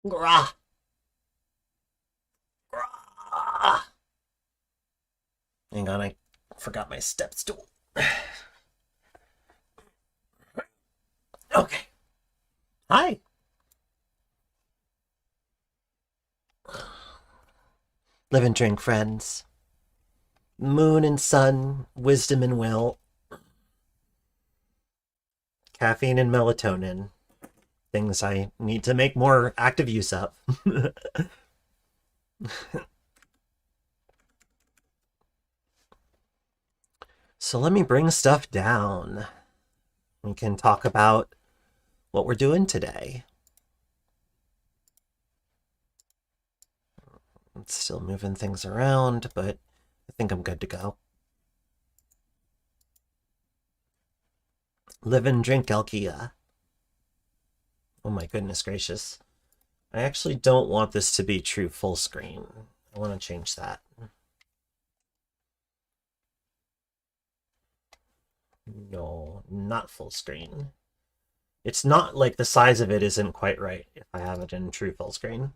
Grah. Grah. Hang on, I forgot my step stool. Okay. Hi. Live and drink, friends. Moon and sun, wisdom and will, caffeine and melatonin. Things I need to make more active use of. So let me bring stuff down. We can talk about what we're doing today. I'm still moving things around, but I think I'm good to go. Live and drink, Alkia. Oh my goodness gracious. I actually don't want this to be true full screen. I want to change that. No, not full screen. It's not like the size of it isn't quite right if I have it in true full screen.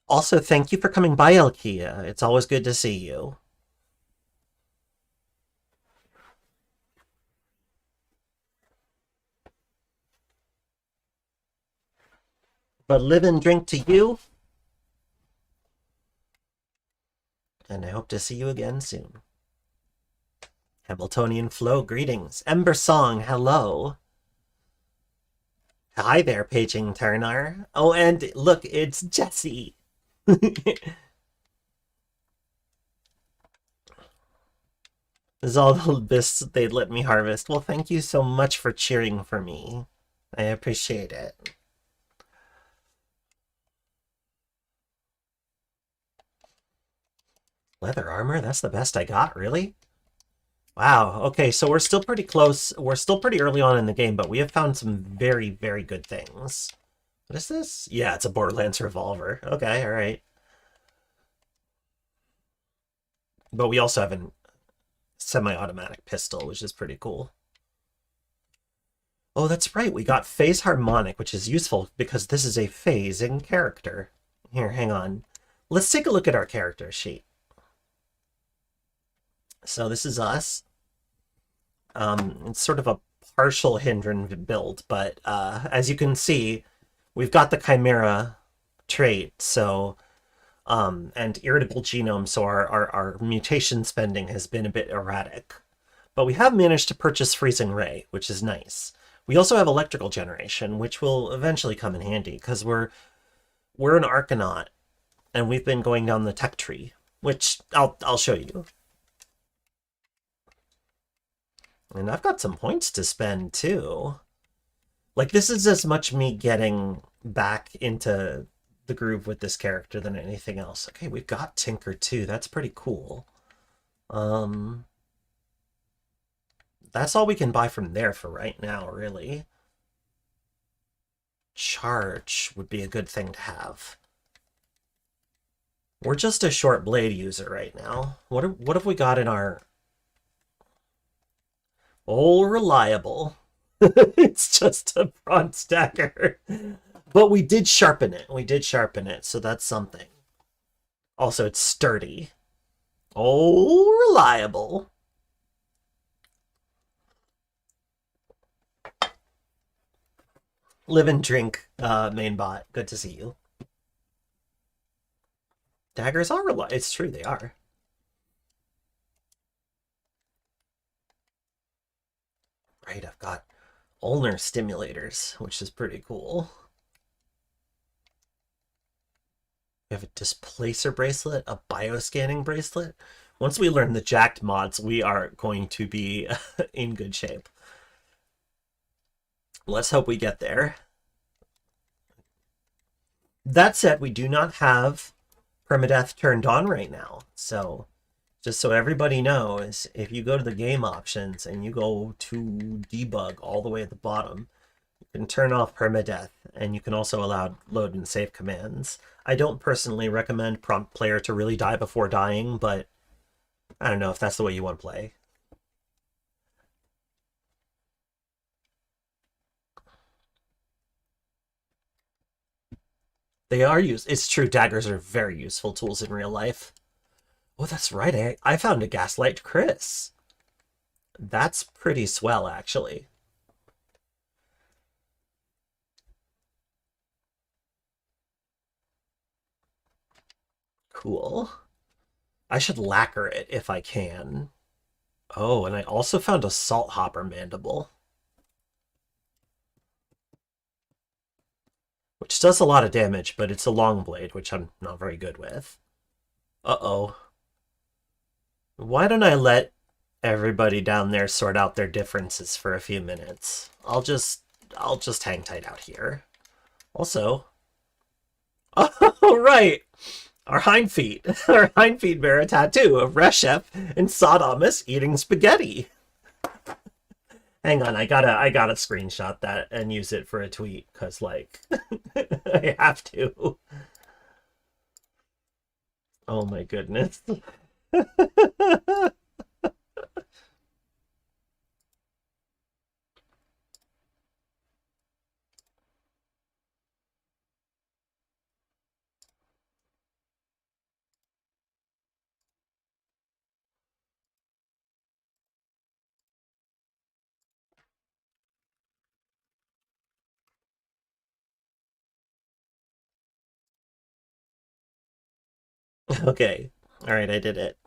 Also, thank you for coming by, Alkia. It's always good to see you. But live and drink to you. And I hope to see you again soon. Hamiltonian Flow, greetings. Ember Song, hello. Hi there, Paging Turner. Oh, and look, it's Jesse. This is all the bits they'd let me harvest. Well, thank you so much for cheering for me. I appreciate it. Leather armor? That's the best I got, really? Wow, okay, so we're still pretty close. We're still pretty early on in the game, but we have found some very, very good things. What is this? Yeah, it's a Borderlands revolver. Okay, alright. But we also have a semi-automatic pistol, which is pretty cool. Oh, that's right, we got phase harmonic, which is useful because this is a phasing character. Here, hang on. Let's take a look at our character sheet. So this is us. It's sort of a partial hindrance build, but as you can see, we've got the Chimera trait, so and irritable genome, so our mutation spending has been a bit erratic. But we have managed to purchase Freezing Ray, which is nice. We also have electrical generation, which will eventually come in handy, because we're an Arcanaut, and we've been going down the tech tree, which I'll show you. And I've got some points to spend, too. Like, this is as much me getting back into the groove with this character than anything else. Okay, we've got Tinker, too. That's pretty cool. That's all we can buy from there for right now, really. Charge would be a good thing to have. We're just a short blade user right now. What have we got in our... Oh, reliable. It's just a bronze dagger. But we did sharpen it. We did sharpen it, so that's something. Also, it's sturdy. Oh, reliable. Live and drink, mainbot. Good to see you. Daggers are reliable. It's true, they are. Right, I've got ulnar stimulators, which is pretty cool. We have a displacer bracelet, a bioscanning bracelet. Once we learn the jacked mods, we are going to be in good shape. Let's hope we get there. That said, we do not have permadeath turned on right now, so just so everybody knows, if you go to the game options and you go to debug all the way at the bottom, you can turn off permadeath, and you can also allow load and save commands. I don't personally recommend prompt player to really die before dying, but I don't know if that's the way you want to play. They are used. It's true, daggers are very useful tools in real life. Oh, that's right. I found a Gaslight Chris. That's pretty swell, actually. Cool. I should lacquer it if I can. Oh, and I also found a Salt Hopper Mandible, which does a lot of damage, but it's a long blade, which I'm not very good with. Uh-oh. Why don't I let everybody down there sort out their differences for a few minutes? I'll just hang tight out here. Also, oh right, our hind feet bear a tattoo of Reshef and Sodomus eating spaghetti. Hang on, I gotta screenshot that and use it for a tweet, cause like I have to. Oh my goodness. Okay. Alright, I did it.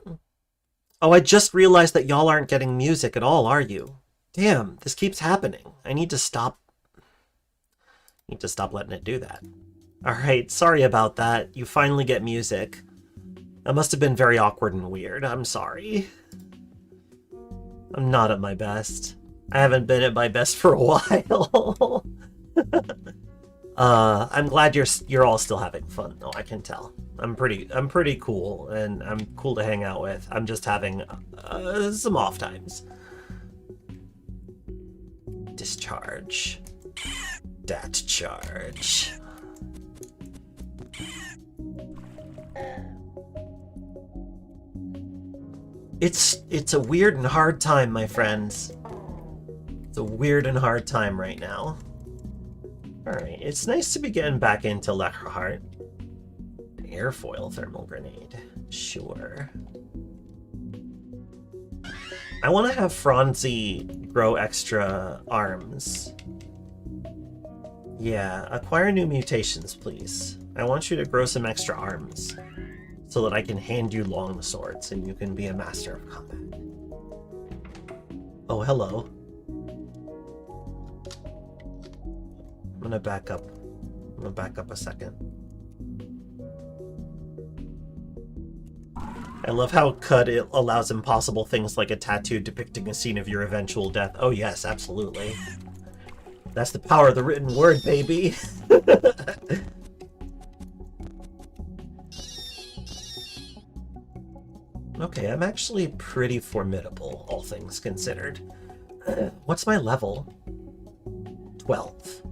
Oh, I just realized that y'all aren't getting music at all, are you? Damn, this keeps happening. I need to stop letting it do that. Alright, sorry about that. You finally get music. That must have been very awkward and weird. I'm sorry. I'm not at my best. I haven't been at my best for a while. I'm glad you're all still having fun, though. I can tell. I'm pretty cool, and I'm cool to hang out with. I'm just having some off times. Discharge. Dat charge. It's a weird and hard time, my friends. It's a weird and hard time right now. Alright, it's nice to be getting back into Lechheart. Airfoil thermal grenade. Sure. I want to have Franzi grow extra arms. Yeah, acquire new mutations, please. I want you to grow some extra arms, so that I can hand you long swords and you can be a master of combat. Oh, hello. I'm gonna back up. I'm gonna back up a second. I love how Qud allows impossible things like a tattoo depicting a scene of your eventual death. Oh yes, absolutely. That's the power of the written word, baby! Okay, I'm actually pretty formidable, all things considered. What's my level? 12.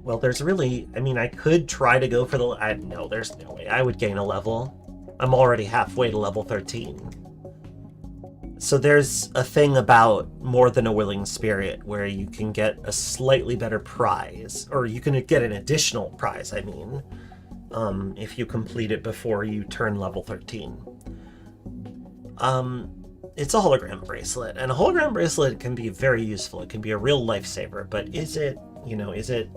Well, there's really... I mean, I could try to go for the... no, there's no way. I would gain a level. I'm already halfway to level 13. So there's a thing about More Than a Willing Spirit where you can get a slightly better prize. Or you can get an additional prize, I mean. If you complete it before you turn level 13. It's a hologram bracelet, and a hologram bracelet can be very useful. It can be a real lifesaver, but is it, you know, is it...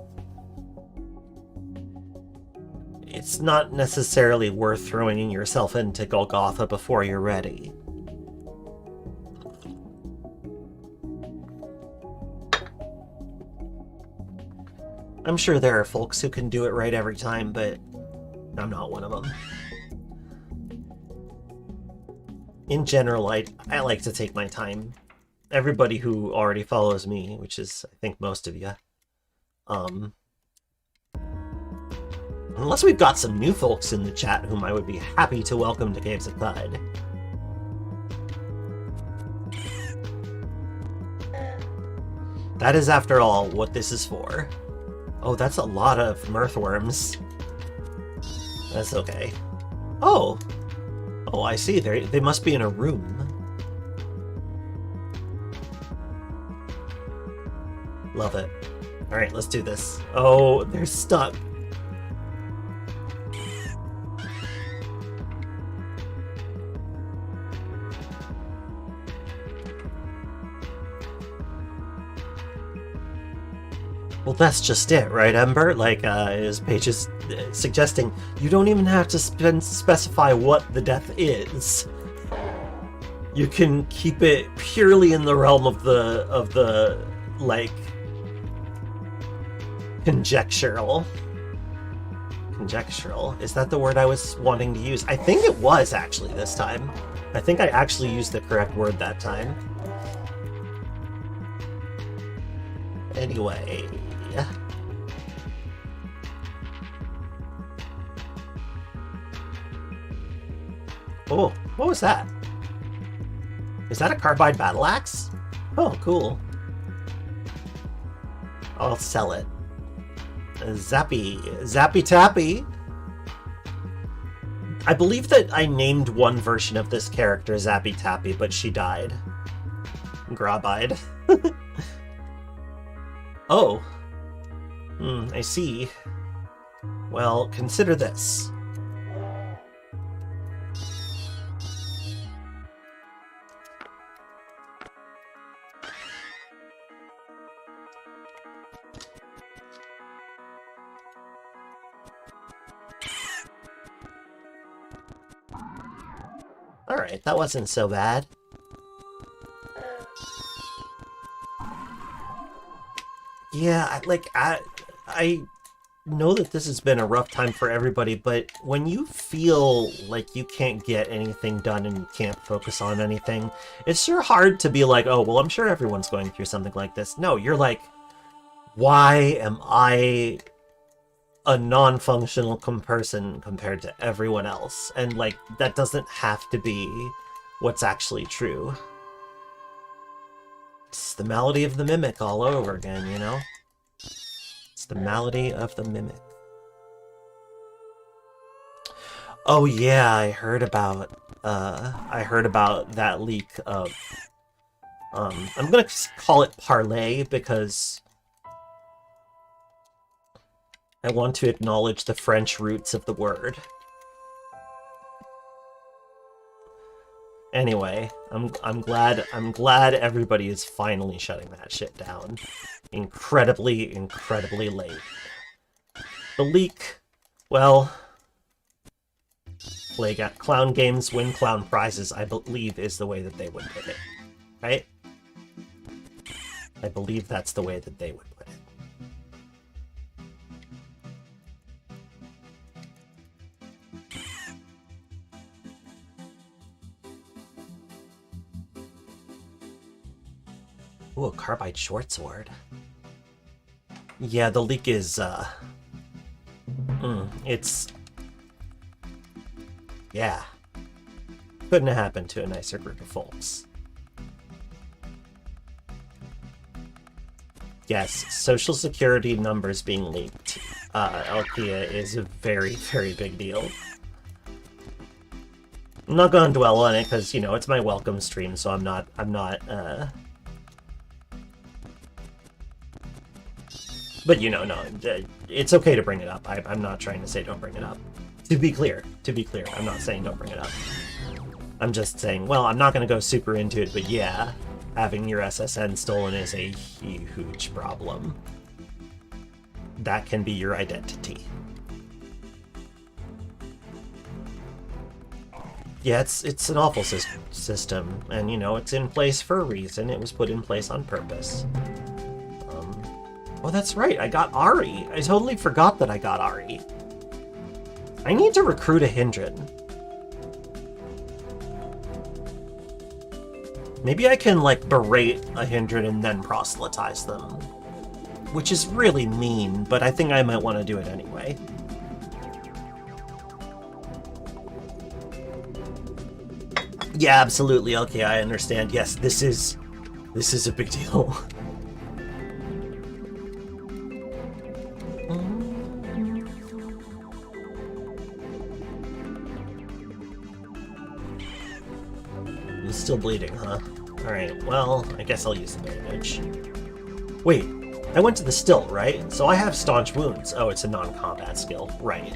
It's not necessarily worth throwing yourself into Golgotha before you're ready. I'm sure there are folks who can do it right every time, but I'm not one of them. In general, I like to take my time. Everybody who already follows me, which is, I think, most of you. Unless we've got some new folks in the chat whom I would be happy to welcome to Caves of Qud. That is, after all, what this is for. Oh, that's a lot of mirthworms. That's okay. Oh! Oh, I see. They must be in a room. Love it. Alright, let's do this. Oh, they're stuck. Well, that's just it, right, Ember? Like, as Paige is suggesting, you don't even have to specify what the death is. You can keep it purely in the realm of the like, conjectural. Conjectural? Is that the word I was wanting to use? I think it was, actually, this time. I think I actually used the correct word that time. Anyway... Oh, what was that? Is that a carbide battle axe? Oh, cool. I'll sell it. Zappy Tappy. I believe that I named one version of this character Zappy Tappy, but she died. Grabide. Oh. I see. Well, consider this. Alright, that wasn't so bad. Yeah, I know that this has been a rough time for everybody, but when you feel like you can't get anything done and you can't focus on anything, it's sure hard to be like, oh, well, I'm sure everyone's going through something like this. No, you're like, why am I a non-functional person compared to everyone else? And, like, that doesn't have to be what's actually true. It's the malady of the mimic all over again, you know? It's the malady of the mimic. Oh yeah, I heard about that leak of... I'm gonna call it parlay because I want to acknowledge the French roots of the word. Anyway, I'm glad everybody is finally shutting that shit down. Incredibly late. The leak, well, clown games win clown prizes, I believe is the way that they would put it. Right? I believe that's the way that they would put it. Ooh, a carbide short sword. Yeah, the leak is, it's... Yeah. Couldn't have happened to a nicer group of folks. Yes, social security numbers being leaked. Alkia is a very, very big deal. I'm not gonna dwell on it, because, you know, it's my welcome stream, so I'm not, But, you know, no, it's okay to bring it up. I'm not trying to say don't bring it up. To be clear, I'm not saying don't bring it up. I'm just saying, well, I'm not going to go super into it, but yeah, having your SSN stolen is a huge problem. That can be your identity. Yeah, it's an awful system, and, you know, it's in place for a reason. It was put in place on purpose. Oh, that's right, I got Ari. I totally forgot that I got Ari. I need to recruit a Hindran. Maybe I can, like, berate a Hindran and then proselytize them. Which is really mean, but I think I might want to do it anyway. Yeah, absolutely. Okay, I understand. Yes, this is a big deal. Still bleeding, huh? Alright, well, I guess I'll use the bandage. Wait, I went to the still, right? So I have staunch wounds. Oh, it's a non-combat skill. Right.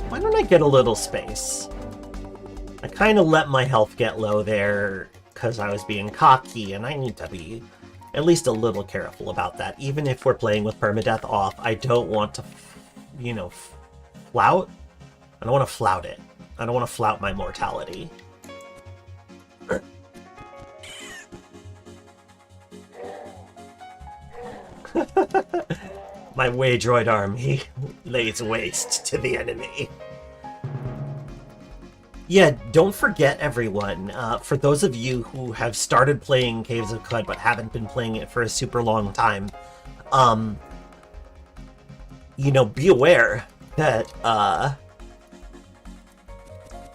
Why don't I get a little space? I kind of let my health get low there because I was being cocky, and I need to be at least a little careful about that. Even if we're playing with permadeath off, I don't want to, you know, flout. I don't want to flout it. I don't want to flout my mortality. My Waydroid army lays waste to the enemy. Yeah, don't forget, everyone, for those of you who have started playing Caves of Qud but haven't been playing it for a super long time, you know, be aware that,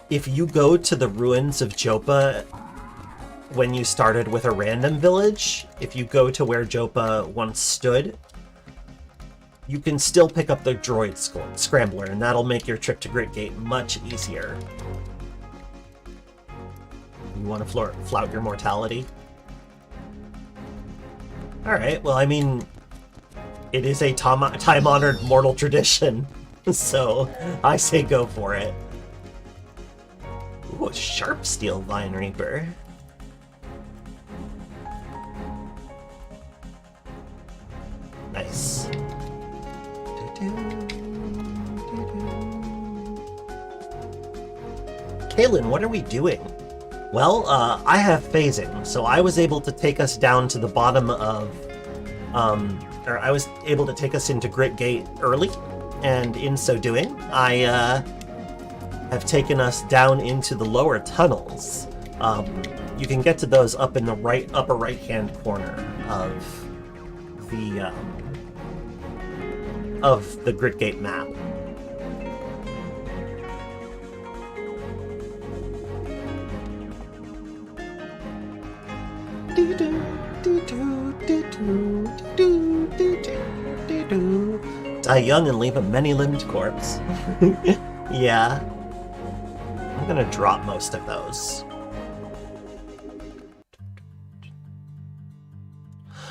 if you go to the ruins of Jopa when you started with a random village, if you go to where Jopa once stood, you can still pick up the droid scrambler, and that'll make your trip to Gritgate much easier. You want to flout your mortality? Alright, well, I mean, it is a time-honored mortal tradition, so I say go for it. Ooh, a sharp steel Vine Reaper. Nice. Kaylin, what are we doing? Well, I have phasing, so I was able to take us down to the bottom of, or I was able to take us into Gritgate early, and in so doing, I have taken us down into the lower tunnels. You can get to those up in the upper right-hand corner of the Gritgate map. Die young and leave a many-limbed corpse. Yeah. I'm gonna drop most of those.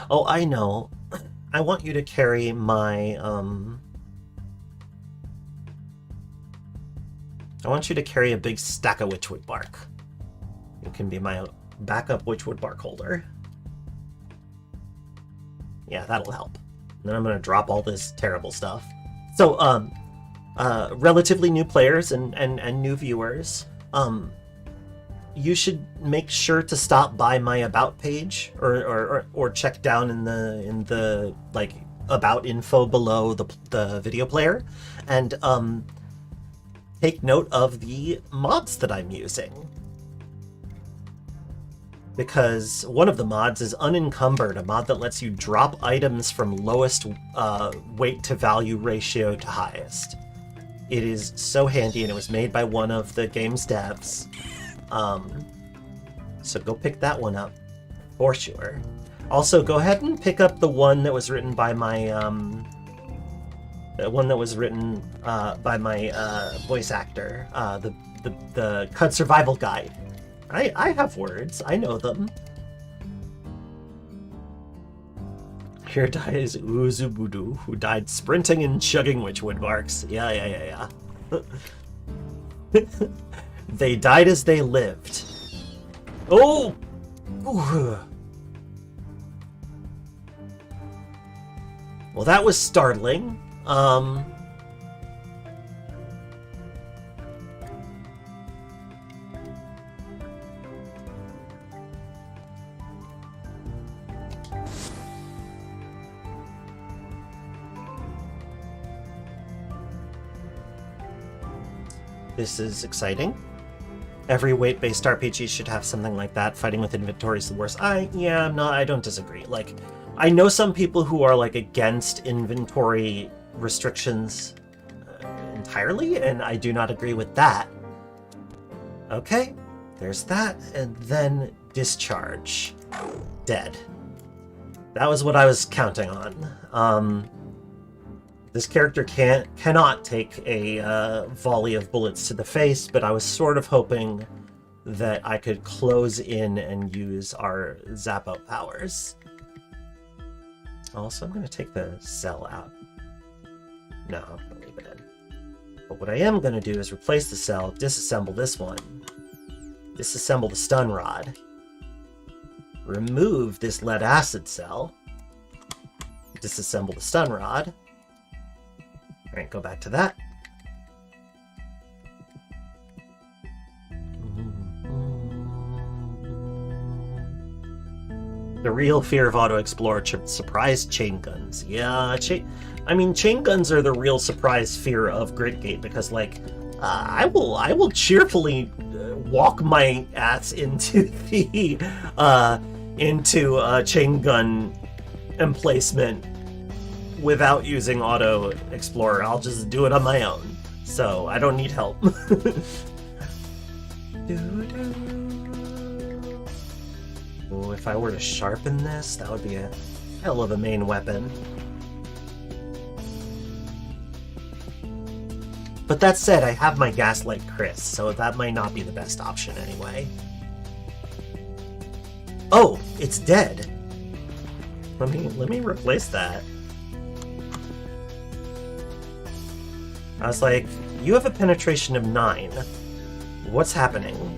Oh, I know. I want you to carry my, I want you to carry a big stack of witchwood bark. It can be my backup witchwood bark holder. Yeah, that'll help. Then I'm gonna drop all this terrible stuff. So, relatively new players and new viewers, you should make sure to stop by my about page or check down in the like about info below the video player, and take note of the mods that I'm using. Because one of the mods is Unencumbered, a mod that lets you drop items from lowest weight to value ratio to highest. It is so handy, and it was made by one of the game's devs. So go pick that one up, for sure. Also, go ahead and pick up the one that was written by my, voice actor, the Qud Survival Guide. I have words, I know them. Here dies Uzubudu, who died sprinting and chugging witchwood barks. Yeah. They died as they lived. Oh! Ooh. Well, that was startling. This is exciting. Every weight-based RPG should have something like that. Fighting with inventory is the worst. I don't disagree. Like, I know some people who are like against inventory restrictions entirely, and I do not agree with that. Okay, there's that, and then discharge. Dead. That was what I was counting on. This character cannot take a volley of bullets to the face, but I was sort of hoping that I could close in and use our Zappo powers. Also, I'm going to take the cell out. No, I'm going to leave it in. But what I am going to do is replace the cell, disassemble this one, disassemble the stun rod, remove this lead acid cell, disassemble the stun rod. Alright, go back to that. The real fear of Auto Explorer, surprise chain guns. Yeah, I mean, chain guns are the real surprise fear of Gridgate, because, like, I will cheerfully walk my ass into the chain gun emplacement without using Auto Explorer. I'll just do it on my own, so I don't need help. Ooh, if I were to sharpen this, that would be a hell of a main weapon. But that said, I have my Gaslight Chris, so that might not be the best option anyway. Oh, it's dead. Let me replace that. I was like, you have a penetration of 9. What's happening?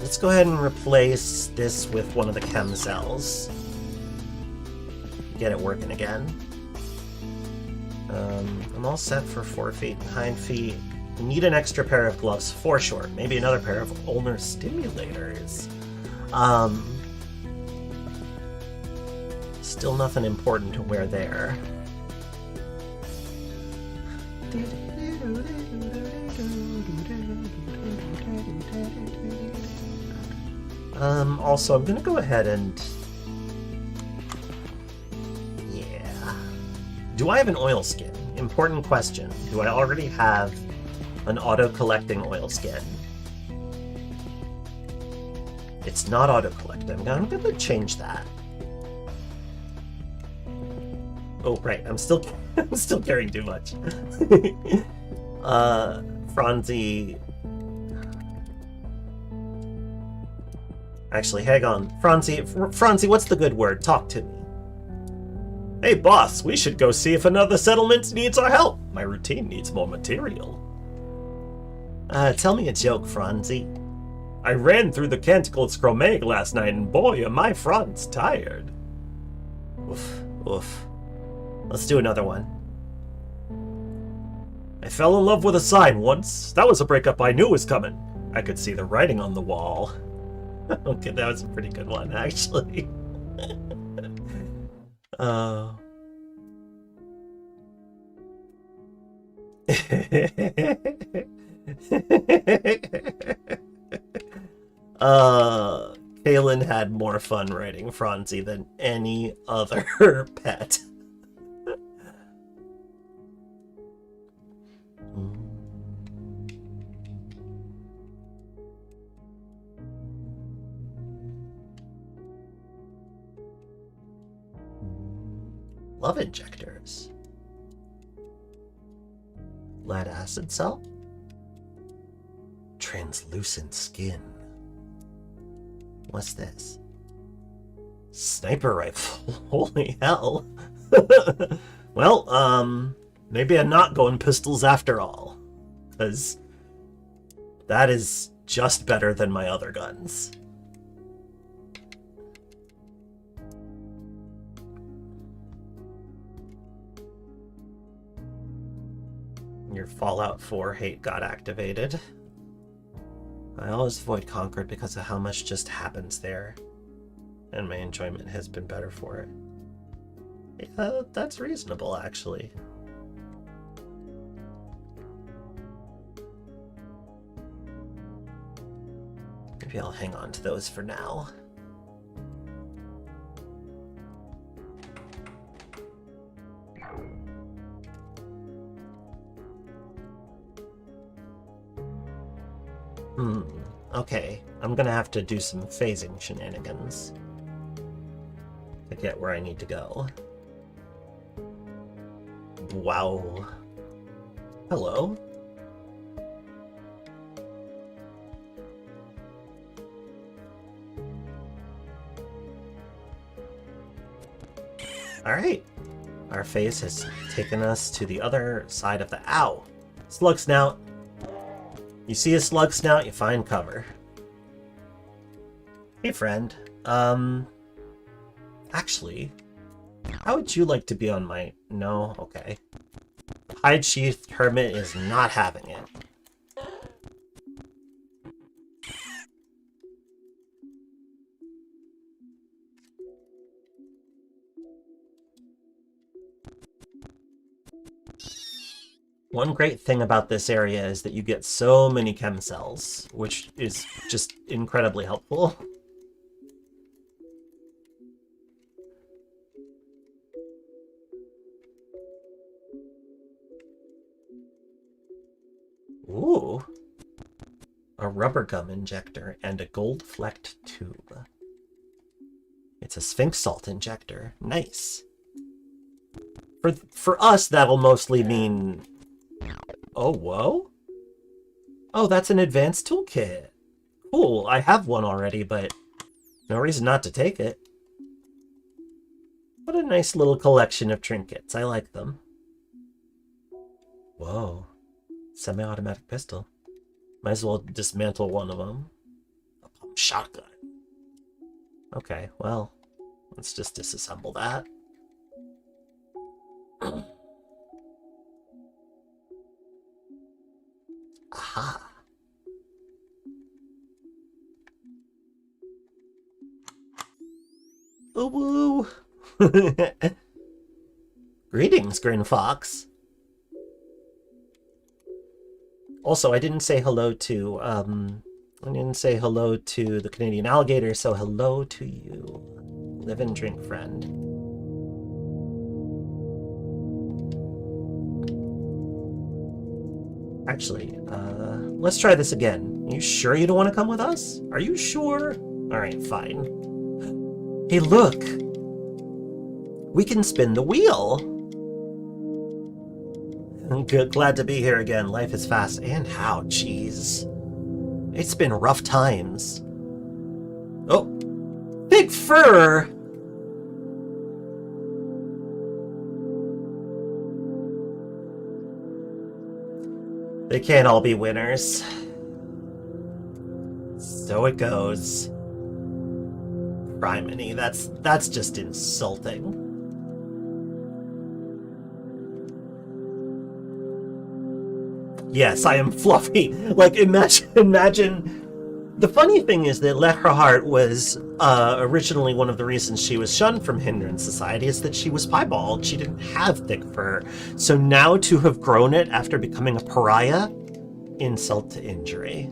Let's go ahead and replace this with one of the chem cells. Get it working again. I'm all set for 4 feet and hind feet. Need an extra pair of gloves for sure. Maybe another pair of ulnar stimulators. Still nothing important to wear there. Also, I'm gonna go ahead and... yeah. Do I have an oil skin? Important question. Do I already have an auto-collecting oil skin? It's not auto-collecting. I'm gonna change that. Oh, right. I'm still carrying too much. Franzi... Actually, hang on. Franzi, what's the good word? Talk to me. Hey, boss, we should go see if another settlement needs our help. My routine needs more material. Tell me a joke, Franzi. I ran through the Canticle Scromeg last night, and boy, are my fronts tired. Oof, oof. Let's do another one. I fell in love with a sign once. That was a breakup I knew was coming. I could see the writing on the wall. Okay, that was a pretty good one, actually. Kaylin had more fun writing Franzi than any other pet. Love injectors. Lead acid cell? Translucent skin. What's this? Sniper rifle. Holy hell. Well, maybe I'm not going pistols after all. Because that is just better than my other guns. Your Fallout 4 hate got activated. I always avoid Concord because of how much just happens there. And my enjoyment has been better for it. Yeah, that's reasonable, actually. Maybe I'll hang on to those for now. Okay, I'm gonna have to do some phasing shenanigans to get where I need to go. Wow. Hello? Alright. Our phase has taken us to the other side of the... Ow! Slug snout. You see a slug snout, you find cover. Hey, friend. Actually, how would you like to be on my... No? Okay. Hide-sheathed Hermit is not having it. One great thing about this area is that you get so many chem cells, which is just incredibly helpful. Ooh. A rubber gum injector and a gold-flecked tube. It's a Sphinx salt injector. Nice. For us, that'll mostly mean... Oh, whoa? Oh, that's an advanced toolkit. Cool, I have one already, but no reason not to take it. What a nice little collection of trinkets. I like them. Whoa. Semi-automatic pistol. Might as well dismantle one of them. A pump shotgun. Okay, well, let's just disassemble that. Aha. Oh, woo. Greetings, Grin Fox. Also, I didn't say hello to, the Canadian alligator, so hello to you. Live and drink, friend. Actually, let's try this again. You sure you don't want to come with us? Are you sure? Alright, fine. Hey, look! We can spin the wheel! Good, glad to be here again. Life is fast. And how, jeez. It's been rough times. Oh! Big Fur! They can't all be winners. So it goes. Criminy, that's just insulting. Yes, I am fluffy. Like, imagine... The funny thing is that Lecherheart was originally one of the reasons she was shunned from Hindran Society is that she was piebald. She didn't have thick fur. So now to have grown it after becoming a pariah, insult to injury.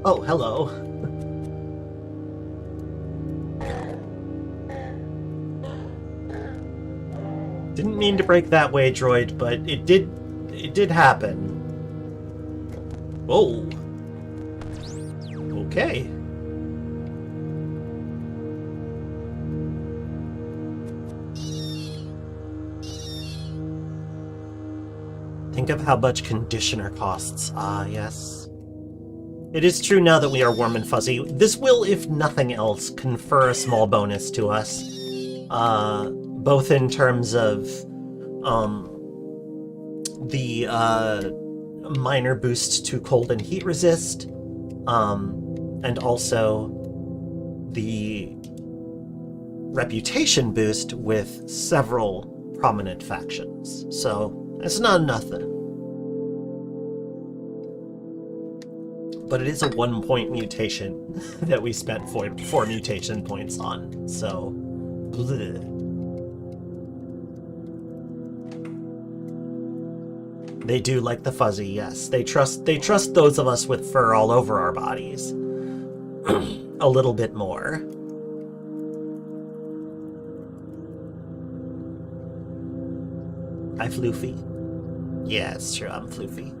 Oh, hello. Didn't mean to break that way, droid, but it did happen. Whoa. Okay. Think of how much conditioner costs. Ah, yes. It is true now that we are warm and fuzzy. This will, if nothing else, confer a small bonus to us. Both in terms of the minor boost to cold and heat resist, and also the reputation boost with several prominent factions. So, it's not nothing. But it is a 1-point mutation that we spent 4 mutation points on, so... bleh. They do like the fuzzy, yes. They trust those of us with fur all over our bodies. A little bit more. Hi, Floofy. Yeah, it's true, I'm Floofy.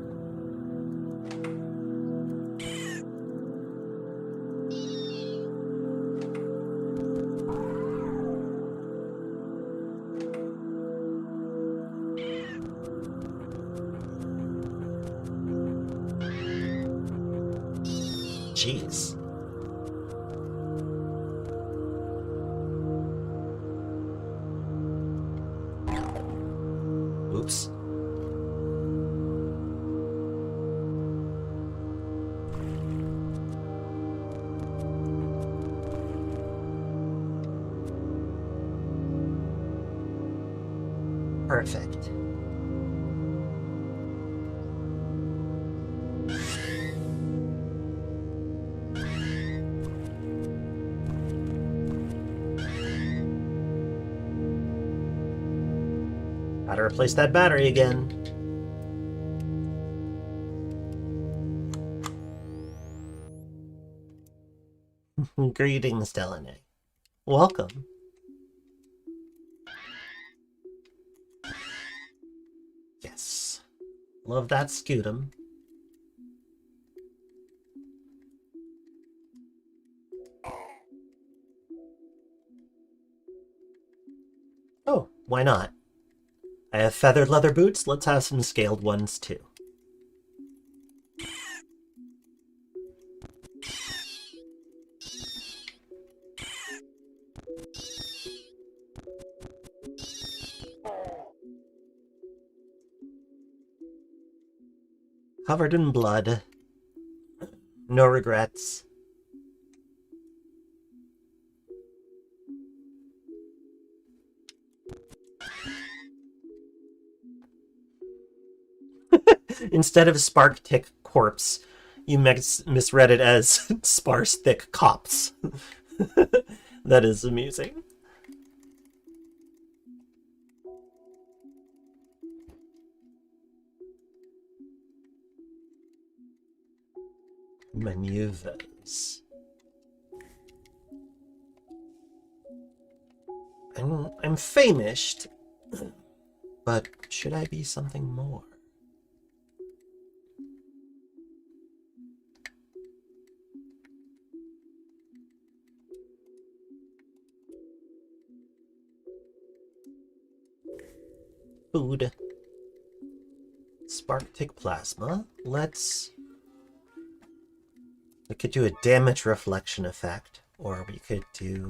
Jeez. Oops. Perfect. Gotta replace that battery again. Greetings, Delaney. Welcome. Yes. Love that scutum. Oh, why not? I have feathered leather boots, let's have some scaled ones too. Covered in blood. No regrets. Instead of spark tick corpse, you misread it as sparse thick cops. That is amusing. Maneuvers. I'm famished, but should I be something more? Food. Spark tick plasma. We could do a damage reflection effect, or we could do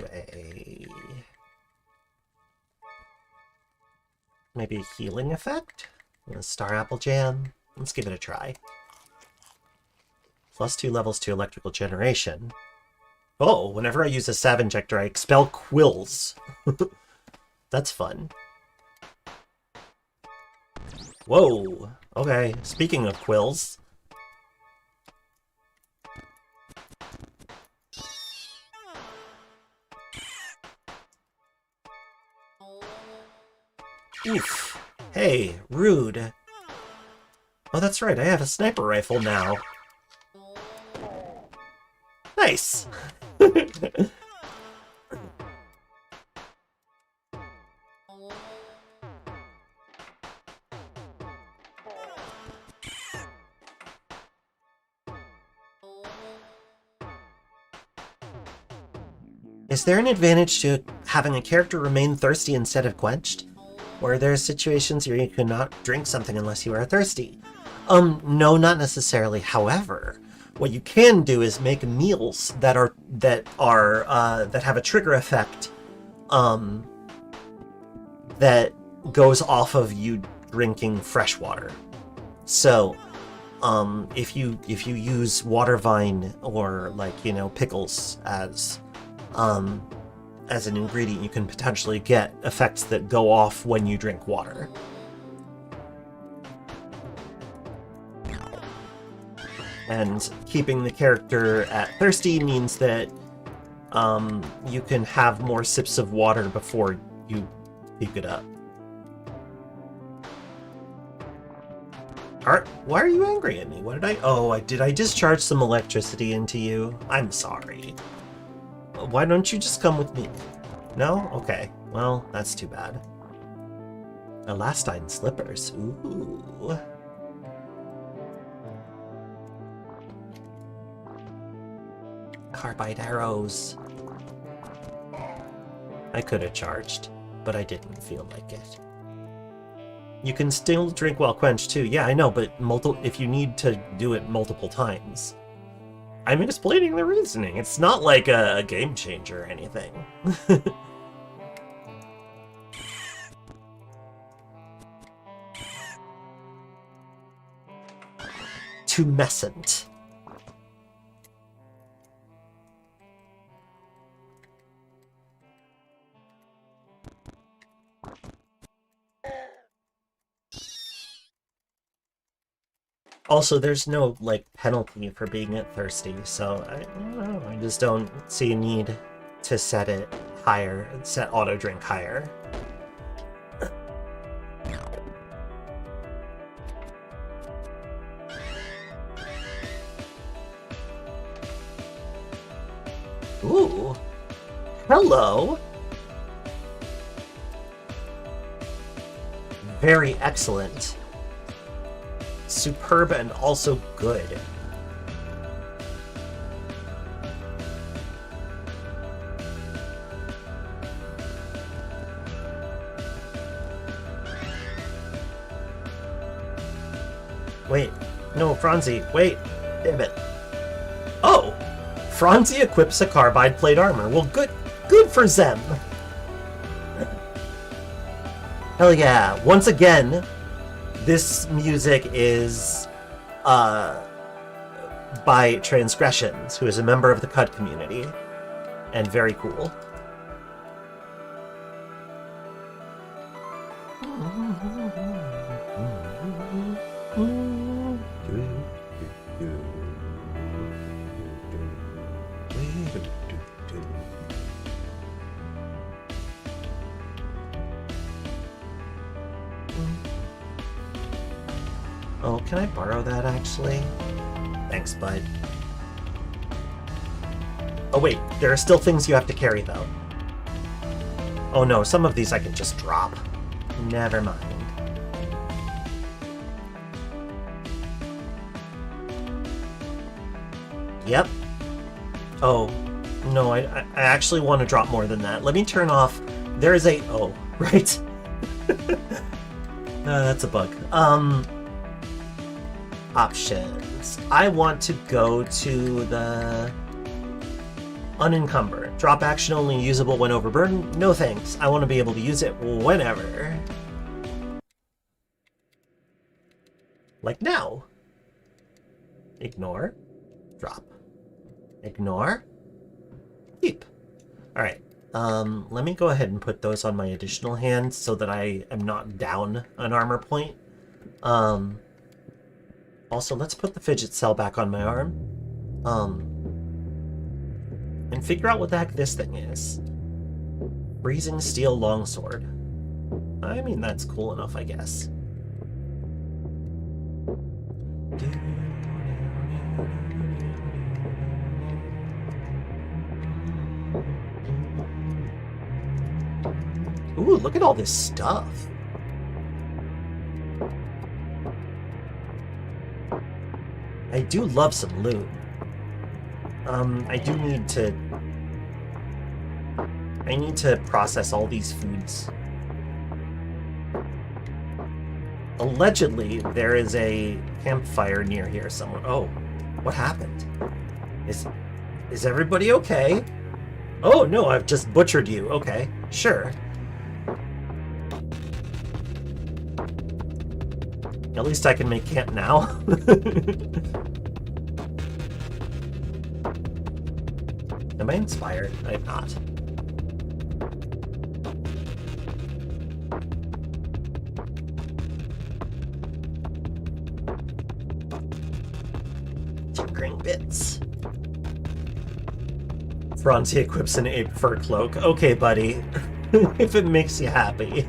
maybe a healing effect? A star apple jam? Let's give it a try. +2 levels to electrical generation. Oh, whenever I use a Sav Injector, I expel quills. That's fun. Whoa! Okay, speaking of quills... Oof. Hey, rude. Oh, that's right, I have a sniper rifle now. Nice! Is there an advantage to having a character remain thirsty instead of quenched? Or are there situations where you cannot drink something unless you are thirsty? No, not necessarily. However, what you can do is make meals that have a trigger effect, that goes off of you drinking fresh water. So, if you use water vine or pickles as an ingredient, you can potentially get effects that go off when you drink water. And keeping the character at thirsty means that you can have more sips of water before you puke it up. Why are you angry at me? What did I... Oh, did I discharge some electricity into you? I'm sorry. Why don't you just come with me? No? Okay. Well, that's too bad. Elastine slippers. Ooh. Carbide arrows. I could have charged, but I didn't feel like it. You can still drink while quenched too. Yeah, I know, but if you need to do it multiple times. I'm explaining the reasoning. It's not like a game changer or anything. Tumescent. Also, there's no, like, penalty for being thirsty, so I don't know, I just don't see a need to set it higher, set auto drink higher. Ooh, hello. Very excellent. Superb and also good. Wait, no, Franzi, wait, damn it. Oh, Franzi equips a carbide plate armor. Well, good for Zem. Hell yeah, once again, this music is by Transgressions, who is a member of the Qud community, and very cool. Oh, can I borrow that, actually? Thanks, bud. Oh wait, there are still things you have to carry, though. Oh no, some of these I can just drop. Never mind. Yep. Oh, no, I actually want to drop more than that. Let me turn off... There is a... Oh, right. That's a bug. Options. I want to go to the unencumbered. Drop action only usable when overburdened. No thanks. I want to be able to use it whenever. Like now. Ignore. Drop. Ignore. Keep. Alright. Let me go ahead and put those on my additional hands so that I am not down an armor point. Also, let's put the fidget cell back on my arm. And figure out what the heck this thing is. Freezing Steel Longsword. I mean, that's cool enough, I guess. Ooh, look at all this stuff. I do love some loot. I do need to... I need to process all these foods. Allegedly, there is a campfire near here somewhere. Oh, what happened? Is everybody okay? Oh, no, I've just butchered you. Okay, sure. At least I can make camp now. Am I inspired? I am not. Tinkering bits. Franzi equips an ape fur cloak. Okay, buddy. If it makes you happy.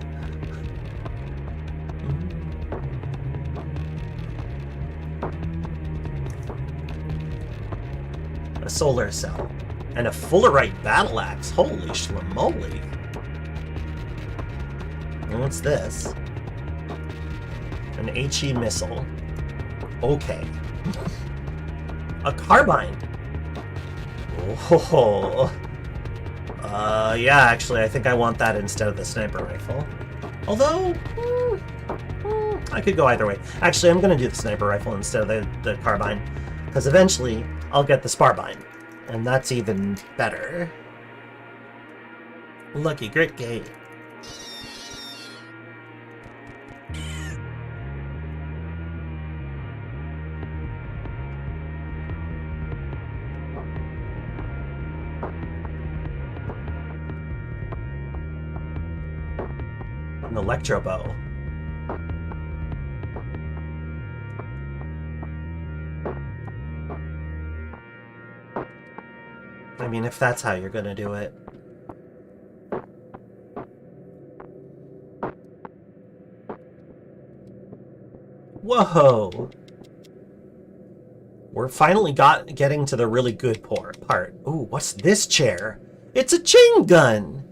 A solar cell. And a Fullerite battle axe. Holy schmoly. And what's this? An HE missile. Okay. A carbine. Oh. Yeah, actually, I think I want that instead of the sniper rifle. Although, I could go either way. Actually, I'm going to do the sniper rifle instead of the carbine, because eventually I'll get the sparbine, and that's even better. Lucky Grit Gate. An electro bow. I mean, if that's how you're gonna do it. Whoa! We're finally getting to the really good part. Ooh, what's this chair? It's a chain gun!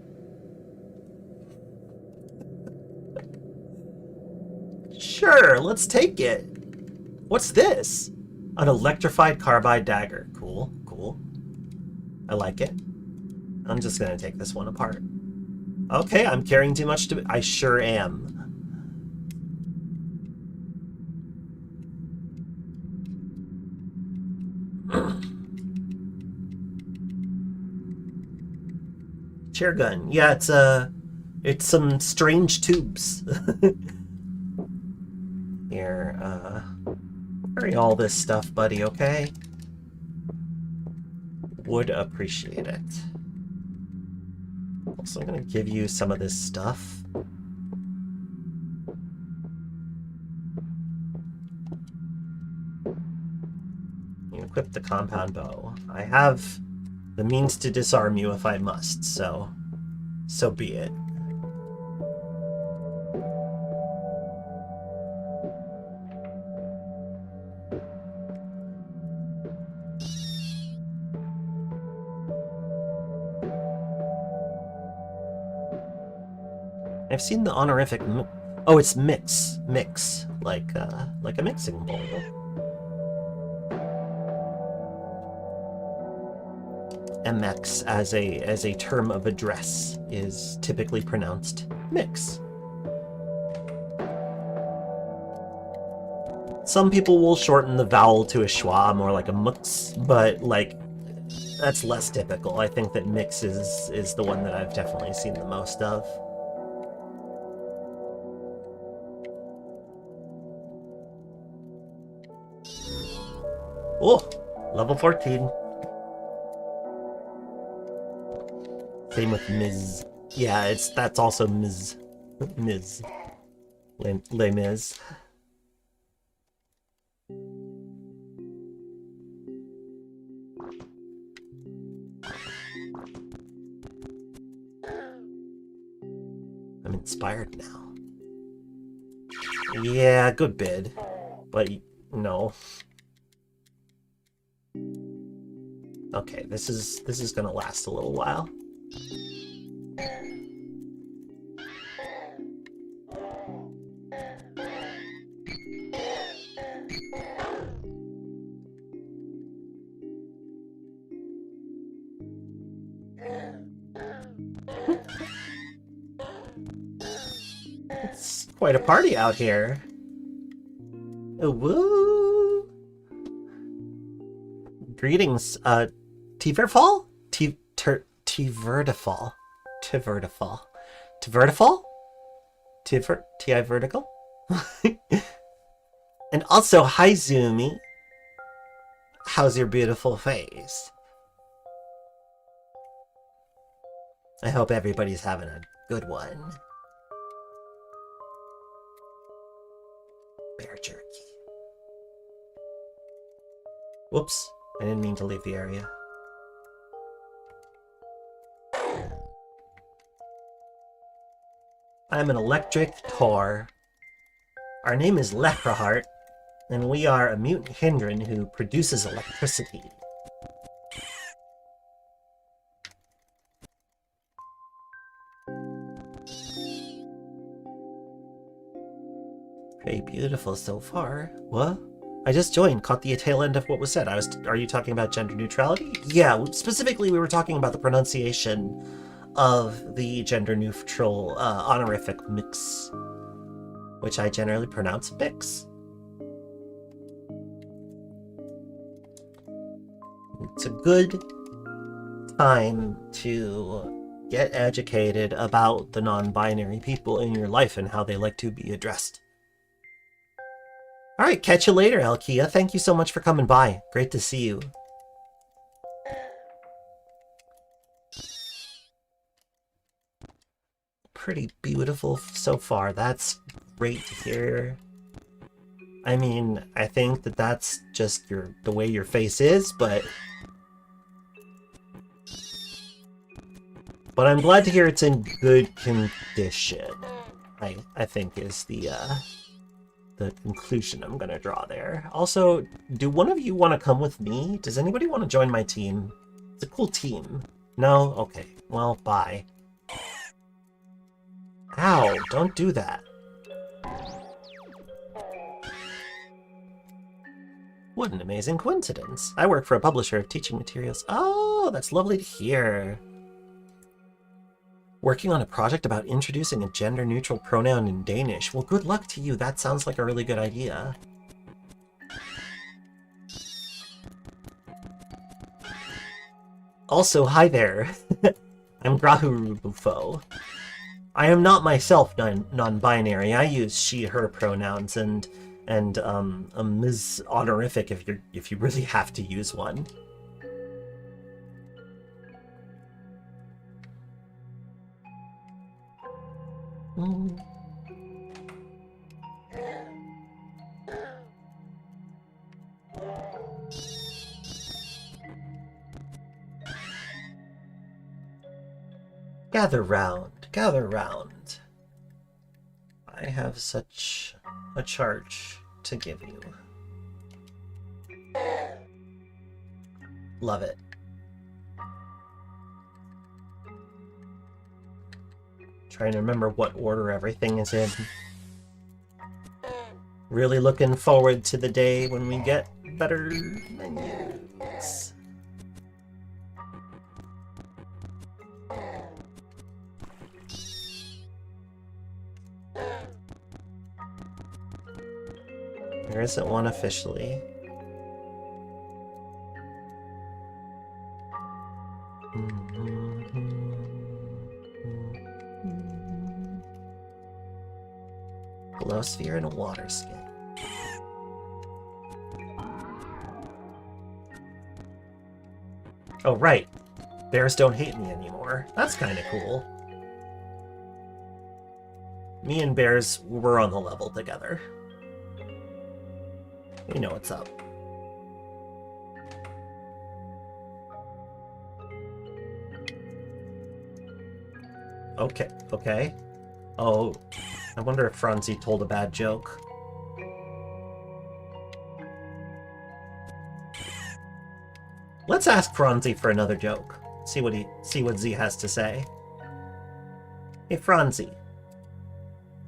Sure, let's take it. What's this? An electrified carbide dagger. Cool, cool. I like it. I'm just gonna take this one apart. Okay, I'm carrying too much to... I sure am. Chair gun. Yeah, it's some strange tubes. Here, carry all this stuff, buddy, okay? Would appreciate it. Also, I'm gonna give you some of this stuff. You equip the compound bow. I have the means to disarm you if I must, so be it. I've seen the honorific. Oh, it's mix, like a mixing bowl. MX as a term of address is typically pronounced mix. Some people will shorten the vowel to a schwa, more like a mux, but like that's less typical. I think that mix is the one that I've definitely seen the most of. Oh, level 14. Same with Ms. Yeah, that's also Ms. Ms. Les Mis. I'm inspired now. Yeah, good bid. But no. Okay, this is gonna last a little while. It's quite a party out here. Woo! Greetings, Tiverfall? Tivertifall. Tivertifall. Tivertifall? Ti vertical? And also, hi Zoomy. How's your beautiful face? I hope everybody's having a good one. Bear jerky. Whoops, I didn't mean to leave the area. I'm an electric tor. Our name is Leprahart, and we are a mutant Hindran who produces electricity. Pretty beautiful so far. What? I just joined, caught the tail end of what was said. Are you talking about gender neutrality? Yeah, specifically we were talking about the pronunciation of the gender neutral honorific mix, which I generally pronounce mix. It's a good time to get educated about the non-binary people in your life and how they like to be addressed. Alright, catch you later, Alkia. Thank you so much for coming by. Great to see you. Pretty beautiful so far. That's great to hear. I mean, I think that that's just the way your face is, but I'm glad to hear it's in good condition. I think is the conclusion I'm gonna draw there. Also, do one of you want to come with me? Does anybody want to join my team? It's a cool team. No? Okay. Well, bye. Ow, don't do that. What an amazing coincidence. I work for a publisher of teaching materials. Oh, that's lovely to hear. Working on a project about introducing a gender-neutral pronoun in Danish. Well, good luck to you. That sounds like a really good idea. Also, hi there. I'm Grahu-Rubufo. I am not myself non-binary. I use she/her pronouns and a Ms. honorific if you really have to use one. Gather round, gather round. I have such a charge to give you. Love it. Trying to remember what order everything is in. Really looking forward to the day when we get better menus. There isn't one officially. Glow sphere and a water skin. Oh, right. Bears don't hate me anymore. That's kind of cool. Me and bears were on the level together. We know what's up. Okay, okay. Oh, I wonder if Franzi told a bad joke. Let's ask Franzi for another joke. See what Z has to say. Hey, Franzi.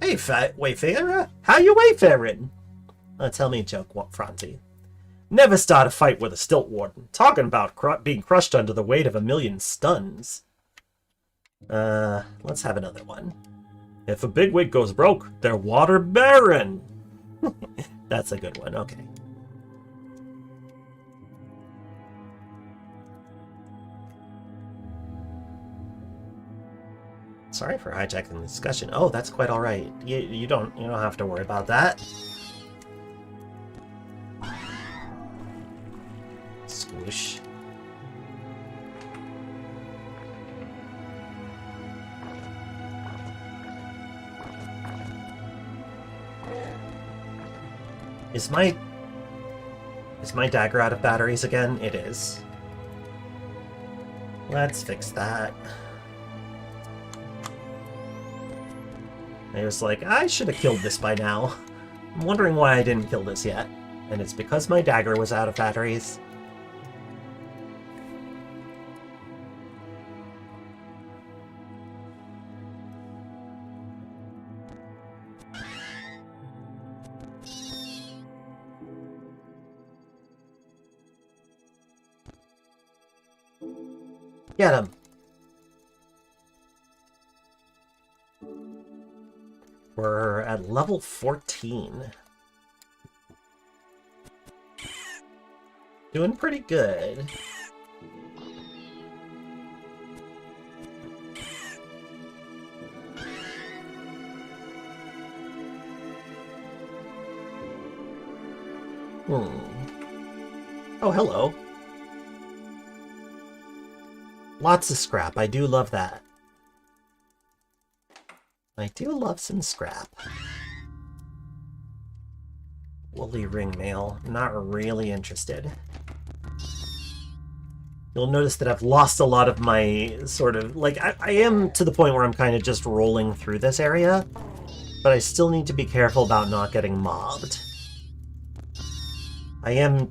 Hey, Wayfarer. How you wayfaring? Tell me a joke, Franzi. Never start a fight with a stilt warden. Talking about being crushed under the weight of 1,000,000 stuns. Let's have another one. If a bigwig goes broke, they're water barren. That's a good one, okay. Sorry for hijacking the discussion. Oh, that's quite all right. You don't have to worry about that. Squish. Is my dagger out of batteries again? It is. Let's fix that. I was like, I should have killed this by now. I'm wondering why I didn't kill this yet. And it's because my dagger was out of batteries. Get him! We're at level 14. Doing pretty good. Oh, hello. Lots of scrap. I do love that. I do love some scrap. Woolly ring mail. Not really interested. You'll notice that I've lost a lot of my sort of... Like, I am to the point where I'm kind of just rolling through this area, but I still need to be careful about not getting mobbed. I am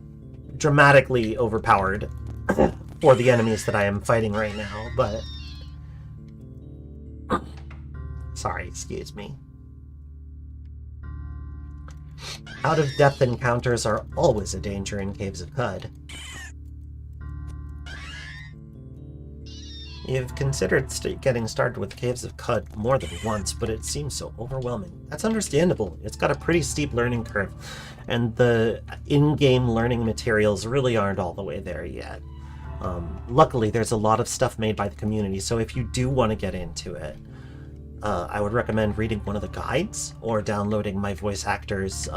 dramatically overpowered for the enemies that I am fighting right now, but... Sorry, excuse me. Out-of-depth encounters are always a danger in Caves of Qud. You've considered getting started with Caves of Qud more than once, but it seems so overwhelming. That's understandable. It's got a pretty steep learning curve, and the in-game learning materials really aren't all the way there yet. Luckily, there's a lot of stuff made by the community, so if you do want to get into it, I would recommend reading one of the guides, or downloading my voice actor's,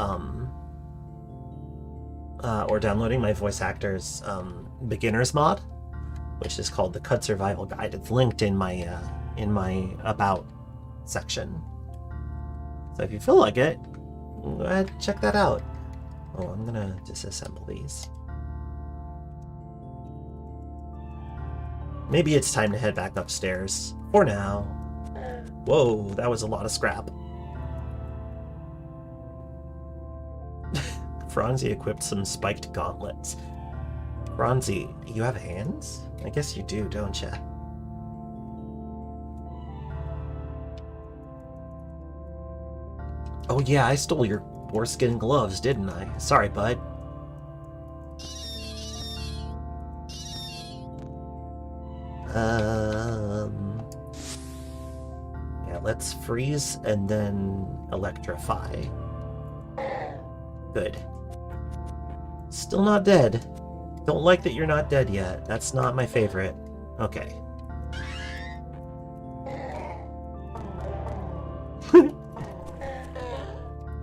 beginner's mod, which is called the Qud Survival Guide. It's linked in my About section. So if you feel like it, go ahead and check that out. Oh, I'm gonna disassemble these. Maybe it's time to head back upstairs. For now. Whoa, that was a lot of scrap. Franzi equipped some spiked gauntlets. Franzi, you have hands? I guess you do, don't ya? Oh yeah, I stole your boarskin gloves, didn't I? Sorry, bud. Yeah, let's freeze and then electrify. Good. Still not dead. Don't like that you're not dead yet. That's not my favorite. Okay.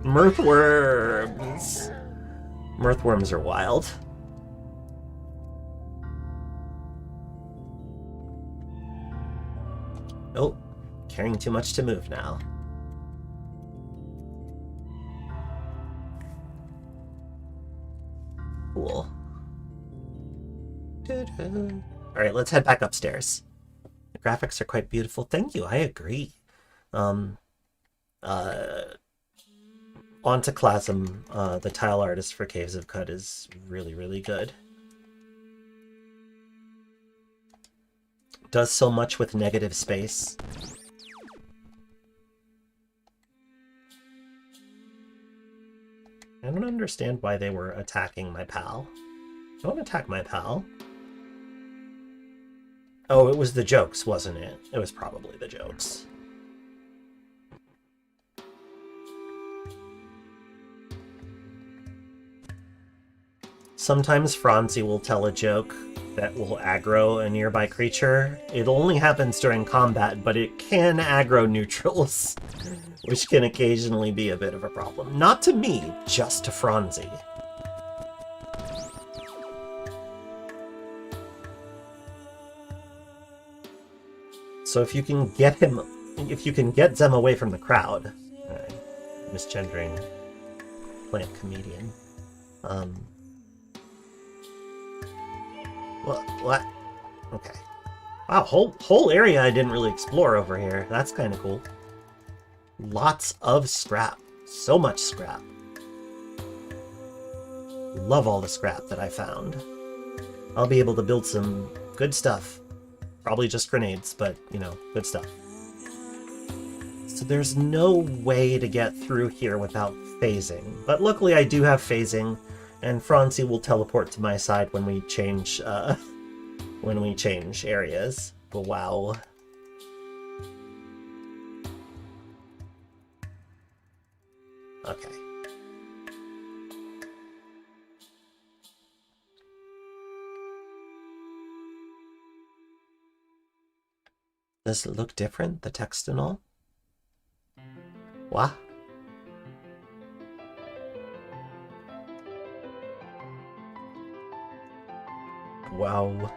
Mirthworms! Mirthworms are wild. Oh, carrying too much to move now. Cool. Alright, let's head back upstairs. The graphics are quite beautiful. Thank you, I agree. Onto Chlasm, the tile artist for Caves of Qud, is really, really good. Does so much with negative space. I don't understand why they were attacking my pal. Don't attack my pal. Oh, it was the jokes, wasn't it? It was probably the jokes. Sometimes Franzi will tell a joke that will aggro a nearby creature. It only happens during combat, but it can aggro neutrals, which can occasionally be a bit of a problem. Not to me, just to Franzi. So if you can get him, if you can get Zem away from the crowd, misgendering plant comedian. What? Okay. Wow, whole area I didn't really explore over here. That's kind of cool. Lots of scrap. So much scrap. Love all the scrap that I found. I'll be able to build some good stuff. Probably just grenades, but, you know, good stuff. So there's no way to get through here without phasing. But luckily I do have phasing, and Franzi will teleport to my side when we change when we change areas. Wow. Okay. Does it look different, the text and all? What? Wow.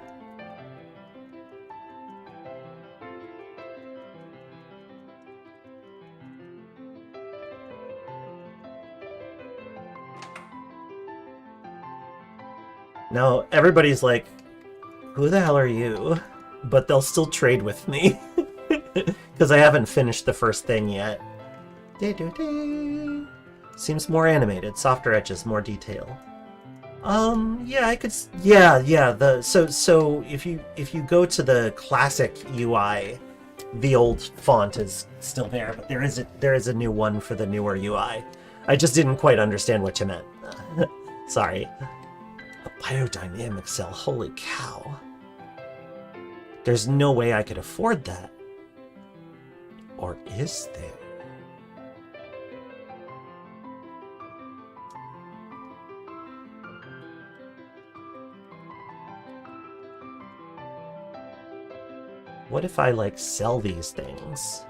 Now, everybody's like, who the hell are you? But they'll still trade with me. Because I haven't finished the first thing yet. Seems more animated, softer edges, more detail. Yeah, I could... Yeah, so if you go to the classic UI, the old font is still there, but there is a new one for the newer UI. I just didn't quite understand what you meant. Sorry. A biodynamic cell, holy cow. There's no way I could afford that. Or is there? What if I, like, sell these things?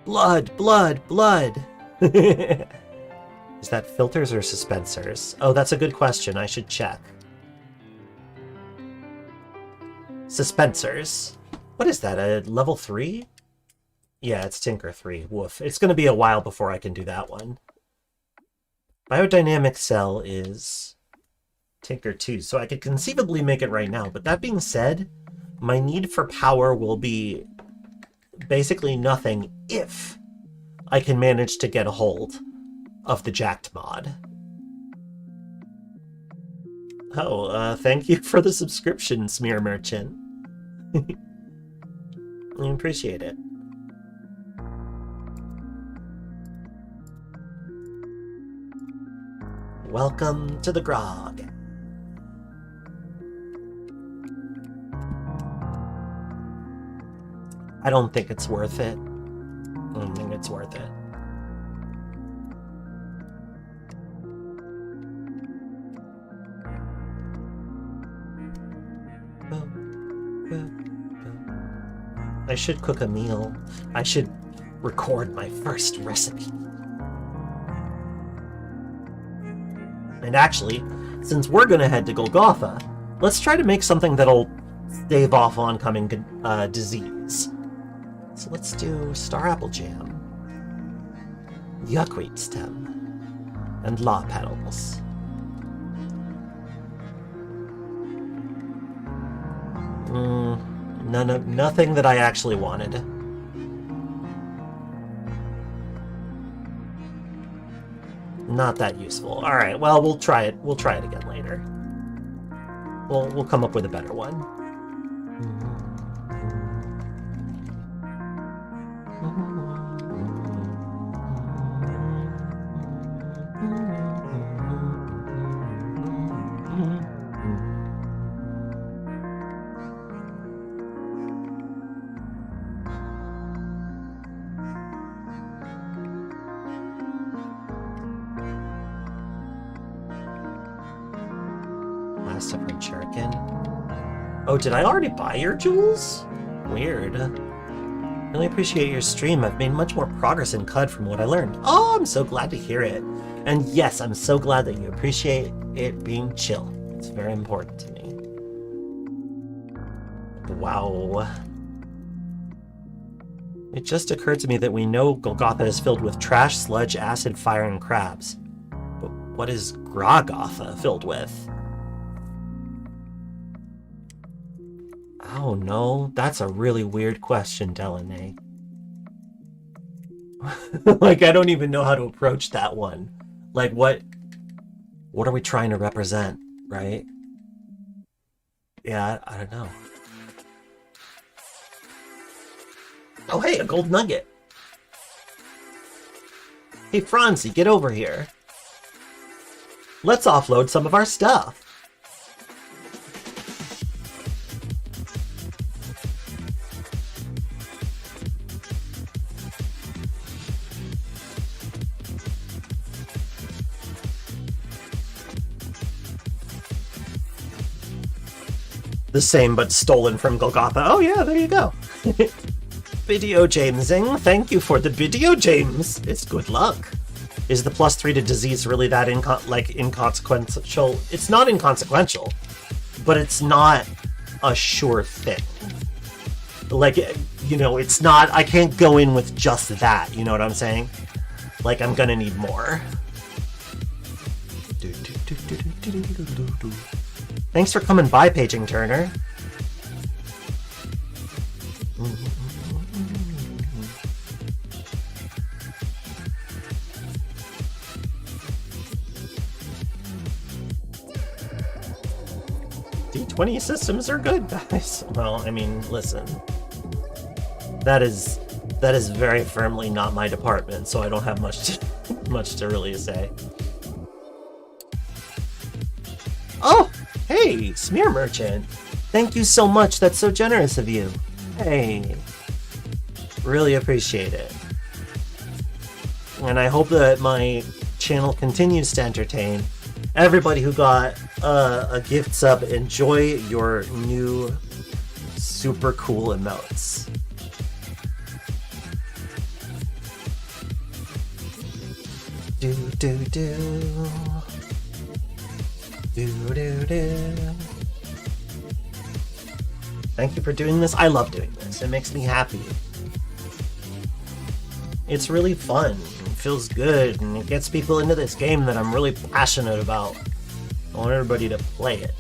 Blood, blood, blood! Is that filters or suspensors? Oh, that's a good question. I should check. Suspensors. What is that, a level 3? Yeah, it's Tinker 3. Woof. It's going to be a while before I can do that one. Biodynamic cell is Tinker 2, so I could conceivably make it right now. But that being said, my need for power will be basically nothing if I can manage to get a hold of the jacked mod. Oh, thank you for the subscription, Smear Merchant. I appreciate it. Welcome to the grog. I don't think it's worth it. I don't think it's worth it. I should cook a meal. I should record my first recipe. And actually, since we're gonna head to Golgotha, let's try to make something that'll stave off oncoming disease. So let's do star apple jam, yuckweed stem, and law petals. Nothing that I actually wanted. Not that useful. All right, well, we'll try it. We'll try it again later. We'll come up with a better one. Oh, did I already buy your jewels? Weird. Really appreciate your stream. I've made much more progress in Qud from what I learned. Oh, I'm so glad to hear it. And yes, I'm so glad that you appreciate it being chill. It's very important to me. Wow. It just occurred to me that we know Golgotha is filled with trash, sludge, acid, fire, and crabs. But what is Grogotha filled with? Oh no, that's a really weird question, Delaney. Like, I don't even know how to approach that one. Like, what are we trying to represent, right? Yeah, I don't know. Oh hey, a gold nugget! Hey Franzi, get over here! Let's offload some of our stuff. The same, but stolen from Golgotha. Oh yeah, there you go. Video Jamesing, thank you for the video James. It's good luck. Is the +3 to disease really that inconsequential? It's not inconsequential, but it's not a sure thing. Like, you know, it's not, I can't go in with just that, you know what I'm saying? Like, I'm gonna need more. Thanks for coming by, Paging Turner. D20 systems are good, guys. Well, I mean, listen. That is very firmly not my department, so I don't have much to really say. Oh! Hey, Smear Merchant! Thank you so much, that's so generous of you. Hey. Really appreciate it. And I hope that my channel continues to entertain. Everybody who got a gift sub, enjoy your new super cool emotes. Do do do. Do-do-do. Thank you for doing this. I love doing this. It makes me happy. It's really fun. It feels good, and it gets people into this game that I'm really passionate about. I want everybody to play it.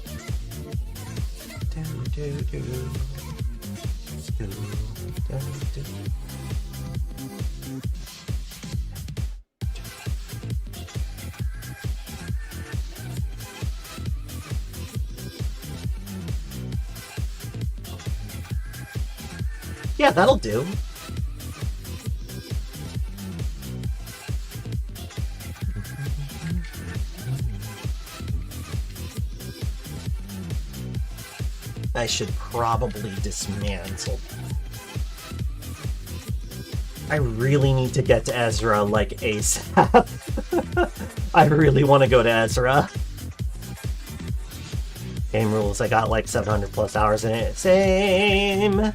Do-do-do. Do-do-do. Yeah, that'll do. I should probably dismantle. I really need to get to Ezra, like, ASAP. I really want to go to Ezra. Game rules, I got like 700 plus hours in it. Same!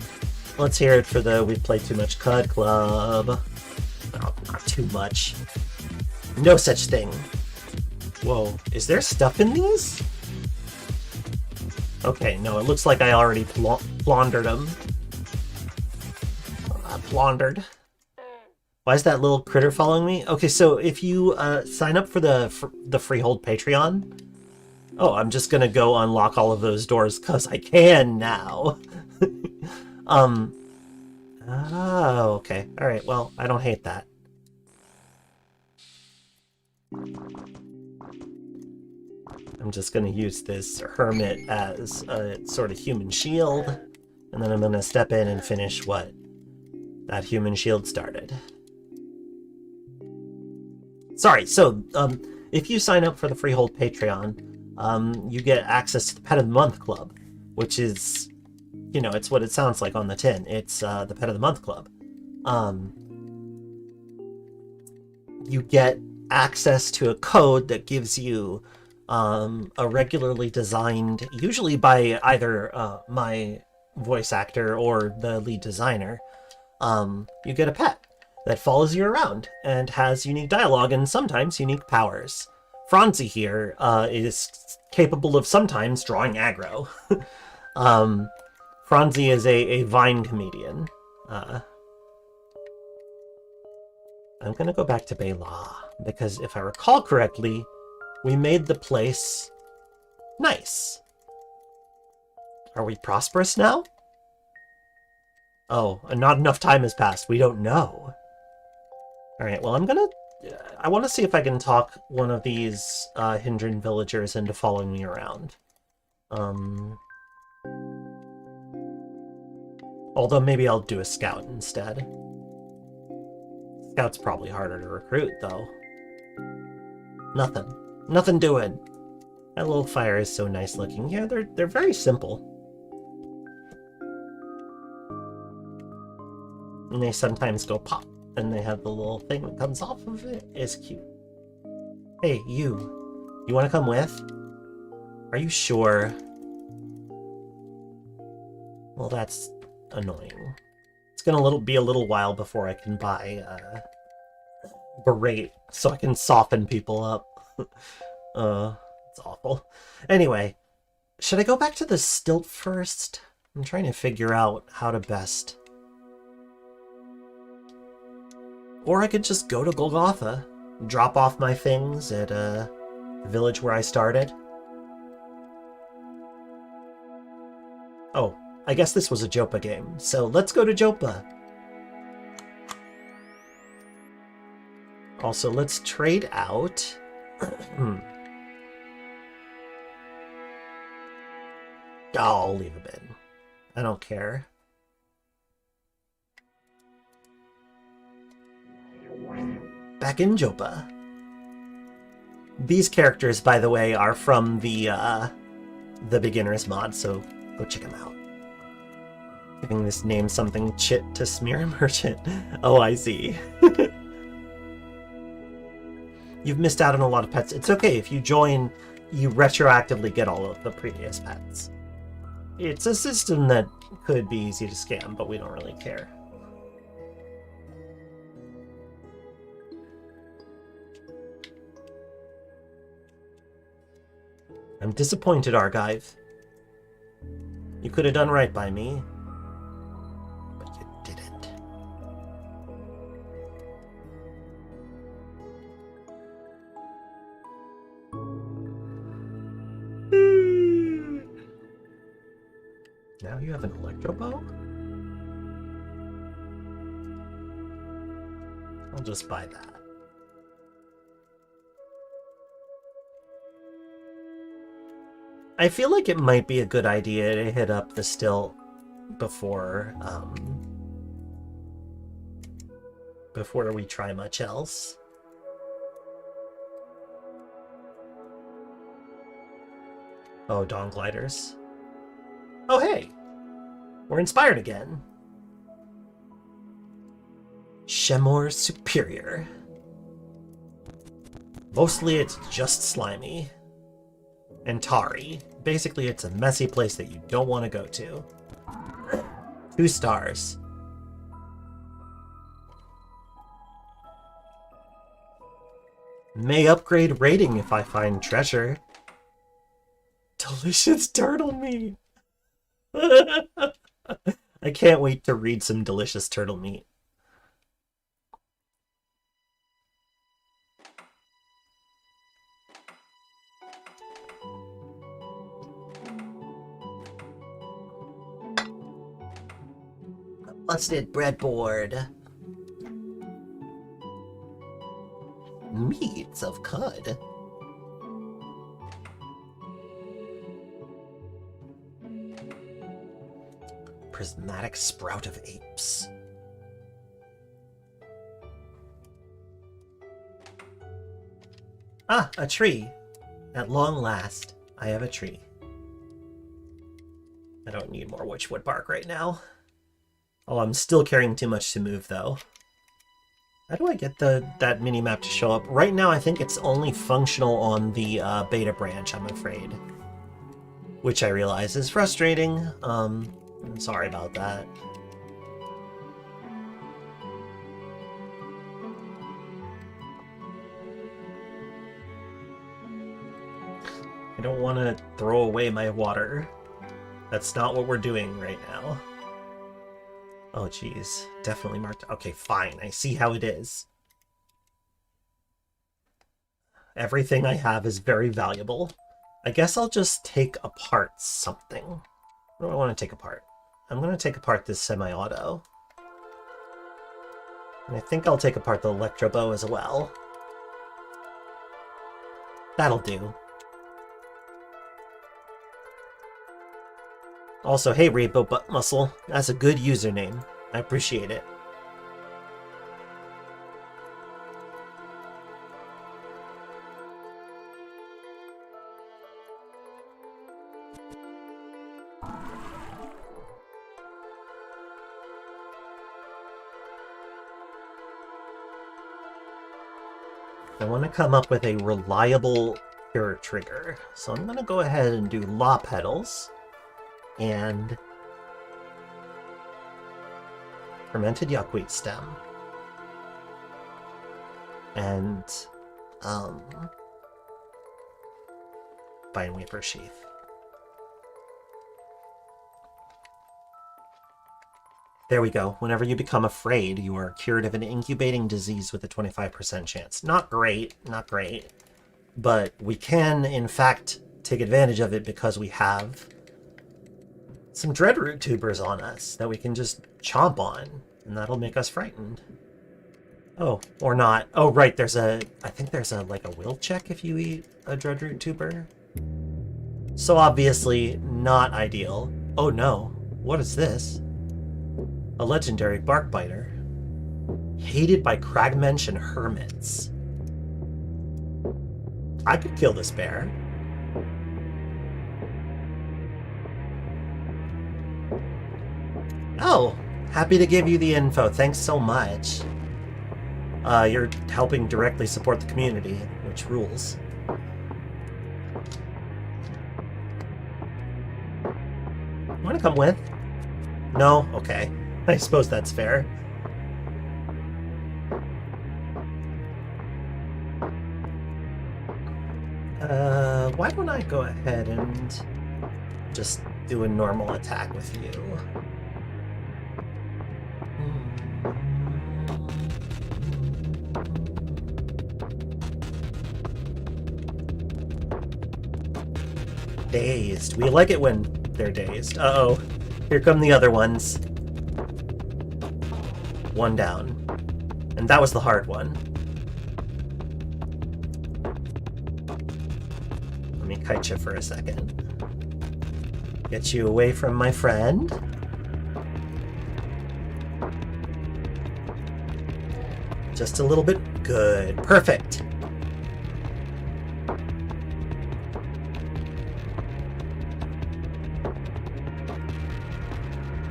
Let's hear it for the We've Played Too Much Qud Club. Oh, not too much. No such thing. Whoa, is there stuff in these? Okay, no, it looks like I already plundered them. Plundered. Why is that little critter following me? Okay, so if you sign up for the Freehold Patreon... Oh, I'm just gonna go unlock all of those doors, because I can now. Oh, okay. Alright, well, I don't hate that. I'm just gonna use this hermit as a sort of human shield, and then I'm gonna step in and finish what that human shield started. Sorry, so, if you sign up for the Freehold Patreon, you get access to the Pet of the Month Club, which is... You know, it's what it sounds like on the tin. It's the Pet of the Month Club. You get access to a code that gives you a regularly designed, usually by either my voice actor or the lead designer, you get a pet that follows you around and has unique dialogue and sometimes unique powers. Franzi here is capable of sometimes drawing aggro. Franzi is a Vine comedian. I'm gonna go back to Bela, because if I recall correctly, we made the place nice. Are we prosperous now? Oh, not enough time has passed. We don't know. Alright, well, I want to see if I can talk one of these Hindran villagers into following me around. Although maybe I'll do a scout instead. Scout's probably harder to recruit, though. Nothing. Nothing doing. That little fire is so nice looking. Yeah, they're very simple. And they sometimes go pop, and they have the little thing that comes off of it. It's cute. Hey, you. You want to come with? Are you sure? Well, that's annoying. It's gonna be a little while before I can buy Berate, so I can soften people up. It's awful. Anyway, should I go back to the stilt first? I'm trying to figure out how to best. Or I could just go to Golgotha, drop off my things at the village where I started. Oh, I guess this was a Jopa game, so let's go to Jopa. Also, let's trade out. I'll leave him in. I don't care. Back in Jopa. These characters, by the way, are from the beginner's mod, so go check them out. Giving this name something chit to smear merchant. Oh, I see. You've missed out on a lot of pets. It's okay, if you join, you retroactively get all of the previous pets. It's a system that could be easy to scam, but we don't really care. I'm disappointed, Argive. You could have done right by me, but you didn't. Now you have an electro bow? I'll just buy that. I feel like it might be a good idea to hit up the stilt before we try much else. Oh, Dawn Gliders. Oh, hey! We're inspired again. Shemor Superior. Mostly it's just slimy. And tarry. Basically, it's a messy place that you don't want to go to. 2 stars. May upgrade rating if I find treasure. Delicious turtle meat. I can't wait to read some delicious turtle meat. Busted breadboard. Meats of Qud. Prismatic sprout of apes. Ah, a tree. At long last, I have a tree. I don't need more witchwood bark right now. Oh, I'm still carrying too much to move, though. How do I get that mini-map to show up? Right now, I think it's only functional on the beta branch, I'm afraid. Which I realize is frustrating. I'm sorry about that. I don't want to throw away my water. That's not what we're doing right now. Oh, geez. Definitely marked. Okay, fine. I see how it is. Everything I have is very valuable. I guess I'll just take apart something. What do I want to take apart? I'm going to take apart this semi-auto. And I think I'll take apart the electro bow as well. That'll do. Also, hey, Rainbow Butt Muscle. That's a good username. I appreciate it. I want to come up with a reliable cure trigger. So I'm going to go ahead and do law petals and fermented yuckweed stem. And vine weaver sheath. There we go. Whenever you become afraid, you are cured of an incubating disease with a 25% chance. Not great, not great. But we can, in fact, take advantage of it because we have some dreadroot tubers on us that we can just chomp on, and that'll make us frightened. Oh, or not. Oh, right, I think there's like a will check if you eat a dreadroot tuber. So obviously not ideal. Oh no, what is this? A legendary bark biter. Hated by cragmensch and hermits. I could kill this bear. Oh, happy to give you the info. Thanks so much. You're helping directly support the community, which rules. Want to come with? No? Okay. I suppose that's fair. Why don't I go ahead and just do a normal attack with you? Dazed. We like it when they're dazed. Uh-oh. Here come the other ones. One down. And that was the hard one. Let me kite you for a second. Get you away from my friend. Just a little bit. Good. Perfect.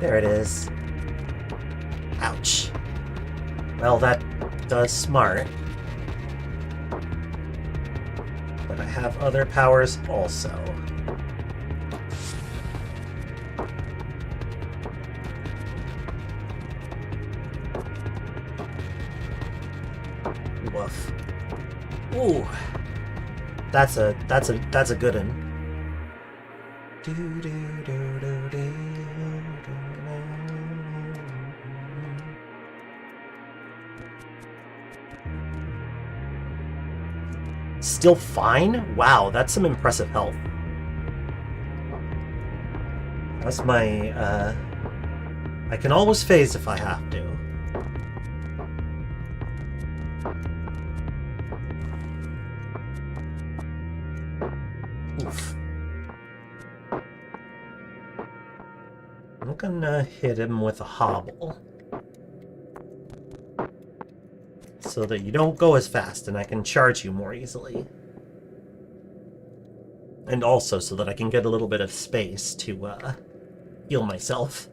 There it is. Ouch. Well, that does smart. But I have other powers also. Woof. Ooh. That's a good one. Do do do do do. Still fine? Wow, that's some impressive health. That's my, I can always phase if I have to. Oof. I'm gonna hit him with a hobble. So that you don't go as fast and I can charge you more easily. And also so that I can get a little bit of space to heal myself.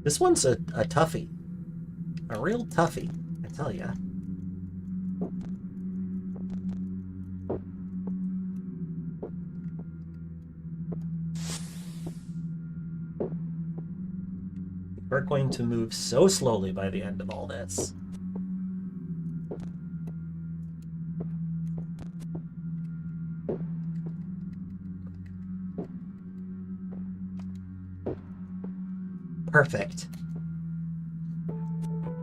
This one's a toughie. A real toughie, I tell ya. We're going to move so slowly by the end of all this. Perfect.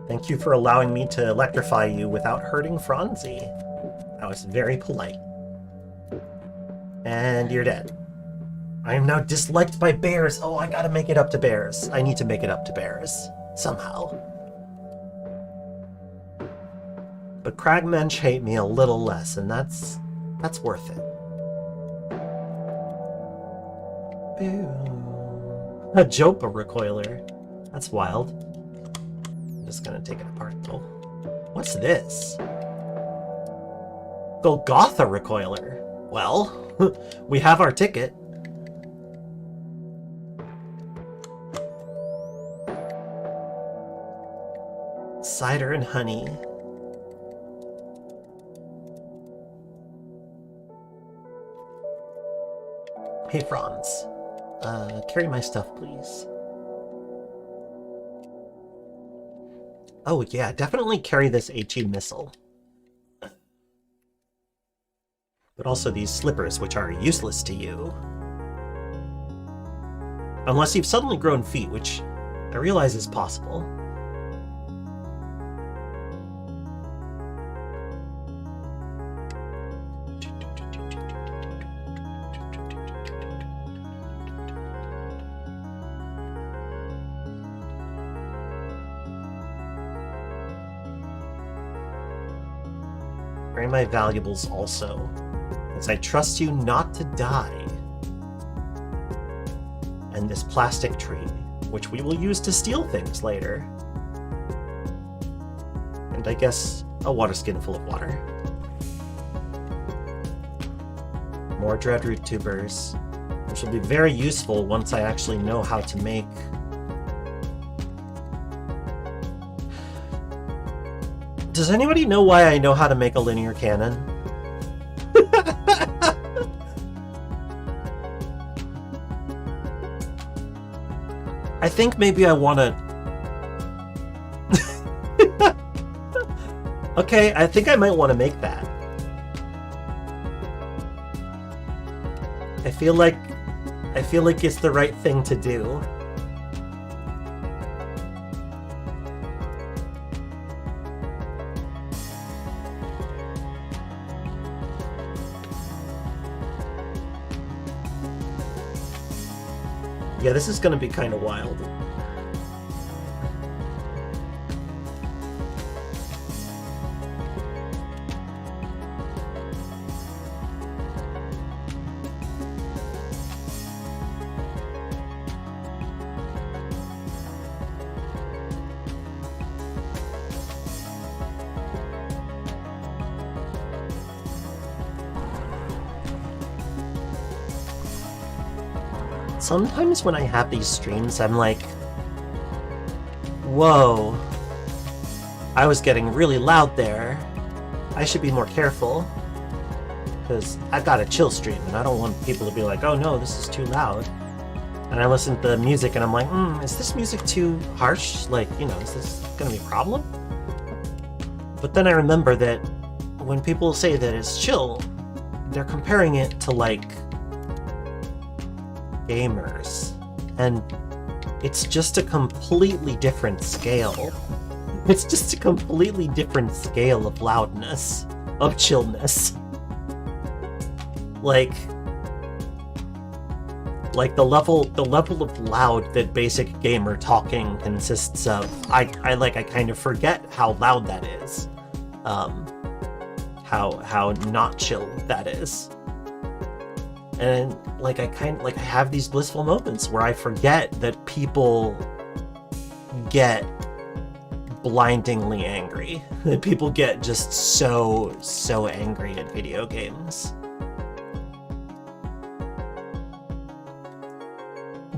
Thank you for allowing me to electrify you without hurting Franzi. That was very polite. And you're dead. I am now disliked by bears. Oh, I gotta make it up to bears. I need to make it up to bears. Somehow. But Cragmensch hate me a little less, and that's worth it. A Jopa recoiler. That's wild. I'm just gonna take it apart though. What's this? Golgotha recoiler. Well, we have our ticket. Cider and honey. Hey Franz, carry my stuff, please. Oh yeah, definitely carry this HE missile. But also these slippers, which are useless to you. Unless you've suddenly grown feet, which I realize is possible. Carry my valuables also, as I trust you not to die. And this plastic tree, which we will use to steal things later. And I guess a water skin full of water. More Dreadroot tubers, which will be very useful once I actually know how to make. Does anybody know why I know how to make a linear cannon? I think maybe I want to... Okay, I think I might want to make that. I feel like it's the right thing to do. Yeah, this is gonna be kind of wild. Sometimes when I have these streams, I'm like, whoa, I was getting really loud there. I should be more careful. Because I've got a chill stream, and I don't want people to be like, oh no, this is too loud. And I listen to the music, and I'm like, is this music too harsh? Like, you know, is this gonna be a problem? But then I remember that when people say that it's chill, they're comparing it to, like, gamers, and it's just a completely different scale. It's just a completely different scale of loudness, of chillness. Like the level of loud that basic gamer talking consists of. I kind of forget how loud that is. How not chill that is. And I have these blissful moments where I forget that people get blindingly angry. That people get just so angry at video games.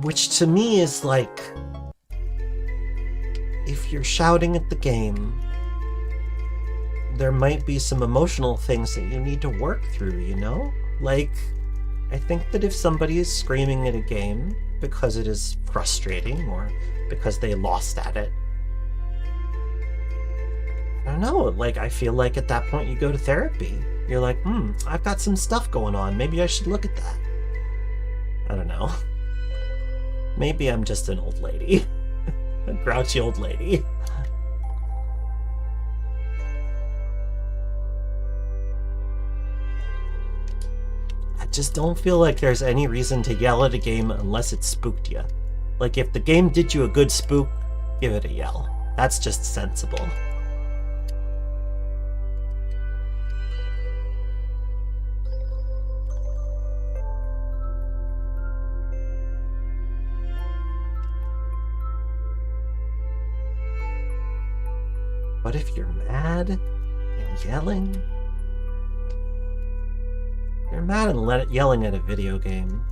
Which to me is like, if you're shouting at the game, there might be some emotional things that you need to work through, you know? Like, I think that if somebody is screaming at a game because it is frustrating or because they lost at it, I don't know, like, I feel like at that point you go to therapy. You're like, I've got some stuff going on, maybe I should look at that. I don't know. Maybe I'm just an old lady. A grouchy old lady. I just don't feel like there's any reason to yell at a game unless it spooked you. Like, if the game did you a good spook, give it a yell. That's just sensible. But if you're mad and yelling... You're mad and yelling at a video game.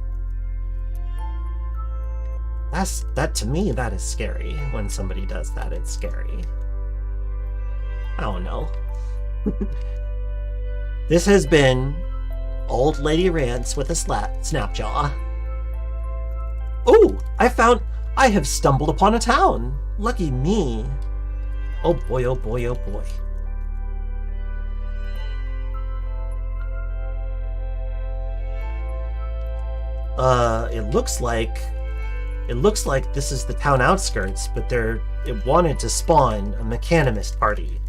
That to me, that is scary. When somebody does that, it's scary. I don't know. This has been Old Lady Rants with a Snapjaw. Oh, I have stumbled upon a town. Lucky me. Oh boy, oh boy, oh boy. It looks like this is the town outskirts, but it wanted to spawn a mechanimist party.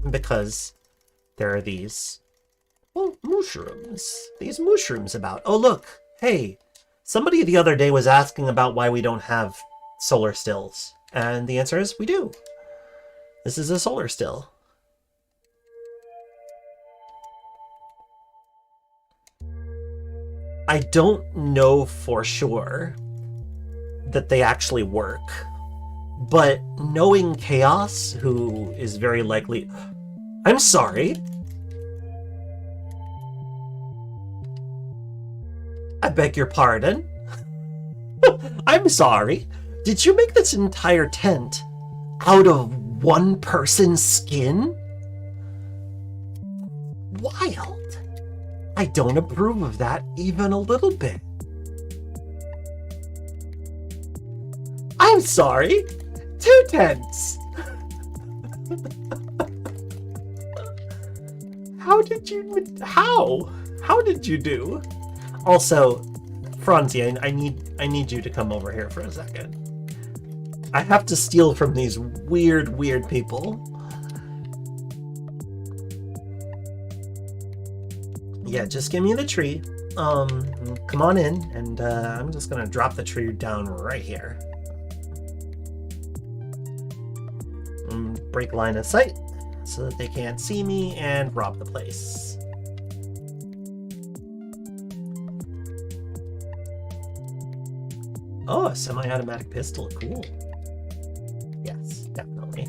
Because there are these, well, mushrooms. These mushrooms about. Oh look, hey, somebody the other day was asking about why we don't have solar stills. And the answer is we do. This is a solar still. I don't know for sure that they actually work, but knowing Chaos, who is very likely... I'm sorry. I beg your pardon. I'm sorry. Did you make this entire tent out of one person's skin? Wild. I don't approve of that even a little bit. I'm sorry. 2 tents. How did you do? Also, Franzi, I need you to come over here for a second. I have to steal from these weird people. Yeah, just give me the tree. Come on in, and I'm just gonna drop the tree down right here. Break line of sight so that they can't see me and rob the place. Oh, a semi-automatic pistol, cool. Yes, definitely.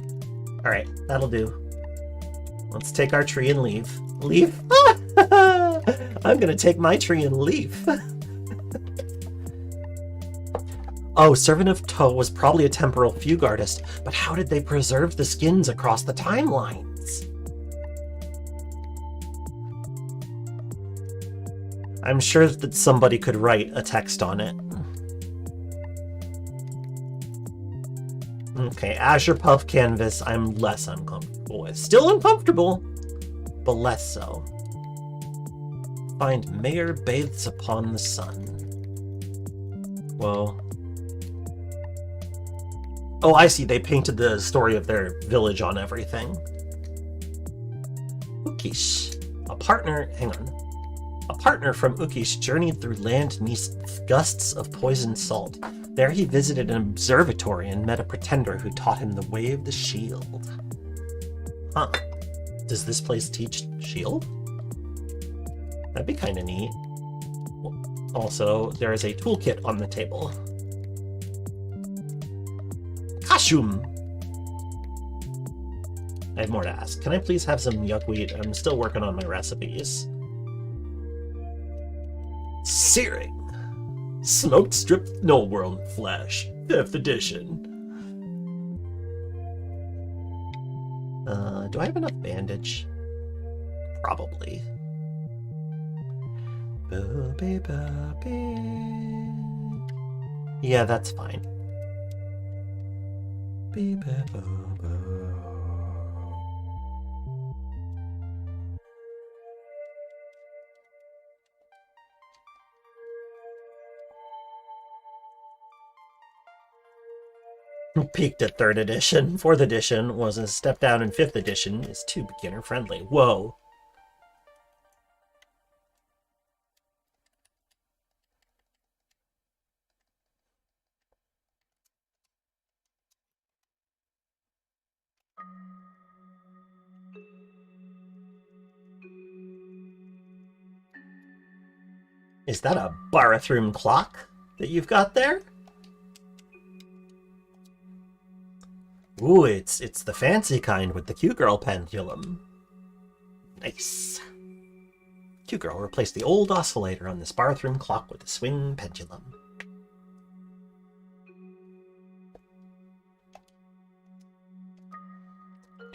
All right, that'll do. Let's take our tree and leave. Leave? I'm gonna take my tree and leave. Oh, Servant of Toe was probably a temporal fugue artist, but how did they preserve the skins across the timelines? I'm sure that somebody could write a text on it. Okay, Azure Puff Canvas, I'm less uncomfortable with. Still uncomfortable, but less so. Find Mayor bathes upon the sun. Whoa. Oh, I see. They painted the story of their village on everything. Ukish. Hang on. A partner from Ukish journeyed through land beneath gusts of poisoned salt. There he visited an observatory and met a pretender who taught him the way of the shield. Huh. Does this place teach shield? That'd be kind of neat. Also, there is a toolkit on the table. Kashum! I have more to ask. Can I please have some yuckweed? I'm still working on my recipes. Searing! Smoked strip null world flesh. 5th edition. Do I have enough bandage? Probably. Yeah, that's fine. Peaked at 3rd edition. 4th edition was a step down, and 5th edition is too beginner friendly. Whoa. Is that a Barathroom clock that you've got there? Ooh, it's the fancy kind with the cute girl pendulum. Nice. Cute girl replaced the old oscillator on this bathroom clock with a swing pendulum.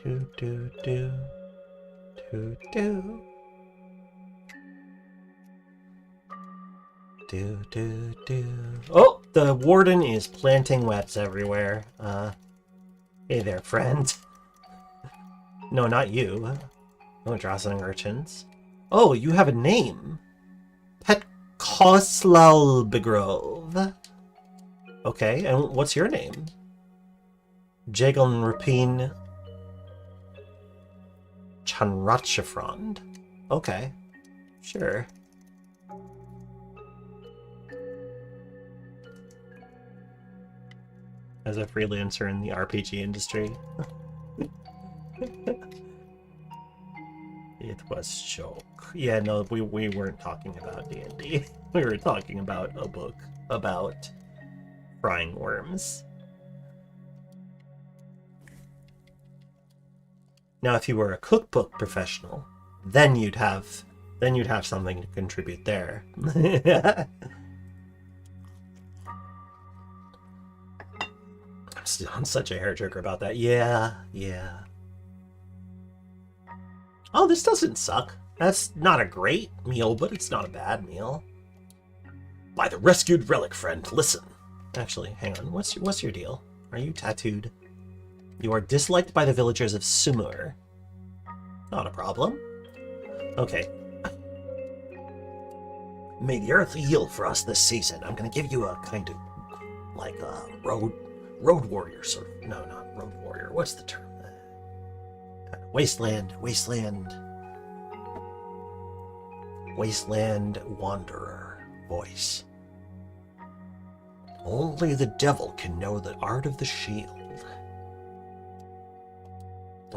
Do do do do do do do do. Oh, the warden is planting webs everywhere. Hey there, friend. No, not you. No drossing urchins. Oh, you have a name. Pet Koslalbegrove. Okay, and what's your name? Jagon Rupin Chanratchafrond. Okay, sure. As a freelancer in the RPG industry. It was joke. Yeah, no, we weren't talking about D&D. We were talking about a book about frying worms. Now, if you were a cookbook professional, then you'd have something to contribute there. I'm such a hair-jerker about that. Yeah. Oh, this doesn't suck. That's not a great meal, but it's not a bad meal. By the rescued relic, friend, listen. Actually, hang on. What's your deal? Are you tattooed? You are disliked by the villagers of Sumur. Not a problem. Okay. May the earth yield for us this season. I'm gonna give you a kind of like a road warrior sort of. No, not road warrior. What's the term? Kind of wasteland wanderer voice. Only the devil can know the art of the shield.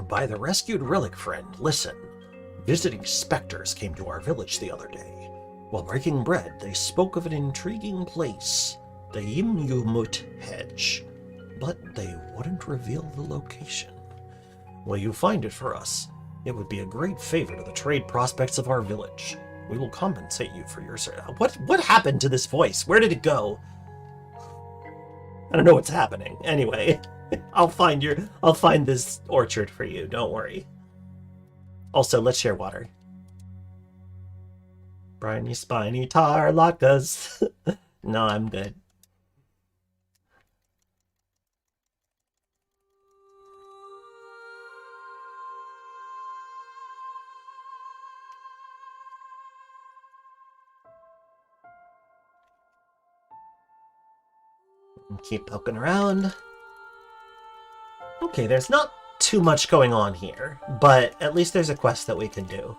By the rescued relic, friend, listen. Visiting specters came to our village the other day. While breaking bread, they spoke of an intriguing place, the Yimyumut Hedge, but they wouldn't reveal the location. Will you find it for us? It would be a great favor to the trade prospects of our village. We will compensate you for your service. What happened to this voice? Where did it go? I don't know what's happening. Anyway, I'll find this orchard for you. Don't worry. Also, let's share water. Briny spiny tarlockas. No, I'm good. Keep poking around. Okay, there's not too much going on here, but at least there's a quest that we can do.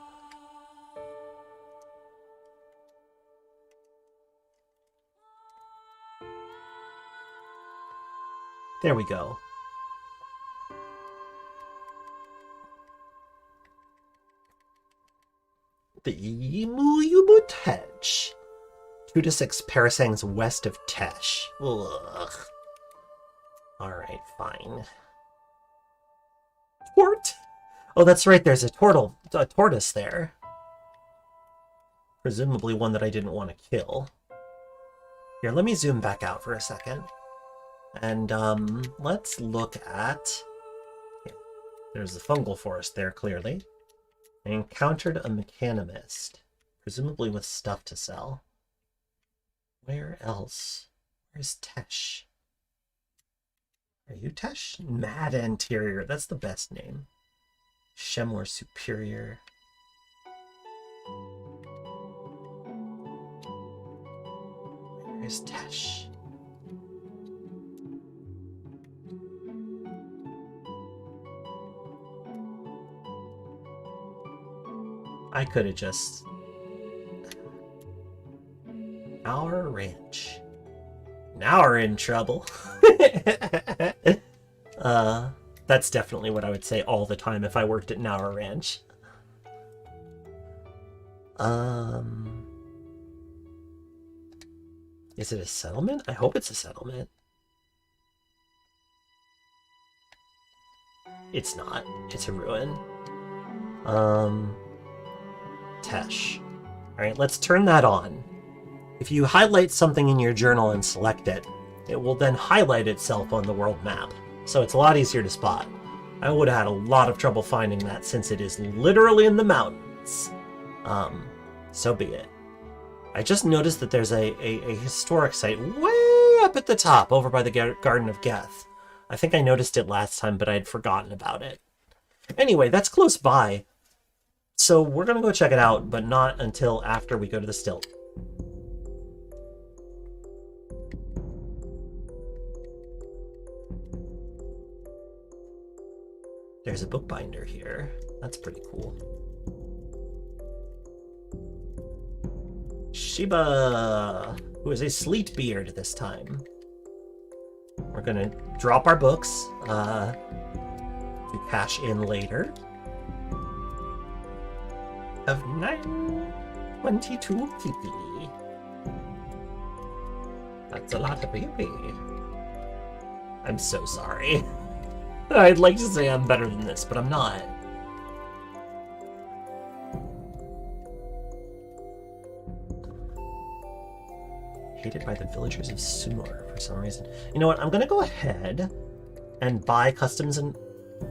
There we go. The Yimuyubut Hedge. 2 to 6 parasangs west of Tesh. Ugh. Alright, fine. Tort? Oh, that's right, there's a tortoise there. Presumably one that I didn't want to kill. Here, let me zoom back out for a second. And, let's look at... Yeah, there's the fungal forest there, clearly. I encountered a mechanimist, presumably with stuff to sell. Where else? Where's Tesh? Are you Tesh? Mad Anterior. That's the best name. Shemwar Superior. Where's Tesh? I could have just... Our ranch. Now we're in trouble. That's definitely what I would say all the time if I worked at Naur Ranch. Is it a settlement? I hope it's a settlement. It's not. It's a ruin. Tesh. Alright, let's turn that on. If you highlight something in your journal and select it, it will then highlight itself on the world map. So it's a lot easier to spot. I would have had a lot of trouble finding that since it is literally in the mountains. So be it. I just noticed that there's a historic site way up at the top over by the Garden of Geth. I think I noticed it last time, but I'd forgotten about it. Anyway, that's close by. So we're going to go check it out, but not until after we go to the stilt. There's a bookbinder here. That's pretty cool. Shiba, who is a sleet beard this time. We're gonna drop our books to cash in later. Of 922 PP. That's a lot of PP. I'm so sorry. I'd like to say I'm better than this, but I'm not. Hated by the villagers of Sumor for some reason. You know what? I'm gonna go ahead and buy customs and...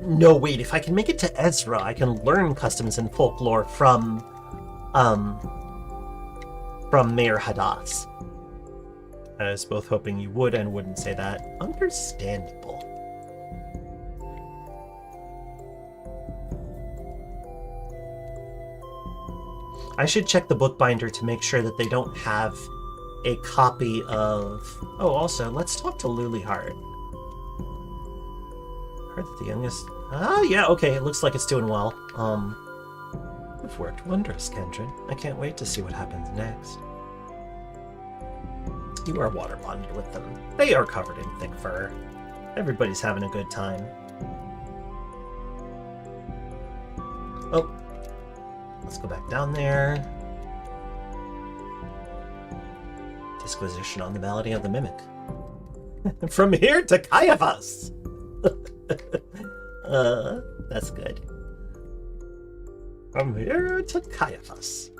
No, wait. If I can make it to Ezra, I can learn customs and folklore from Mayor Hadass. I was both hoping you would and wouldn't say that. Understandable. I should check the bookbinder to make sure that they don't have a copy of... Oh, also, let's talk to Luliheart. Heard that the youngest... Ah, yeah, okay, it looks like it's doing well. You've worked wondrous, Kendrin. I can't wait to see what happens next. You are water bonded with them. They are covered in thick fur. Everybody's having a good time. Oh. Let's go back down there. Disquisition on the malady of the mimic. From here to Caiaphas! That's good. From here to Caiaphas.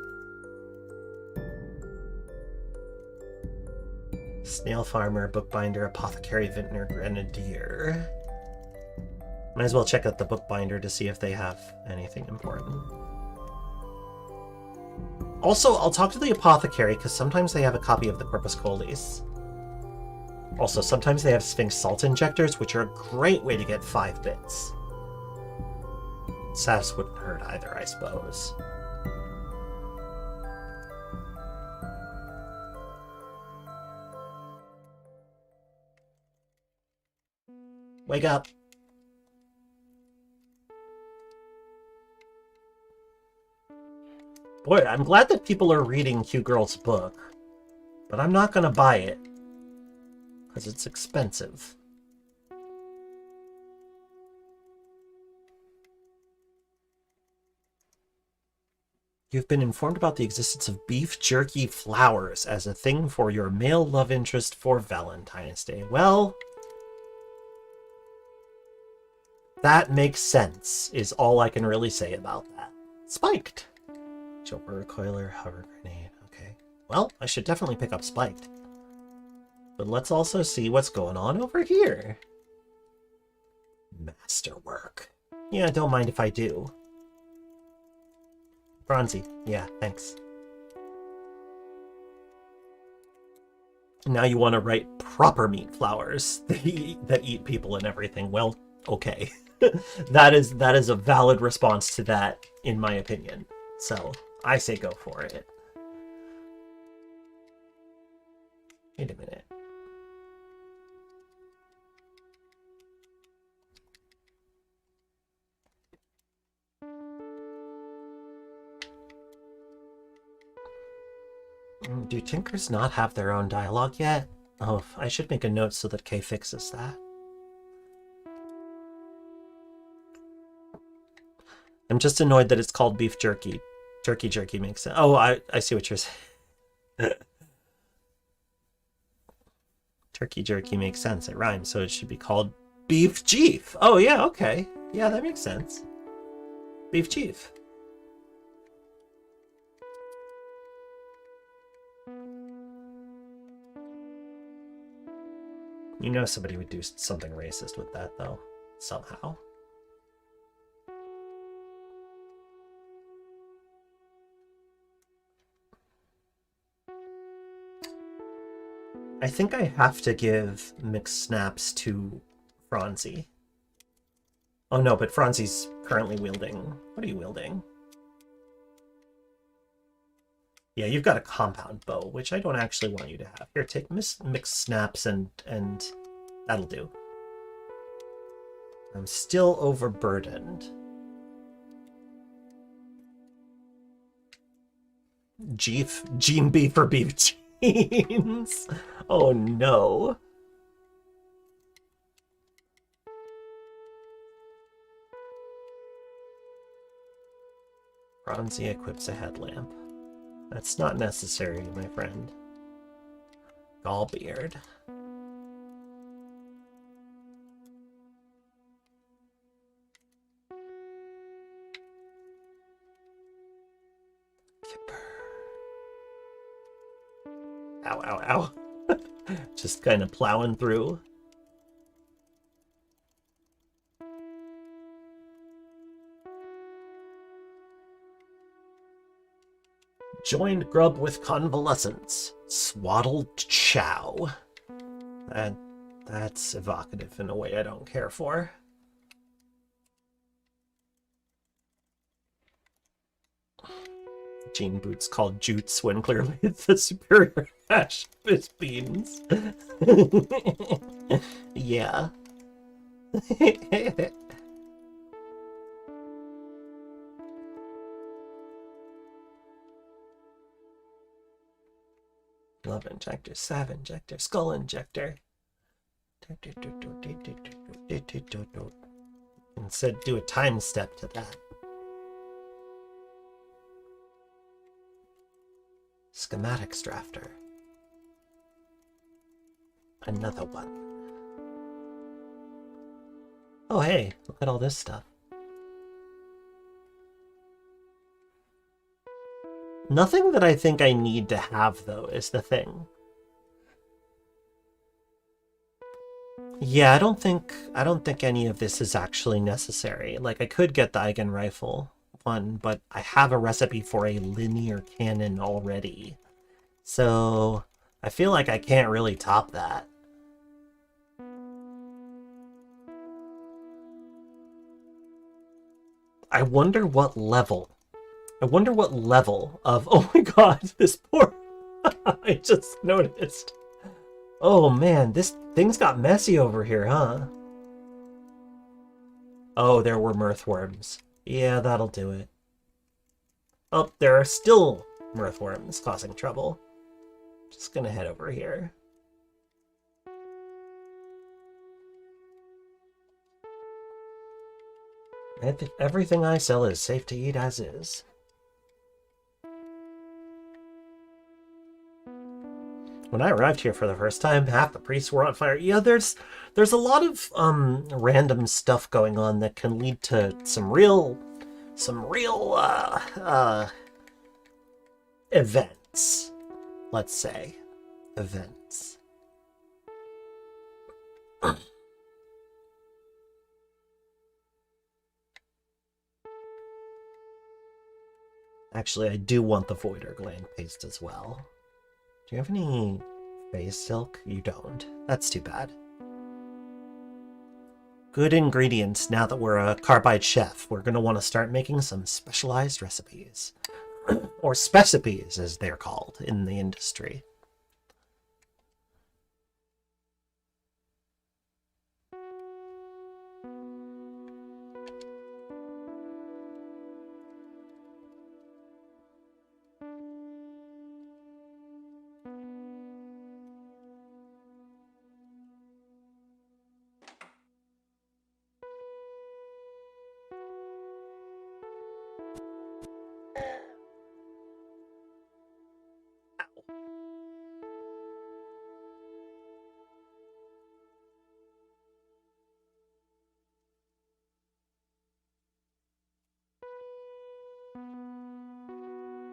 Snail farmer, bookbinder, apothecary, vintner, grenadier. Might as well check out the bookbinder to see if they have anything important. Also, I'll talk to the apothecary because sometimes they have a copy of the Corpus Colis. Also, sometimes they have Sphinx salt injectors, which are a great way to get 5 bits. Sass wouldn't hurt either, I suppose. Wake up! Boy, I'm glad that people are reading Q-Girl's book, but I'm not gonna buy it, because it's expensive. You've been informed about the existence of beef jerky flowers as a thing for your male love interest for Valentine's Day. Well, that makes sense, is all I can really say about that. Spiked! Joker, recoiler, hover grenade. Okay. Well, I should definitely pick up Spiked. But let's also see what's going on over here. Masterwork. Yeah, don't mind if I do. Bronzy. Yeah, thanks. Now you want to write proper meat flowers that eat people and everything. Well, okay. that is a valid response to that, in my opinion. So, I say go for it. Wait a minute. Do Tinkers not have their own dialogue yet? Oh, I should make a note so that Kay fixes that. I'm just annoyed that it's called beef jerky. Turkey jerky makes sense. Oh, I see what you're saying. Turkey jerky makes sense. It rhymes, so it should be called Beef Chief. Oh, yeah, okay. Yeah, that makes sense. Beef Chief. You know somebody would do something racist with that, though. Somehow. I think I have to give mixed snaps to Franzi. Oh no, but Franzi's currently wielding... What are you wielding? Yeah, you've got a compound bow, which I don't actually want you to have. Here, take mixed snaps and that'll do. I'm still overburdened. Gene B for beef jeans. Oh no. Bronzy equips a headlamp. That's not necessary, my friend. Gallbeard. Ow, ow, ow. Just kind of plowing through. Joined grub with convalescence. Swaddled chow. That's evocative in a way I don't care for. Jean boots called jutes when clearly it's the superior hash fish beans. Yeah. Love injector, sav injector, skull injector. Instead, do a time step to that. Schematics drafter. Another one. Oh hey, look at all this stuff. Nothing that I think I need to have, though, is the thing. Yeah, I don't think any of this is actually necessary. Like, I could get the Eigen rifle one, but I have a recipe for a linear cannon already. So, I feel like I can't really top that. I wonder what level. Of... Oh my god, this poor... I just noticed. Oh man, things got messy over here, huh? Oh, there were mirthworms. Yeah, that'll do it. Oh, there are still mirthworms causing trouble. Just gonna head over here. Everything I sell is safe to eat as is. When I arrived here for the first time, half the priests were on fire. Yeah, there's a lot of random stuff going on that can lead to some real events. Let's say events. Actually, I do want the Voider gland paste as well. Do you have any phase silk? You don't. That's too bad. Good ingredients. Now that we're a carbide chef, we're going to want to start making some specialized recipes. Or specipes, as they're called in the industry.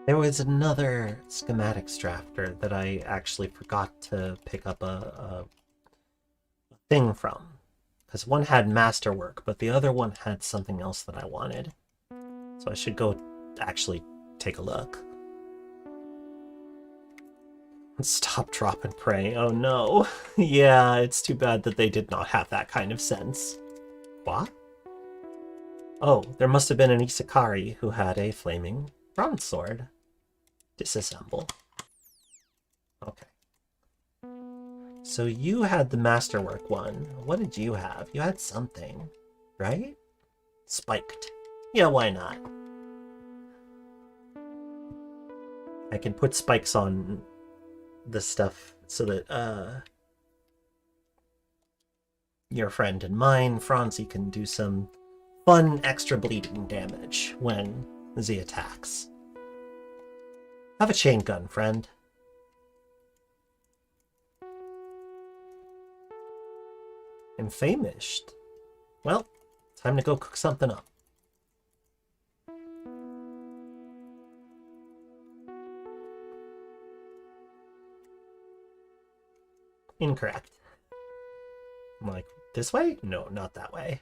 There was another schematics drafter that I actually forgot to pick up a thing from. Because one had masterwork, but the other one had something else that I wanted. So I should go actually take a look. Stop, drop, and pray. Oh no. Yeah, it's too bad that they did not have that kind of sense. What? Oh, there must have been an Isakari who had a flaming bronze sword. Disassemble. Okay. So you had the masterwork one. What did you have? You had something, right? Spiked. Yeah, why not? I can put spikes on the stuff so that your friend and mine, Franzi, can do some fun extra bleeding damage when Z attacks. Have a chain gun, friend. And famished. Well, time to go cook something up. Incorrect. I'm like, this way? No, not that way.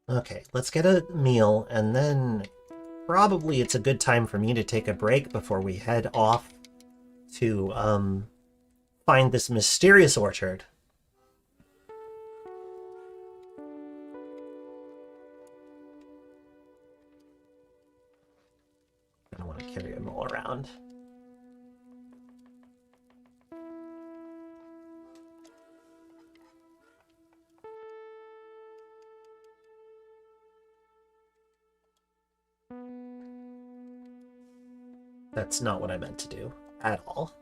Okay, let's get a meal, and then probably it's a good time for me to take a break before we head off to find this mysterious orchard. I don't want to carry them all around. That's not what I meant to do at all.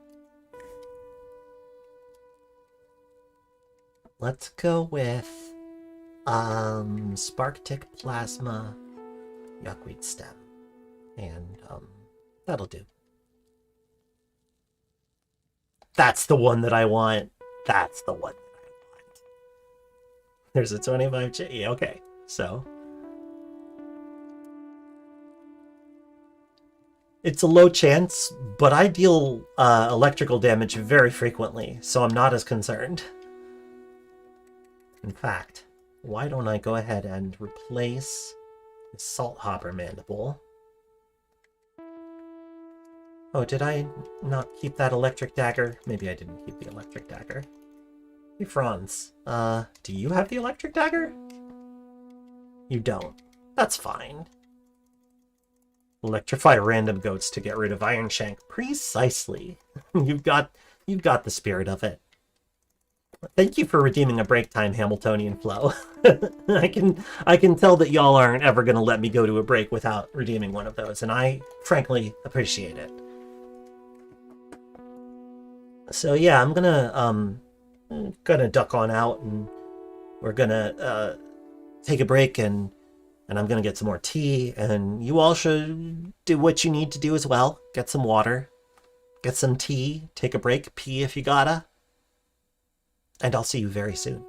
Let's go with Spark Tick Plasma Yuckweed Stem. And that'll do. That's the one that I want. That's the one that I want. There's a 25G. Okay, so it's a low chance, but I deal electrical damage very frequently, so I'm not as concerned. In fact, why don't I go ahead and replace the Salt Hopper Mandible? Oh, did I not keep that electric dagger? Maybe I didn't keep the electric dagger. Hey, Franz, do you have the electric dagger? You don't. That's fine. Electrify random goats to get rid of Iron Shank. Precisely. You've got the spirit of it. Thank you for redeeming a break time, Hamiltonian Flow. I can tell that y'all aren't ever gonna let me go to a break without redeeming one of those, and I frankly appreciate it. So yeah, I'm gonna duck on out, and we're gonna take a break, and I'm gonna get some more tea, and you all should do what you need to do as well. Get some water, get some tea, take a break, pee if you gotta, and I'll see you very soon.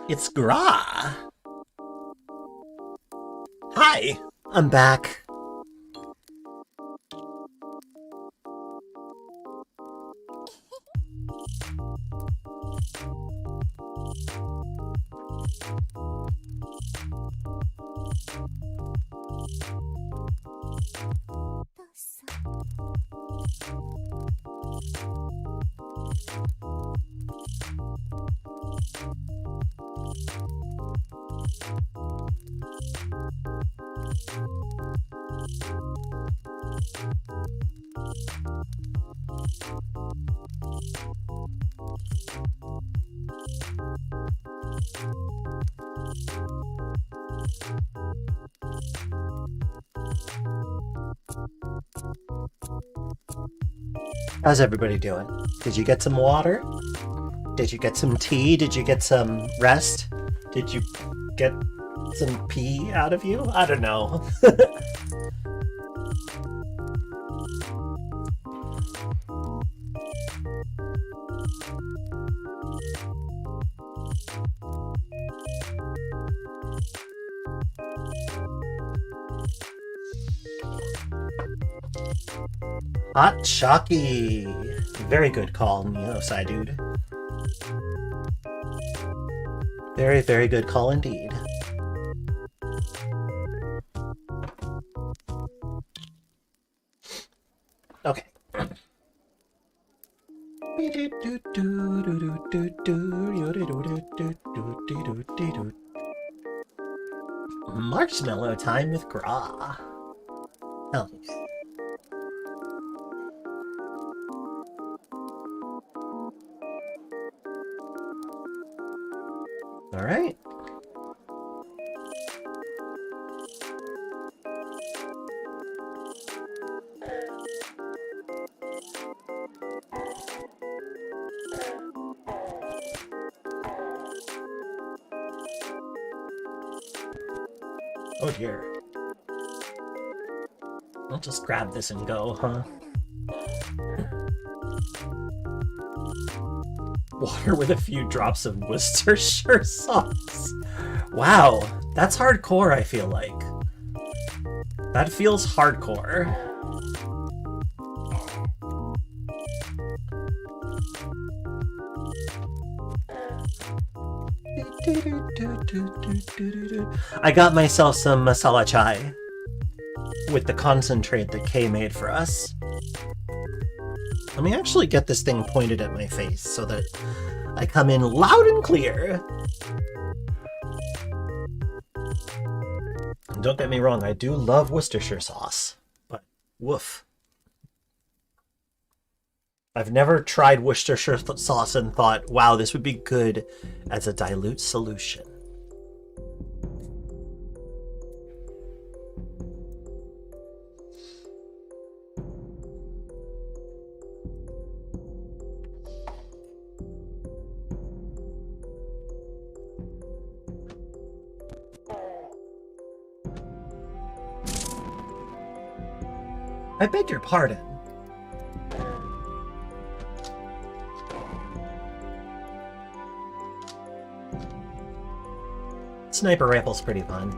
It's Gra. Hi, I'm back. How's everybody doing? Did you get some water? Did you get some tea? Did you get some rest? Did you get some pee out of you? I don't know. Hot Shocky. Very good call, Neo Dude. Very, very good call indeed. Okay. Marshmallow time with Gra. Oh. All right. Oh dear. I'll just grab this and go, huh? Water with a few drops of Worcestershire sauce. Wow, that's hardcore, I feel like. That feels hardcore. I got myself some masala chai with the concentrate that Kay made for us. Let me actually get this thing pointed at my face so that I come in loud and clear. And don't get me wrong, I do love Worcestershire sauce, but woof. I've never tried Worcestershire sauce and thought, wow, this would be good as a dilute solution. I beg your pardon. Sniper rifle's pretty fun.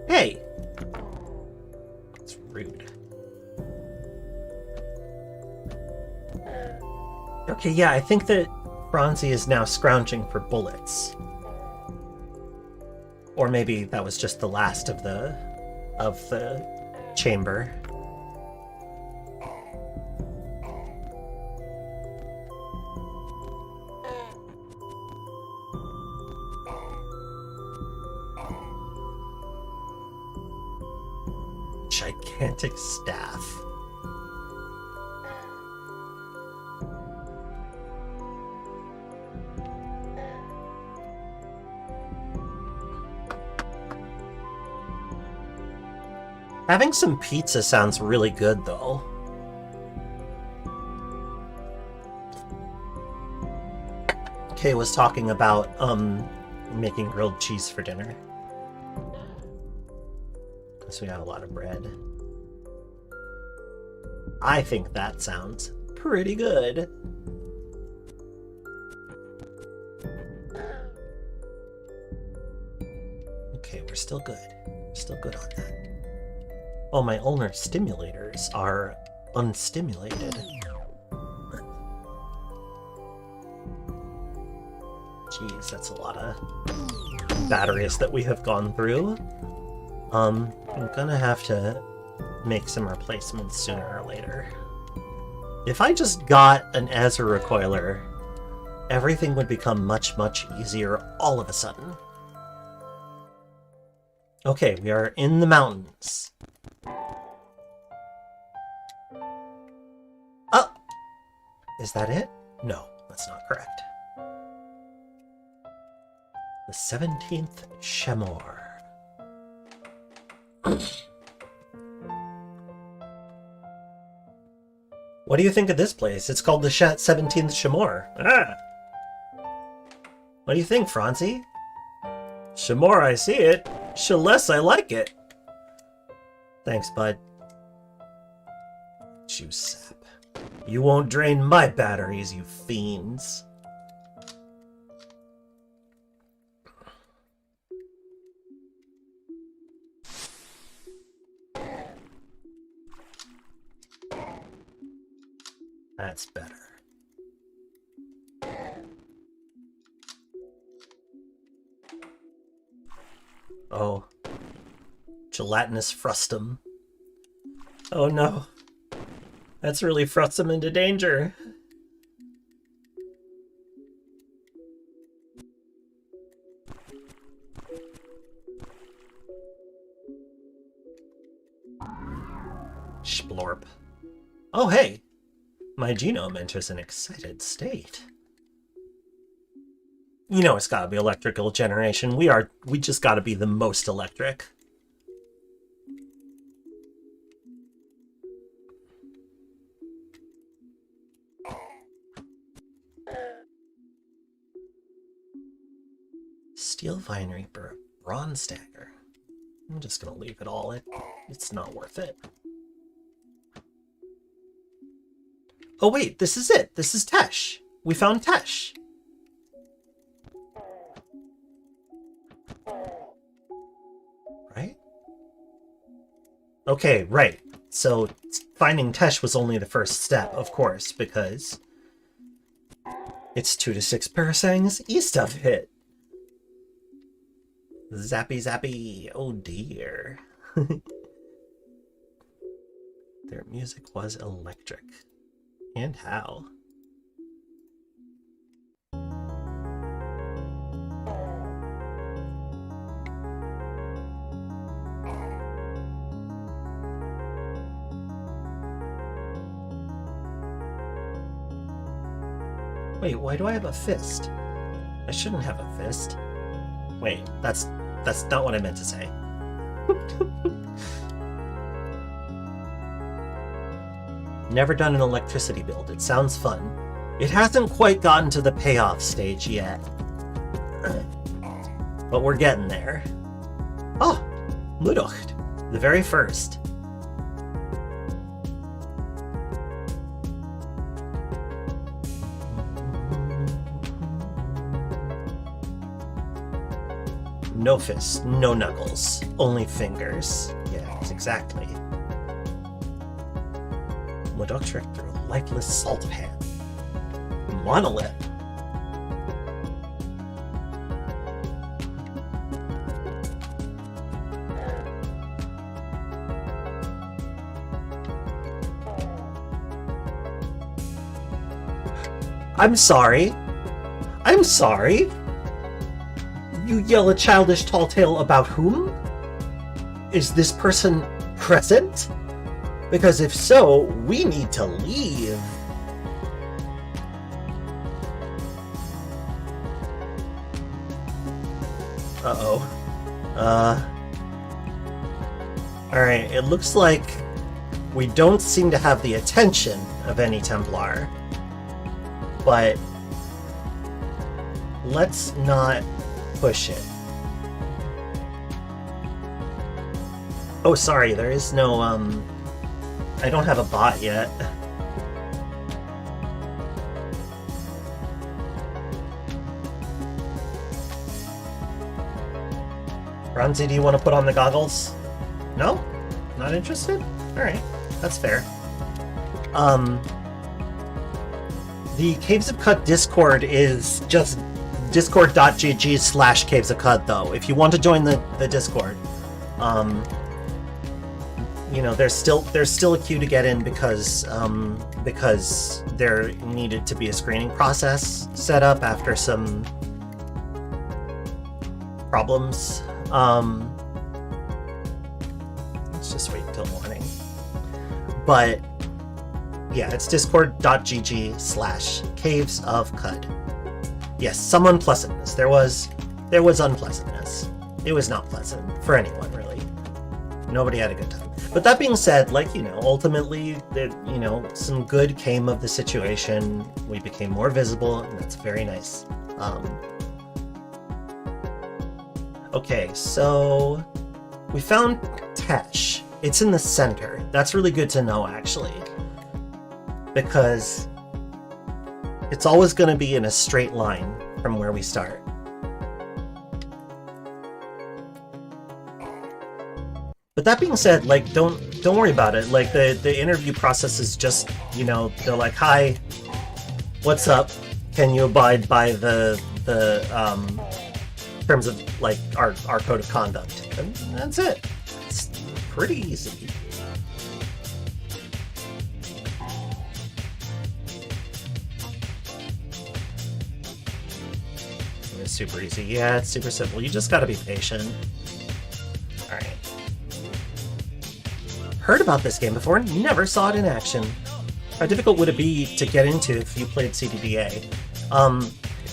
Hey! It's rude. Okay, yeah, I think that Bronzy is now scrounging for bullets. Or maybe that was just the last of the chamber. Gigantic staff. Having some pizza sounds really good, though. Kay was talking about, making grilled cheese for dinner. So we have a lot of bread. I think that sounds pretty good. Okay, we're still good. We're still good on that. Oh, my ulnar stimulators are unstimulated. Jeez, that's a lot of batteries that we have gone through. I'm gonna have to make some replacements sooner or later. If I just got an Azure recoiler, everything would become much, much easier all of a sudden. Okay, we are in the mountains. Oh! Is that it? No, that's not correct. The 17th Shemor. What do you think of this place? It's called the 17th Shemor. Ah! What do you think, Franzi? Shemor, I see it. Shaless, I like it. Thanks, bud. Juice sap. You won't drain my batteries, you fiends. That's better. Oh. Gelatinous frustum. Oh no. That's really frustum into danger. Splorp. Oh hey! My genome enters an excited state. You know it's gotta be electrical generation. We just gotta be the most electric. Steel vinery bronze dagger. I'm just gonna leave it all. It's not worth it. Oh wait, this is it. This is Tesh. We found Tesh. Right? Okay, right. So finding Tesh was only the first step, of course, because it's 2 to 6 parasangs east of it. Zappy zappy. Oh dear. Their music was electric. And how? Wait, why do I have a fist? I shouldn't have a fist. Wait, that's not what I meant to say. Never done an electricity build. It sounds fun. It hasn't quite gotten to the payoff stage yet. But we're getting there. Oh! Ludocht. The very first. No fists, no knuckles. Only fingers. Yes, exactly. Modotric through a lifeless salt pan. Monolith. I'm sorry. I'm sorry. You yell a childish tall tale about whom? Is this person present? Because if so, we need to leave. Uh-oh. Alright, it looks like we don't seem to have the attention of any Templar. But let's not push it. Oh, sorry, there is no, I don't have a bot yet. Ronzi, do you want to put on the goggles? No? Not interested? Alright, that's fair. The Caves of Qud Discord is just discord.gg/Caves of Qud, though. If you want to join the Discord, you know, there's still a queue to get in because there needed to be a screening process set up after some problems. Let's just wait until morning. But yeah, it's discord.gg/Caves of Qud. Yes, some unpleasantness. There was unpleasantness. It was not pleasant for anyone, really. Nobody had a good time. But that being said, like, you know, ultimately, you know, some good came of the situation. We became more visible, and that's very nice. Okay, so we found Tesh. It's in the center. That's really good to know, actually, because it's always going to be in a straight line from where we start. But that being said, like, don't worry about it. Like, the interview process is just, you know, they're like, "Hi, what's up? Can you abide by the terms of, like, our code of conduct?" And that's it. It's pretty easy. It's super easy. Yeah, it's super simple. You just gotta be patient. Alright. Heard about this game before, never saw it in action. How difficult would it be to get into if you played CDDA?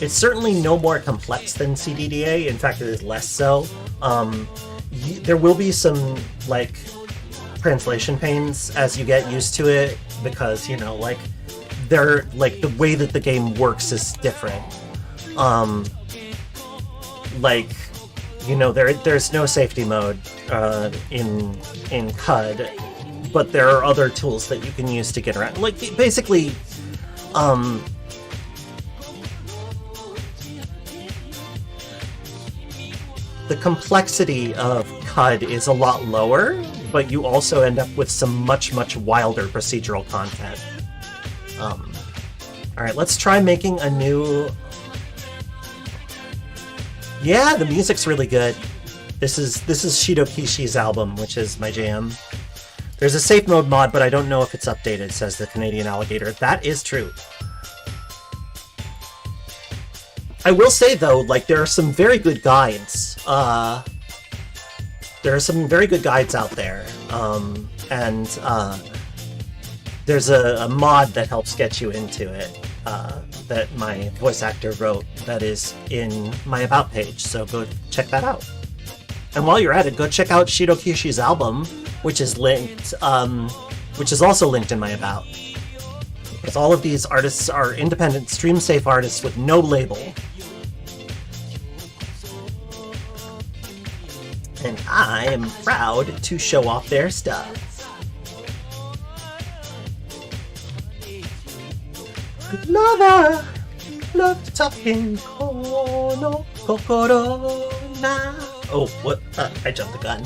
It's certainly no more complex than CDDA. In fact, it is less so. There will be some, like, translation pains as you get used to it, because, you know, like, the way that the game works is different. Like, you know, there's no safety mode in Qud, but there are other tools that you can use to get around. Like, basically, the complexity of Qud is a lot lower, but you also end up with some much wilder procedural content. Alright, let's try making a new... Yeah, the music's really good. This is Shido Kishi's album, which is my jam. There's a safe mode mod, but I don't know if it's updated, says the Canadian Alligator. That is true. I will say, though, like, there are some very good guides. There are some very good guides out there. And there's a mod that helps get you into it. That my voice actor wrote that is in my About page, so go check that out. And while you're at it, go check out Shido Kishi's album, which is linked, which is also linked in my About. Because all of these artists are independent, stream-safe artists with no label. And I am proud to show off their stuff. Lover, love talking kono kokoro na. Oh, what? I jumped the gun.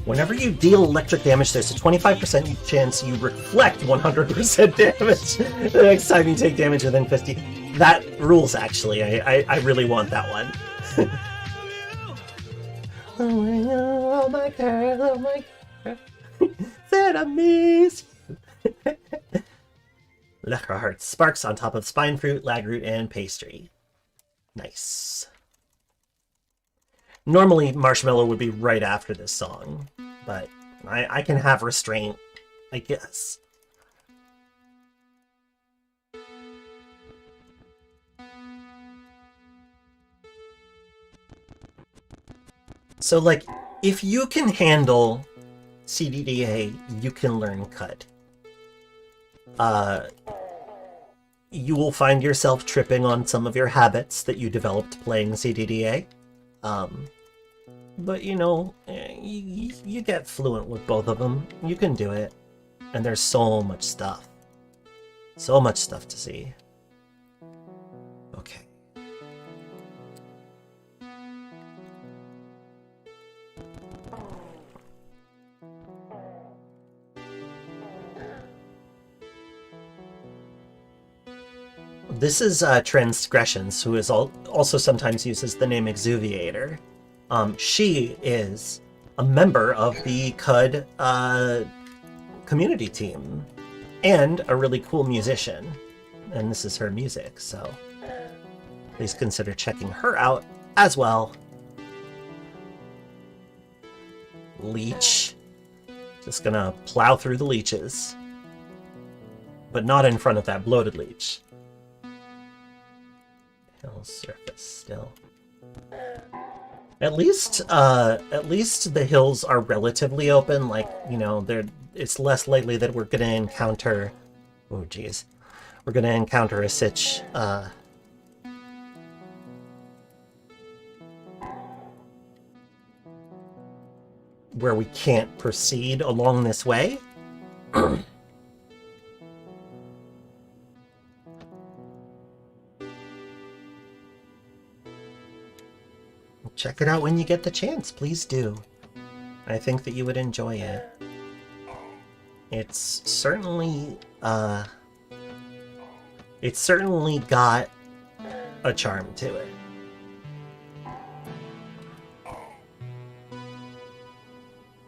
Whenever you deal electric damage, there's a 25% chance you reflect 100% damage the next time you take damage within 50. That rules, actually. I really want that one. Oh my girl, said I miss you. Lecher hearts, sparks on top of spine fruit, lag root, and pastry. Nice. Normally, Marshmallow would be right after this song, but I can have restraint, I guess. So, like, if you can handle CDDA, you can learn Qud. You will find yourself tripping on some of your habits that you developed playing CDDA. But you know, you get fluent with both of them. You can do it. And there's so much stuff. So much stuff to see. Okay. This is Transgressions, who is also sometimes uses the name Exuviator. She is a member of the Qud community team and a really cool musician. And this is her music, so please consider checking her out as well. Leech. Just gonna plow through the leeches. But not in front of that bloated leech. Hill surface still. At least the hills are relatively open. Like, you know, it's less likely that we're gonna encounter. Oh, geez, we're gonna encounter a sitch. Where we can't proceed along this way. Check it out when you get the chance, please do. I think that you would enjoy it. It's certainly got a charm to it.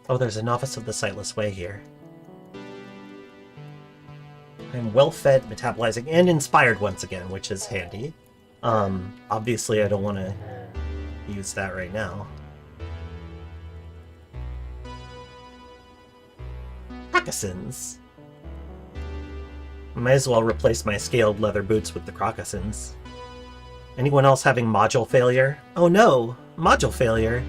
Oh, there's an Office of the Sightless Way here. I'm well-fed, metabolizing, and inspired once again, which is handy. Obviously I don't want to use that right now. Crocossins. Might as well replace my scaled leather boots with the crocossins. Anyone else having module failure? Oh no! Module failure!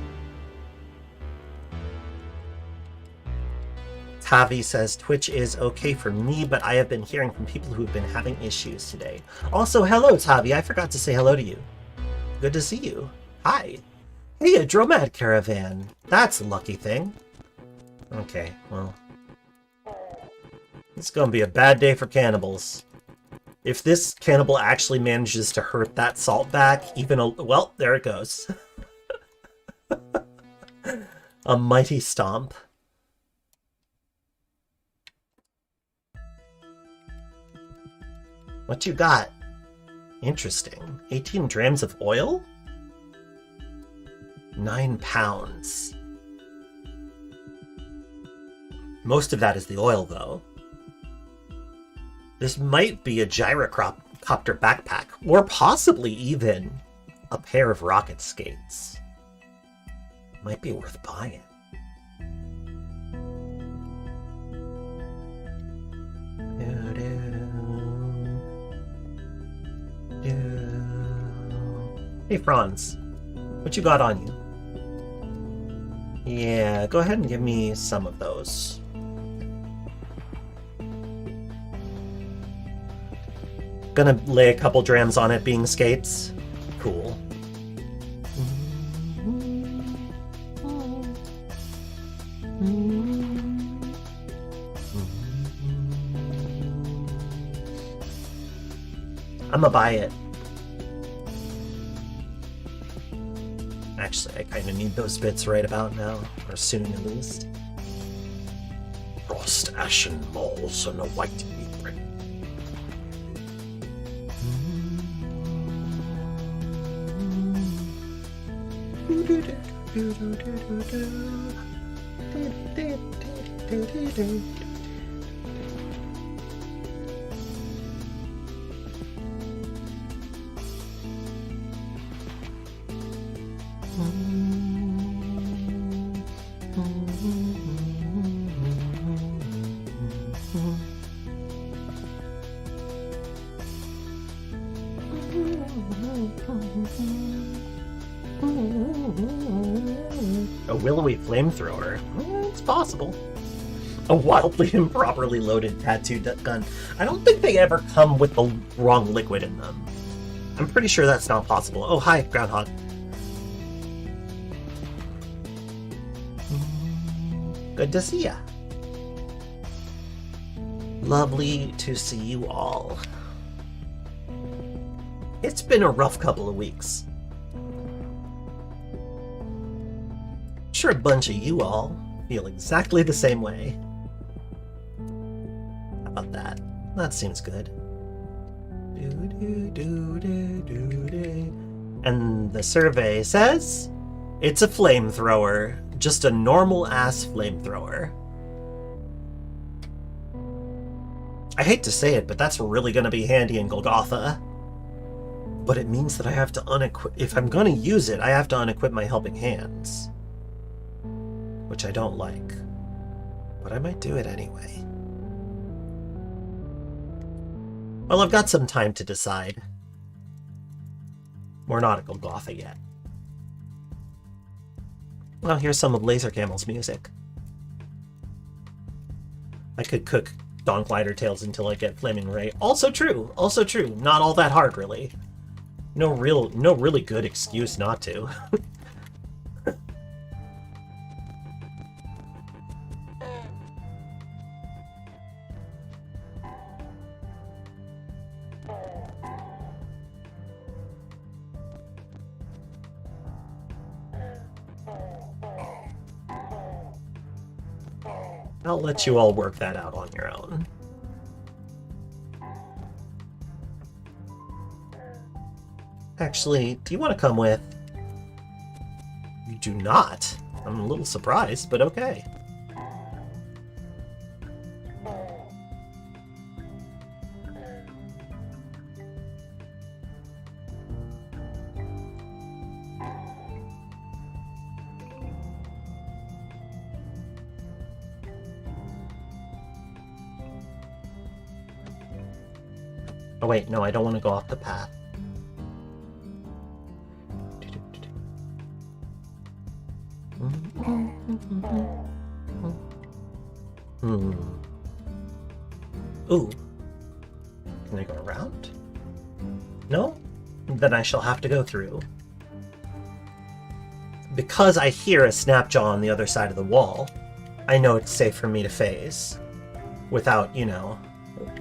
Tavi says, Twitch is okay for me, but I have been hearing from people who've been having issues today. Also, hello Tavi, I forgot to say hello to you. Good to see you. Hi. Hey, a Dromad caravan. That's a lucky thing. Okay, well. It's gonna be a bad day for cannibals. If this cannibal actually manages to hurt that salt back, well, there it goes. A mighty stomp. What you got? Interesting. 18 drams of oil? 9 pounds. Most of that is the oil, though. This might be a gyrocopter backpack, or possibly even a pair of rocket skates. Might be worth buying. Hey, Franz. What you got on you? Yeah, go ahead and give me some of those. Gonna lay a couple drams on it being skates. Cool. I'ma buy it. Actually, I kind of need those bits right about now, or soon at least. Frost, ashen moles, and a white apron. A willowy flamethrower. What? It's possible. A wildly improperly loaded tattoo gun. I don't think they ever come with the wrong liquid in them. I'm pretty sure that's not possible. Oh, hi, Groundhog. Good to see ya. Lovely to see you all. It's been a rough couple of weeks. Sure, a bunch of you all feel exactly the same way. How about that? That seems good. And the survey says it's a flamethrower. Just a normal-ass flamethrower. I hate to say it, but that's really going to be handy in Golgotha. But it means that I have to unequip... If I'm going to use it, I have to unequip my helping hands. Which I don't like. But I might do it anyway. Well, I've got some time to decide. We're not at Golgotha yet. Well, here's some of Laser Camel's music. I could cook Donk Glider Tails until I get Flaming Ray. Also true. Also true. Not all that hard, really. No really good excuse not to. I'll let you all work that out on your own. Actually, do you want to come with? You do not. I'm a little surprised, but okay. Oh wait, no, I don't want to go off the path. Ooh. Can I go around? No? Then I shall have to go through. Because I hear a Snapjaw on the other side of the wall, I know it's safe for me to phase. Without, you know,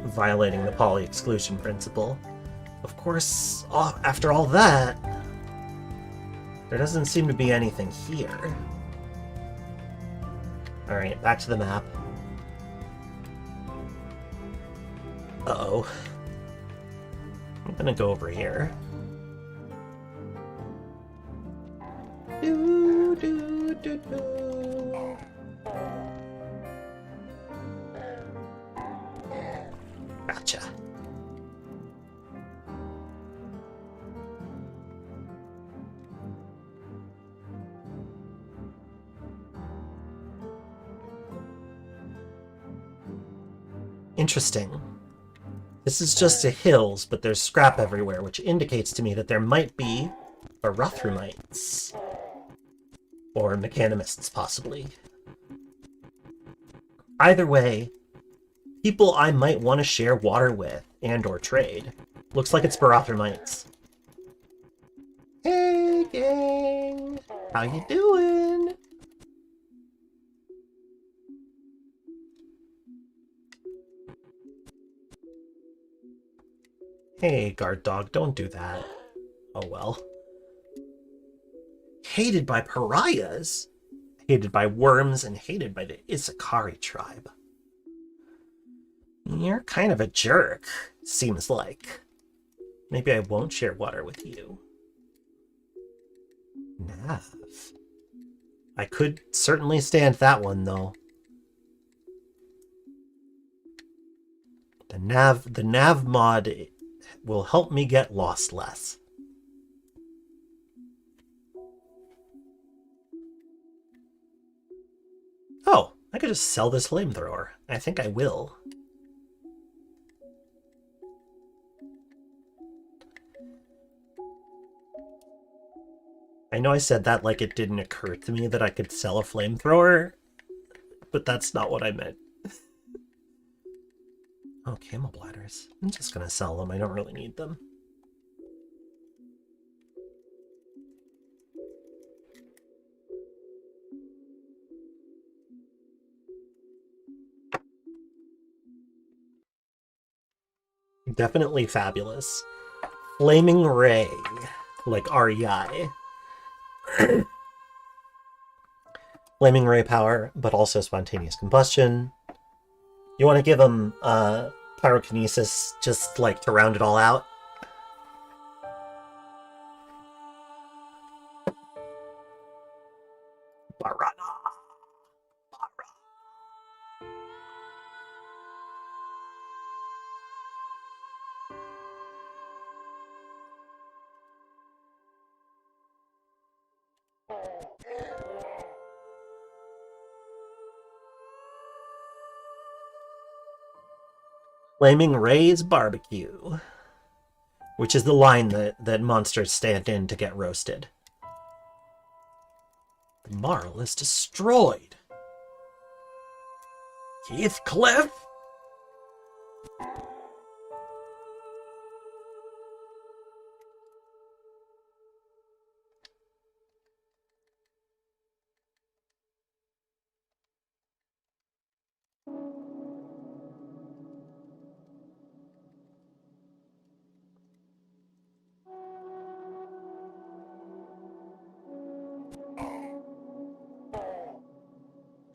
violating the poly-exclusion principle. Of course, after all that, there doesn't seem to be anything here. Alright, back to the map. Uh-oh. I'm gonna go over here. Do, do, do, do. Gotcha. Interesting. This is just a hills, but there's scrap everywhere, which indicates to me that there might be Barothromites. Or Mechanimists, possibly. Either way, people I might want to share water with and or trade. Looks like it's Barothromites. Hey, gang! How you doing? Hey, guard dog, don't do that. Oh well. Hated by pariahs? Hated by worms and hated by the Isakari tribe. You're kind of a jerk, seems like. Maybe I won't share water with you. Nav. I could certainly stand that one, though. The Nav mod will help me get lost less. Oh, I could just sell this flamethrower. I think I will. I know I said that like it didn't occur to me that I could sell a flamethrower, but that's not what I meant. Oh, camel bladders. I'm just gonna sell them. I don't really need them. Definitely fabulous. Flaming Ray, like REI. Flaming Ray power, but also spontaneous combustion. You want to give him pyrokinesis just like to round it all out? Barana. Flaming Ray's barbecue, which is the line that monsters stand in to get roasted. The marl is destroyed. Heathcliff?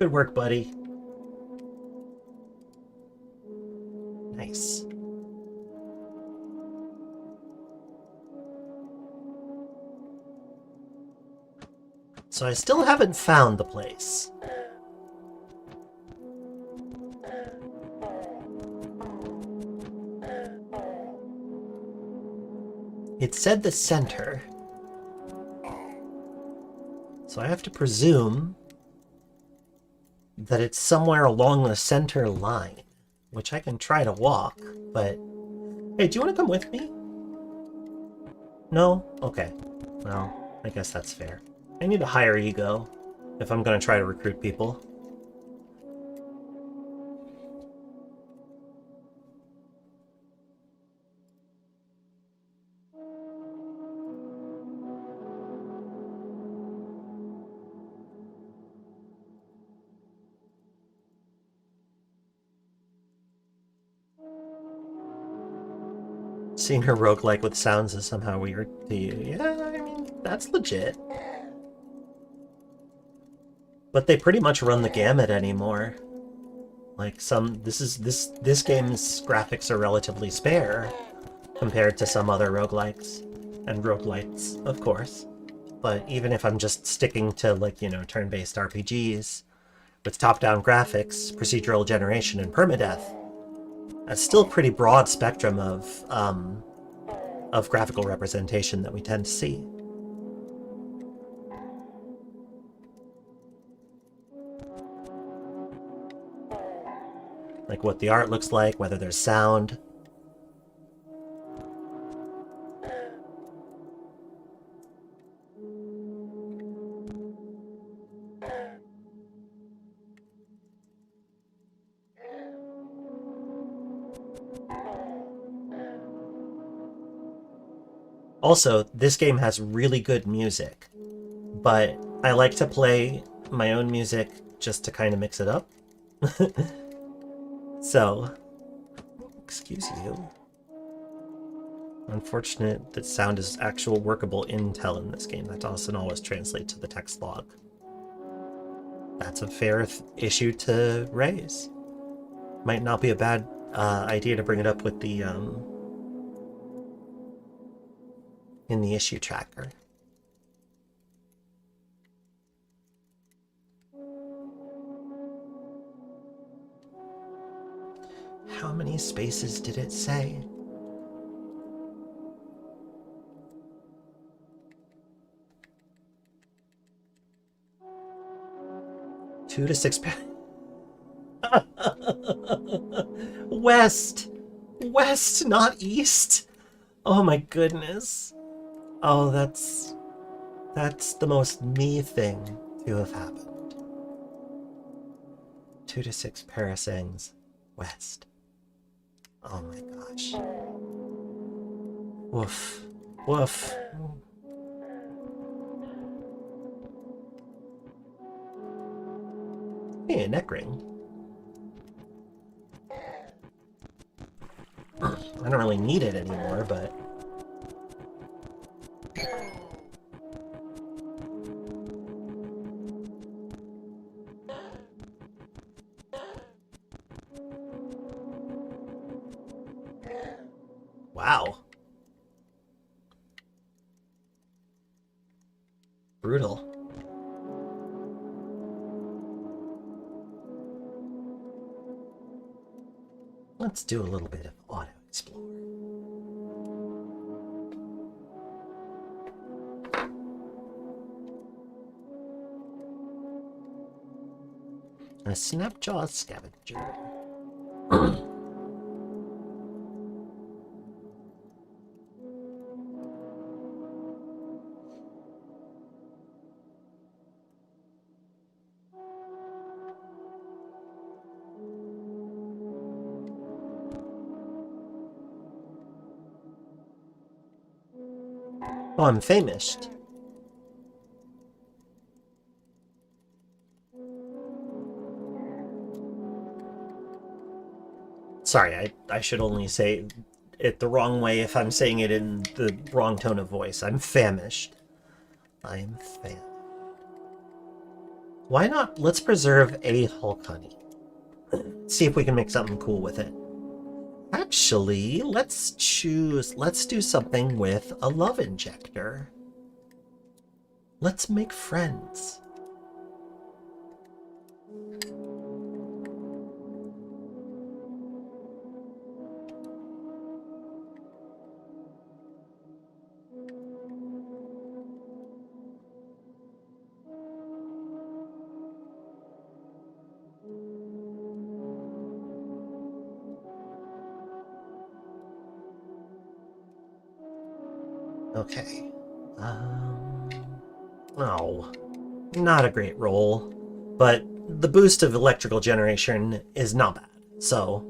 Good work, buddy. Nice. So I still haven't found the place. It said the center. So I have to presume that it's somewhere along the center line, which I can try to walk, but... Hey, do you want to come with me? No? Okay. Well, I guess that's fair. I need a higher ego if I'm going to try to recruit people. Seeing her roguelike with sounds is somehow weird to you. Yeah, I mean, that's legit. But they pretty much run the gamut anymore. Like this game's graphics are relatively spare compared to some other roguelikes. And roguelites, of course. But even if I'm just sticking to, like, you know, turn-based RPGs with top-down graphics, procedural generation, and permadeath, that's still a pretty broad spectrum of graphical representation that we tend to see. Like what the art looks like, whether there's sound. Also, this game has really good music, but I like to play my own music just to kind of mix it up. So, excuse you. Unfortunate that sound is actual workable intel in this game. That doesn't always translate to the text log. That's a fair issue to raise. Might not be a bad idea to bring it up with the in the issue tracker. How many spaces did it say? Two to six. West! West, not east! Oh my goodness. Oh, that's the most me thing to have happened. 2 to 6 parasangs west. Oh my gosh. Woof. Woof. Hey, a neck ring. I don't really need it anymore, but... Wow. Brutal. Let's do a little bit of auto-explore. A Snapjaw scavenger. Oh, I'm famished. Sorry, I should only say it the wrong way if I'm saying it in the wrong tone of voice. I'm famished. I'm famished. Why not? Let's preserve a Hulk honey. See if we can make something cool with it. Actually, let's do something with a love injector. Let's make friends. Okay. Oh, not a great roll, but the boost of electrical generation is not bad. So,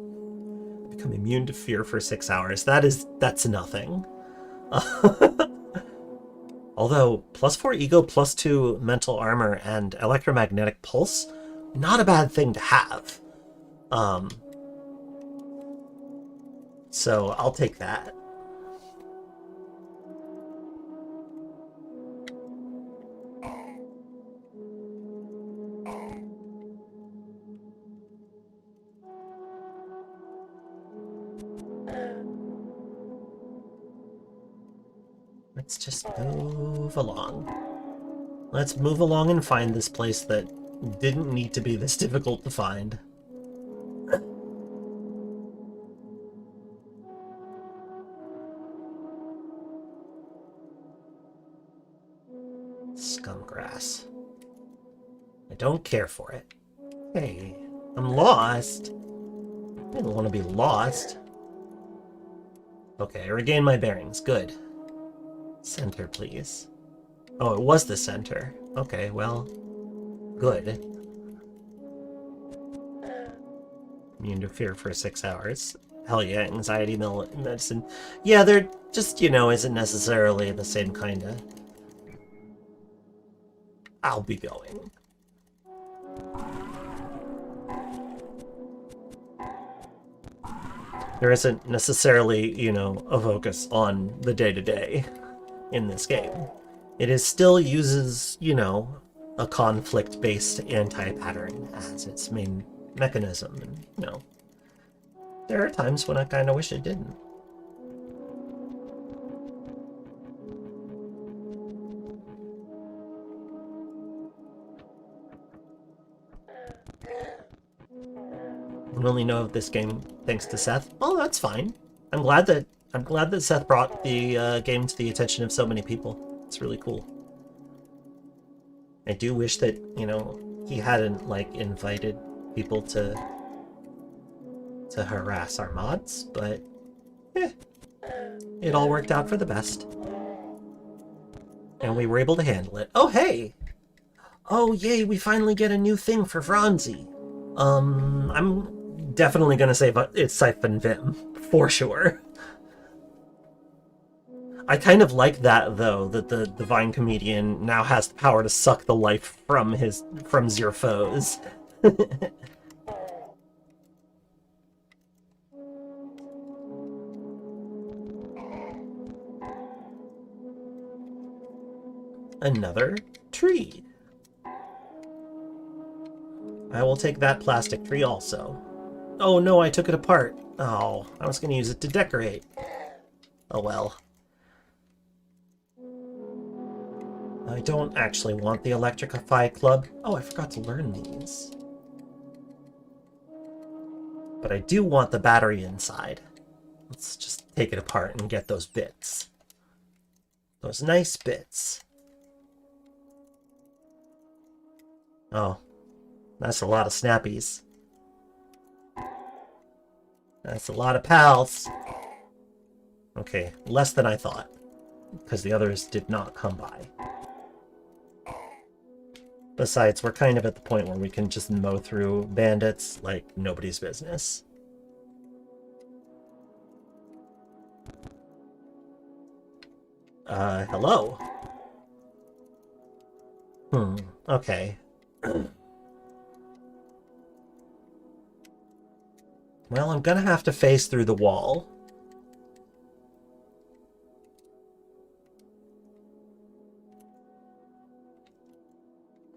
become immune to fear for 6 hours. That's nothing. Although, +4 ego, +2 mental armor, and electromagnetic pulse, not a bad thing to have. So I'll take that. Let's just move along. Let's move along and find this place that didn't need to be this difficult to find. Scumgrass. I don't care for it. Hey, I'm lost. I didn't want to be lost. Okay, I regained my bearings. Good. Center, please. Oh, it was the center. Okay, well, good. Immune to fear for 6 hours. Hell yeah, anxiety medicine. Yeah, they're just, isn't necessarily the same kind of... I'll be going. There isn't necessarily, a focus on the day-to-day in this game. It is still uses, a conflict-based anti-pattern as its main mechanism. And, there are times when I kind of wish it didn't. I only know of this game thanks to Seth. Oh, that's fine. I'm glad that Seth brought the game to the attention of so many people. It's really cool. I do wish that, he hadn't, invited people to harass our mods, but it all worked out for the best. And we were able to handle it. Oh, hey! Oh, yay, we finally get a new thing for Vronzi. I'm definitely gonna say it's Siphon Vim, for sure. I kind of like that, though, that the Divine Comedian now has the power to suck the life from your foes. Another tree. I will take that plastic tree also. Oh no, I took it apart. Oh, I was going to use it to decorate. Oh well. I don't actually want the Electrify Club. Oh, I forgot to learn these. But I do want the battery inside. Let's just take it apart and get those bits. Those nice bits. Oh, that's a lot of snappies. That's a lot of pals. Okay, less than I thought, because the others did not come by. Besides, we're kind of at the point where we can just mow through bandits like nobody's business. Hello? Okay. Well, I'm gonna have to face through the wall.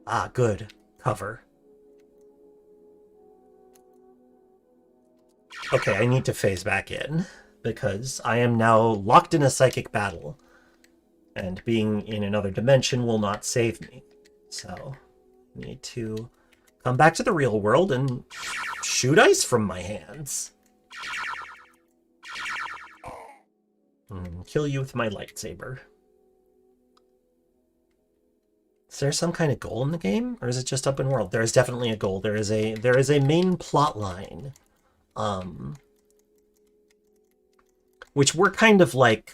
Ah, good. Cover. Okay, I need to phase back in, because I am now locked in a psychic battle, and being in another dimension will not save me. So, I need to come back to the real world and shoot ice from my hands. Kill you with my lightsaber. Is there some kind of goal in the game, or is it just open world? There is definitely a goal. There is a main plot line, which we're kind of like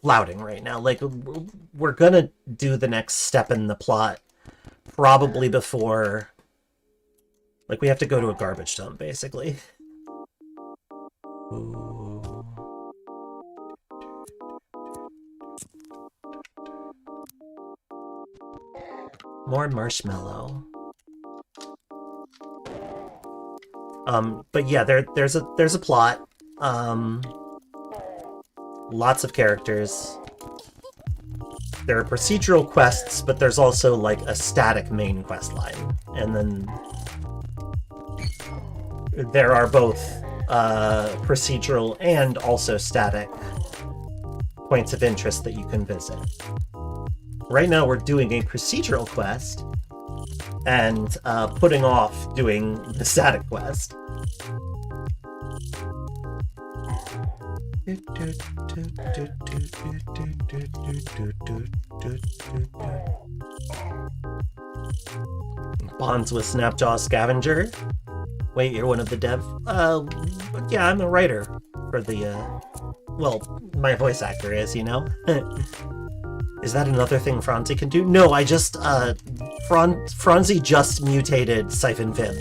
flouting right now. Like, we're gonna do the next step in the plot probably before, like, we have to go to a garbage dump, basically. Ooh. More marshmallow. But yeah, there's a plot. Lots of characters. There are procedural quests, but there's also like a static main quest line. And then there are both procedural and also static points of interest that you can visit. Right now we're doing a procedural quest and putting off doing the static quest. Bonds with Snapjaw Scavenger. Wait, you're one of the dev? Yeah, I'm a writer for the, well, my voice actor is, you know? Is that another thing Franzi can do? No, I just, Franzi just mutated Siphon Vim.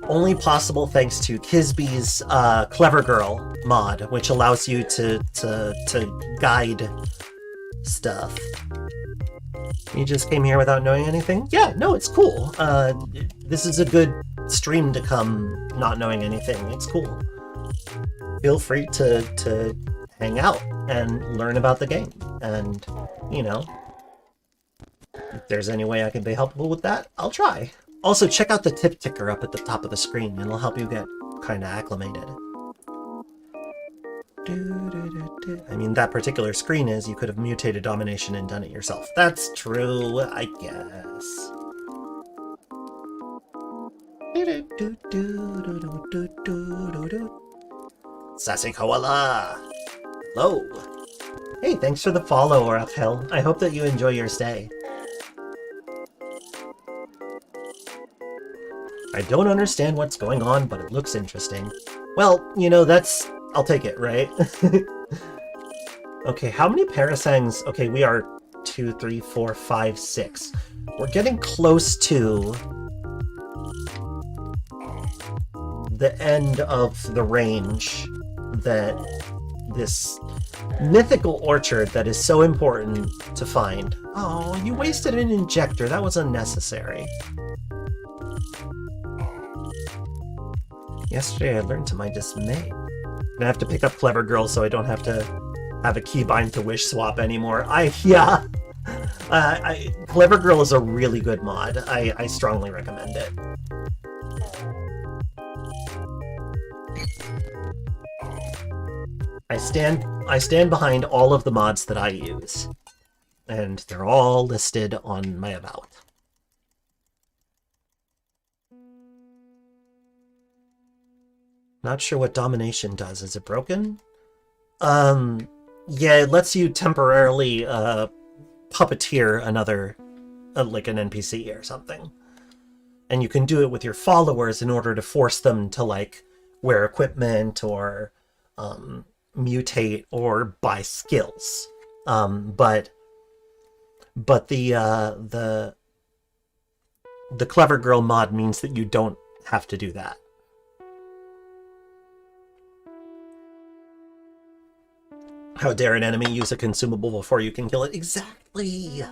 Only possible thanks to Kisby's Clever Girl mod, which allows you to guide stuff. You just came here without knowing anything? Yeah, no, it's cool. This is a good stream to come not knowing anything. It's cool. Feel free to hang out and learn about the game. And, you know, if there's any way I can be helpful with that, I'll try. Also, check out the tip ticker up at the top of the screen. It'll help you get kind of acclimated. I mean, that particular screen is you could have mutated Domination and done it yourself. That's true, I guess. Sassy Koala! Hello! Hey, thanks for the follow, Rachel. I hope that you enjoy your stay. I don't understand what's going on, but it looks interesting. Well, you know, I'll take it, right? Okay, how many parasangs? Okay, we are 2, 3, 4, 5, 6. We're getting close to the end of the range that this mythical orchard that is so important to find. Oh, you wasted an injector. That was unnecessary. Yesterday I learned to my dismay. I have to pick up Clever Girl so I don't have to have a keybind to wish swap anymore. Yeah. Clever Girl is a really good mod. I strongly recommend it. I stand behind all of the mods that I use, and they're all listed on my About. Not sure what domination does. Is it broken? Yeah, it lets you temporarily puppeteer another, like an NPC or something. And you can do it with your followers in order to force them to, like, wear equipment or mutate or buy skills. But the Clever Girl mod means that you don't have to do that. How dare an enemy use a consumable before you can kill it? Exactly!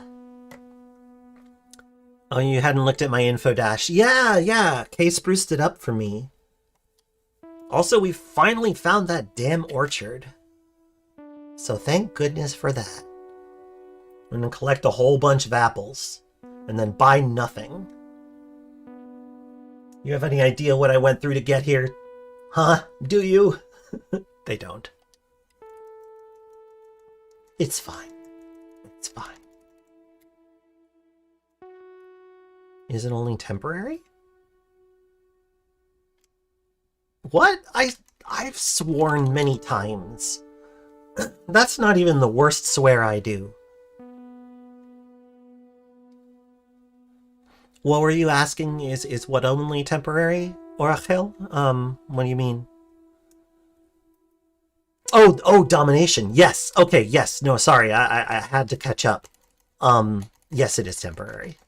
Oh, you hadn't looked at my info dash. Yeah, Kay spruced it up for me. Also, we finally found that damn orchard. So thank goodness for that. I'm gonna collect a whole bunch of apples, and then buy nothing. You have any idea what I went through to get here? Huh? Do you? They don't. It's fine. It's fine. Is it only temporary? What? I've sworn many times. That's not even the worst swear I do. What were you asking? Is what only temporary? Orachel? What do you mean? Oh, domination. Yes. Okay, yes. No, sorry. I had to catch up. Yes, it is temporary.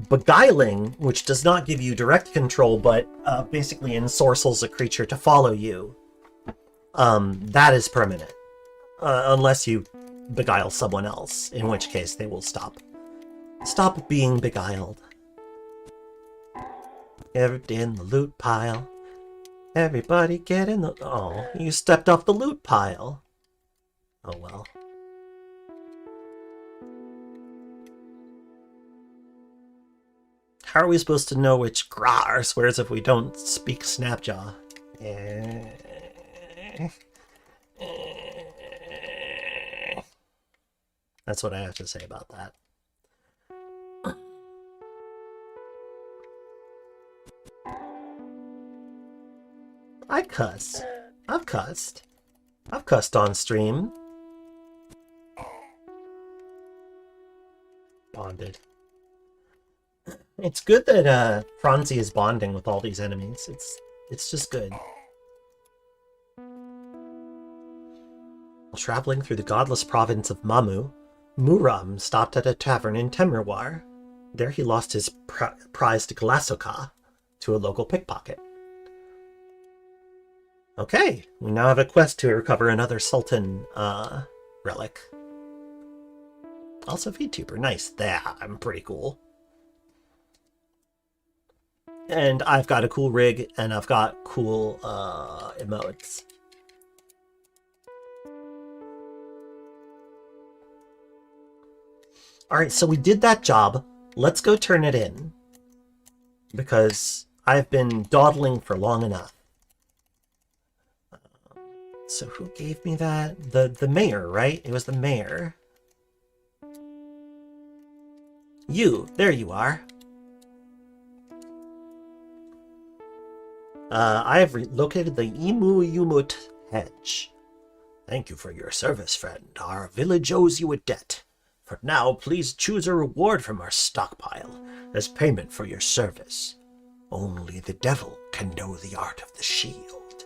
Beguiling, which does not give you direct control, but basically ensorcels a creature to follow you, that is permanent. Unless you beguile someone else, in which case they will stop being beguiled. Get in the loot pile. Everybody get in the... Oh, you stepped off the loot pile. Oh well. How are we supposed to know which Grar swears if we don't speak Snapjaw? That's what I have to say about that. I cuss. I've cussed. I've cussed on stream. Bonded. It's good that Franzi is bonding with all these enemies. It's just good. While traveling through the godless province of Mamu, Muram stopped at a tavern in Temirwar. There he lost his prized Glasoka to a local pickpocket. Okay, we now have a quest to recover another Sultan relic. Also VTuber, nice. Yeah, I'm pretty cool. And I've got a cool rig, and I've got cool emotes. Alright, so we did that job. Let's go turn it in. Because I've been dawdling for long enough. So who gave me that? The mayor, right? It was the mayor. You! There you are. I have located the Imu Yumut hedge. Thank you for your service, friend. Our village owes you a debt. For now, please choose a reward from our stockpile as payment for your service. Only the devil can know the art of the shield.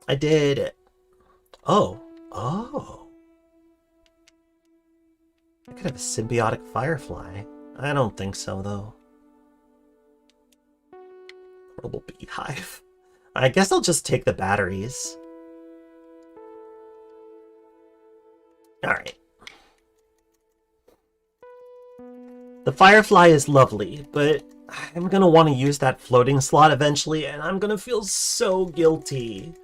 I did it. Oh. Oh. I could have a symbiotic firefly. I don't think so, though. Portable beehive. I guess I'll just take the batteries. Alright. The firefly is lovely, but I'm gonna want to use that floating slot eventually, and I'm gonna feel so guilty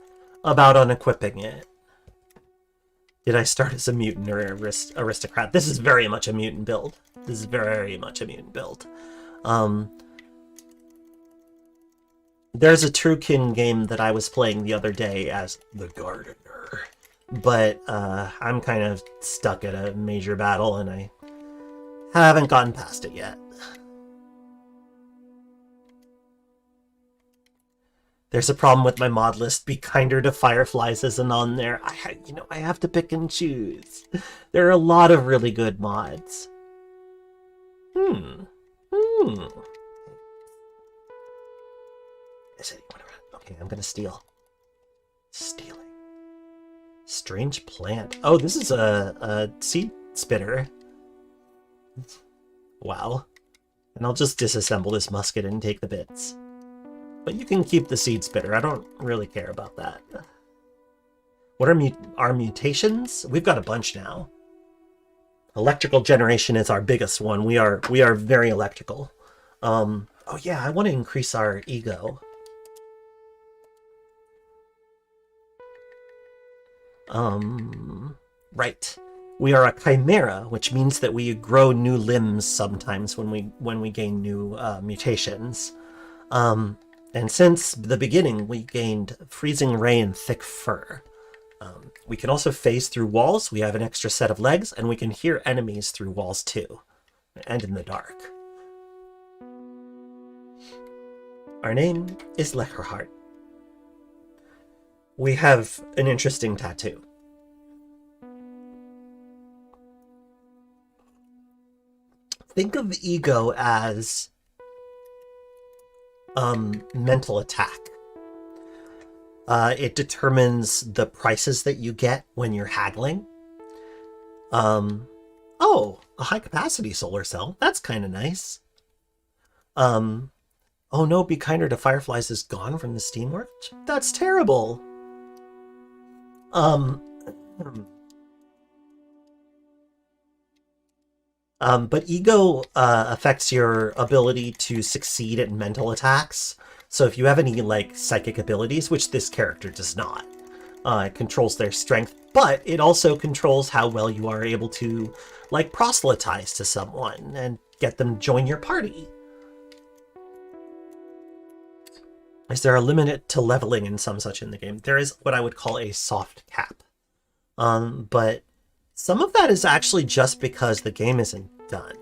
about unequipping it. Did I start as a mutant or aristocrat? This is very much a mutant build. This is very much a mutant build. There's a Truekin game that I was playing the other day as the Gardener, but I'm kind of stuck at a major battle and I haven't gotten past it yet. There's a problem with my mod list. Be kinder to fireflies isn't on there. I have to pick and choose. There are a lot of really good mods. Is anyone around? Okay, I'm gonna steal. Stealing. Strange plant. Oh, this is a seed spitter. Wow. And I'll just disassemble this musket and take the bits. But you can keep the seed spitter. I don't really care about that. What are our mutations? We've got a bunch now. Electrical generation is our biggest one. We are very electrical. Oh yeah, I want to increase our ego. Right. We are a chimera, which means that we grow new limbs sometimes when we gain new mutations. And since the beginning, we gained freezing ray and thick fur. We can also phase through walls. We have an extra set of legs, and we can hear enemies through walls too, and in the dark. Our name is Lecherheart. We have an interesting tattoo. Think of ego as mental attack. It determines the prices that you get when you're haggling. Oh, a high capacity solar cell. That's kind of nice. Oh no, be kinder to fireflies is gone from the Steamworks? That's terrible. But ego affects your ability to succeed at mental attacks. So if you have any, like, psychic abilities, which this character does not, it controls their strength, but it also controls how well you are able to, like, proselytize to someone and get them to join your party. Is there a limit to leveling and some such in the game? There is what I would call a soft cap. But some of that is actually just because the game isn't done.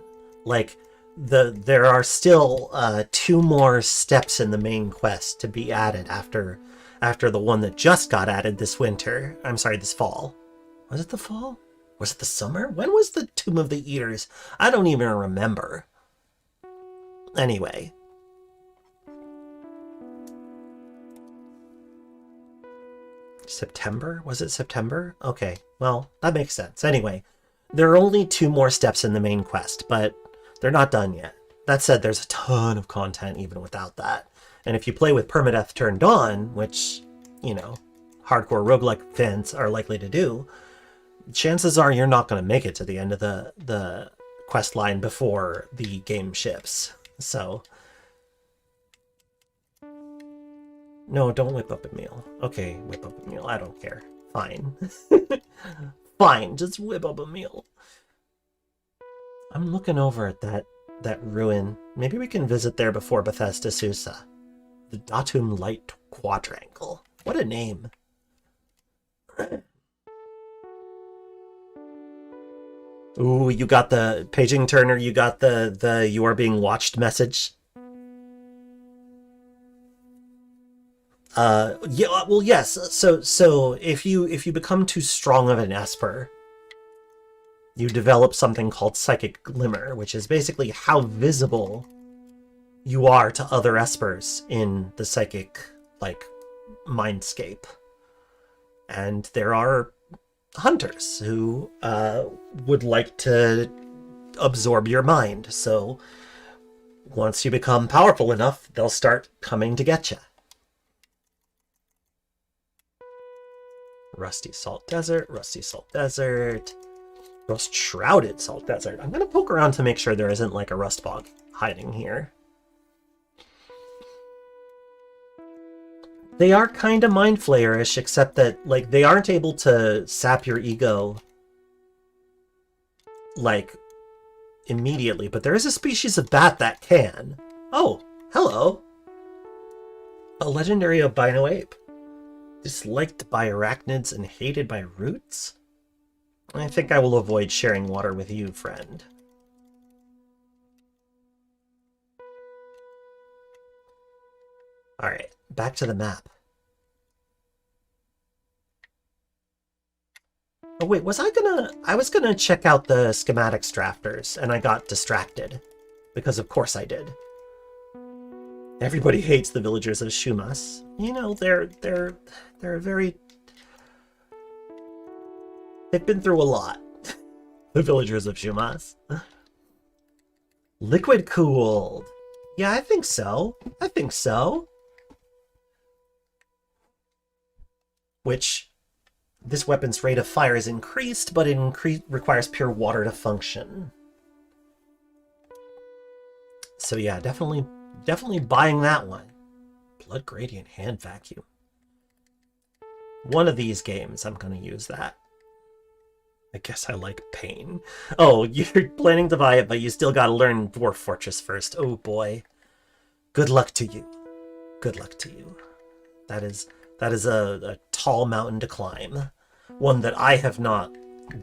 Like, there are still 2 more steps in the main quest to be added after the one that just got added this winter. I'm sorry, this fall. Was it the fall? Was it the summer? When was the Tomb of the Eaters? I don't even remember. Anyway. September? Was it September? Okay, well, that makes sense. Anyway, there are only 2 more steps in the main quest, but they're not done yet. That said, there's a ton of content even without that. And if you play with permadeath turned on, which, you know, hardcore roguelike fans are likely to do, chances are you're not going to make it to the end of the quest line before the game ships. So, no, don't whip up a meal. Okay, whip up a meal. I don't care. Fine. Fine, just whip up a meal. I'm looking over at that ruin. Maybe we can visit there before Bethesda Susa. The Datum Light Quadrangle. What a name. Ooh, you got the paging Turner, you got the you are being watched message. Yeah, well, yes. So if you become too strong of an Esper, you develop something called Psychic Glimmer, which is basically how visible you are to other Espers in the psychic, like, mindscape. And there are hunters who would like to absorb your mind. So once you become powerful enough, they'll start coming to get you. Rusty Salt Desert, Rusty Salt Desert, Rust Shrouded Salt Desert. I'm going to poke around to make sure there isn't like a rust bog hiding here. They are kind of mind flayer-ish, except that like they aren't able to sap your ego like immediately, but there is a species of bat that can. Oh, hello. A legendary albino ape. Disliked by arachnids and hated by roots? I think I will avoid sharing water with you, friend. Alright, back to the map. Oh wait, I was gonna check out the schematics drafters, and I got distracted. Because of course I did. Everybody hates the villagers of Shumas. You know, they're very... They've been through a lot. The villagers of Shumas. Liquid cooled. Yeah, I think so. I think so. Which, this weapon's rate of fire is increased, but it requires pure water to function. So yeah, definitely buying that one. Blood Gradient Hand Vacuum. One of these games, I'm going to use that. I guess I like pain. Oh, you're planning to buy it, but you still got to learn Dwarf Fortress first. Oh boy. Good luck to you. Good luck to you. That is a tall mountain to climb. One that I have not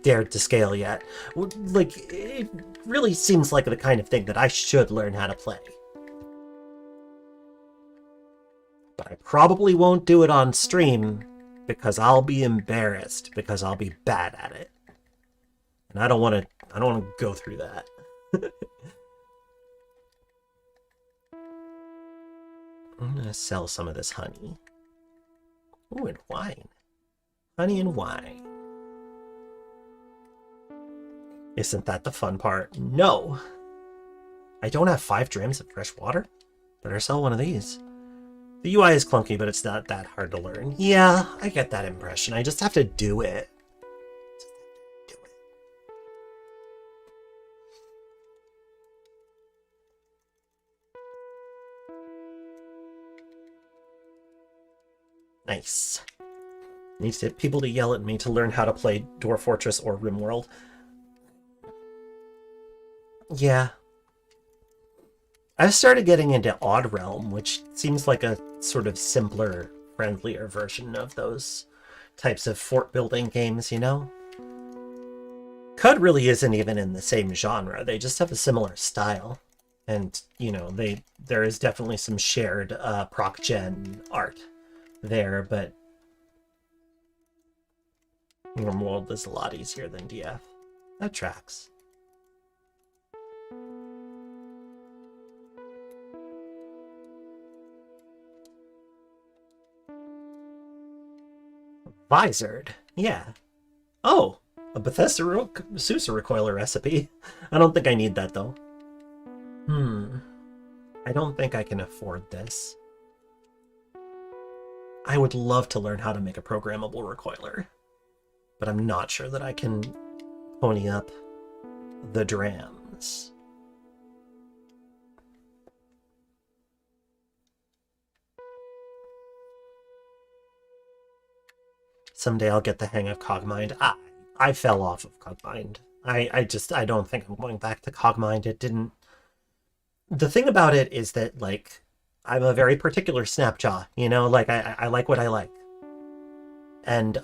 dared to scale yet. Like, it really seems like the kind of thing that I should learn how to play. But I probably won't do it on stream because I'll be embarrassed because I'll be bad at it. And I don't want to go through that. I'm going to sell some of this honey. Ooh, and wine. Honey and wine. Isn't that the fun part? No! I don't have 5 drams of fresh water? Better sell one of these. The UI is clunky, but it's not that hard to learn. Yeah, I get that impression. I just have to do it. Nice. Needs people to yell at me to learn how to play Dwarf Fortress or RimWorld. Yeah. I've started getting into Odd Realm, which seems like a sort of simpler, friendlier version of those types of fort building games, you know? Qud really isn't even in the same genre. They just have a similar style. And, you know, there is definitely some shared proc-gen art there, but RimWorld is a lot easier than DF. That tracks. Visored. Yeah. Oh, a Bethesda Susa recoiler recipe. I don't think I need that, though. I don't think I can afford this. I would love to learn how to make a programmable recoiler, but I'm not sure that I can pony up the drams. Someday I'll get the hang of Cogmind. I fell off of Cogmind. I don't think I'm going back to Cogmind. It didn't... The thing about it is that, like, I'm a very particular Snapjaw, you know? Like, I like what I like. And,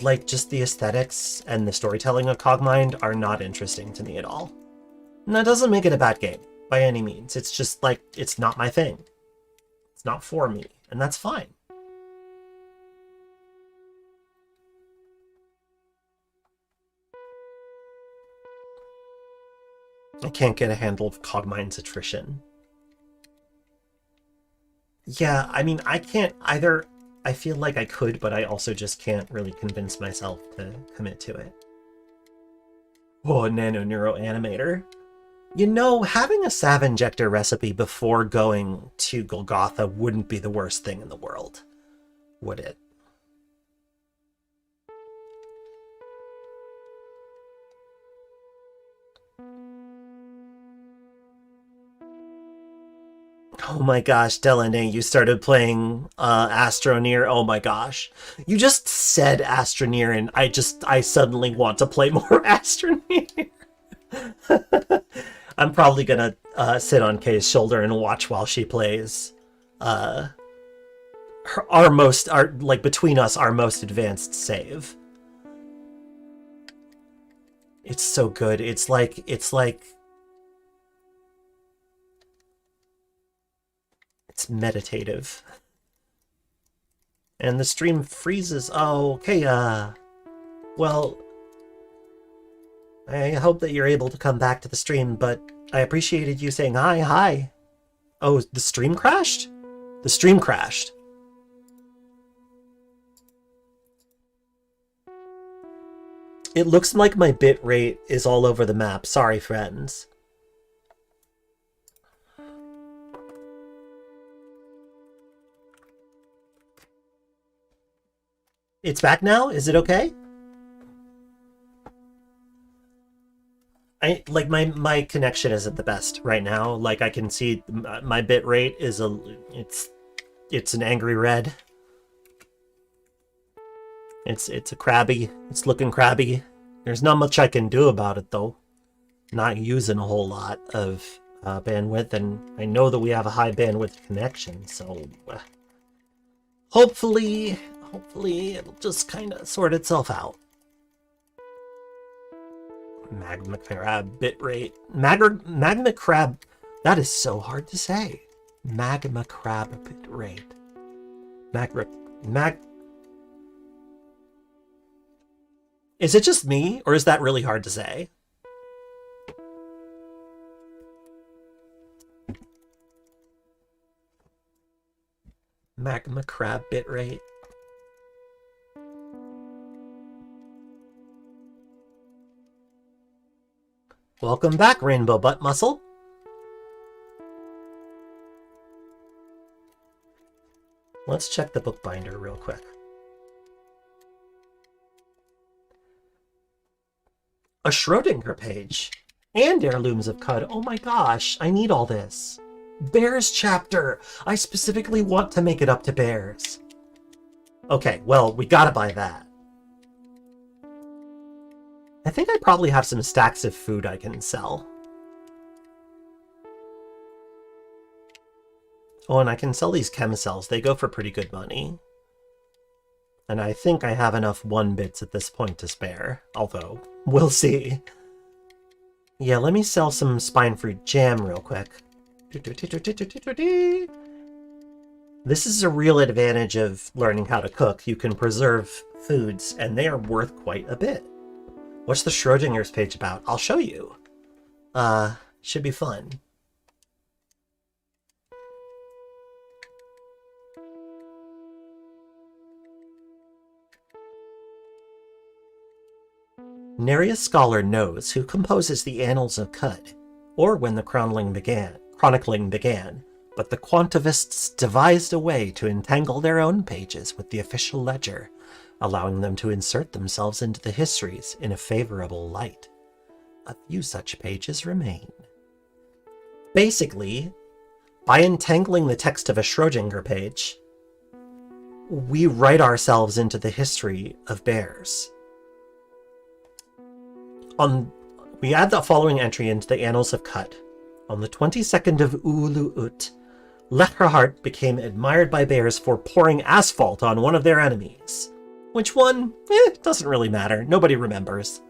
like, just the aesthetics and the storytelling of Cogmind are not interesting to me at all. And that doesn't make it a bad game, by any means. It's just, like, it's not my thing. It's not for me, and that's fine. I can't get a handle of Cogmind's attrition. Yeah, I mean, I can't either. I feel like I could, but I also just can't really convince myself to commit to it. Oh, Nano Neuro Animator. You know, having a Sav Injector recipe before going to Golgotha wouldn't be the worst thing in the world, would it? Oh my gosh, Delaney, you started playing Astroneer. Oh my gosh. You just said Astroneer and I suddenly want to play more Astroneer. I'm probably gonna sit on Kay's shoulder and watch while she plays. Like between us, our most advanced save. It's so good. It's like it's meditative. And the stream freezes. Oh, okay, well, I hope that you're able to come back to the stream, but I appreciated you saying hi. Oh, the stream crashed? The stream crashed. It looks like my bit rate is all over the map. Sorry, friends. It's back now? Is it okay? Like my connection isn't the best right now. Like I can see my bit rate is it's an angry red. It's a crabby. It's looking crabby. There's not much I can do about it though. Not using a whole lot of bandwidth, and I know that we have a high bandwidth connection, so hopefully it'll just kind of sort itself out. Magma crab bitrate. Magma crab. That is so hard to say. Magma crab bitrate. Is it just me, or is that really hard to say? Magma crab bitrate. Welcome back, Rainbow Butt Muscle. Let's check the bookbinder real quick. A Schrodinger page. And Heirlooms of Qud. Oh my gosh, I need all this. Bears chapter. I specifically want to make it up to bears. Okay, well, we gotta buy that. I think I probably have some stacks of food I can sell. Oh, and I can sell these chem cells. They go for pretty good money. And I think I have enough 1-bits at this point to spare. Although, we'll see. Yeah, let me sell some spine fruit jam real quick. This is a real advantage of learning how to cook. You can preserve foods, and they are worth quite a bit. What's the Schrodinger's page about? I'll show you. Should be fun. Nary a scholar knows who composes the Annals of Qud, or when the chronicling began, but the quantivists devised a way to entangle their own pages with the official ledger, allowing them to insert themselves into the histories in a favorable light. A few such pages remain. Basically, by entangling the text of a Schrodinger page, we write ourselves into the history of bears. We add the following entry into the Annals of Qud. On the 22nd of Ulu-Ut, Lehrhart became admired by bears for pouring asphalt on one of their enemies. Which one? Doesn't really matter. Nobody remembers.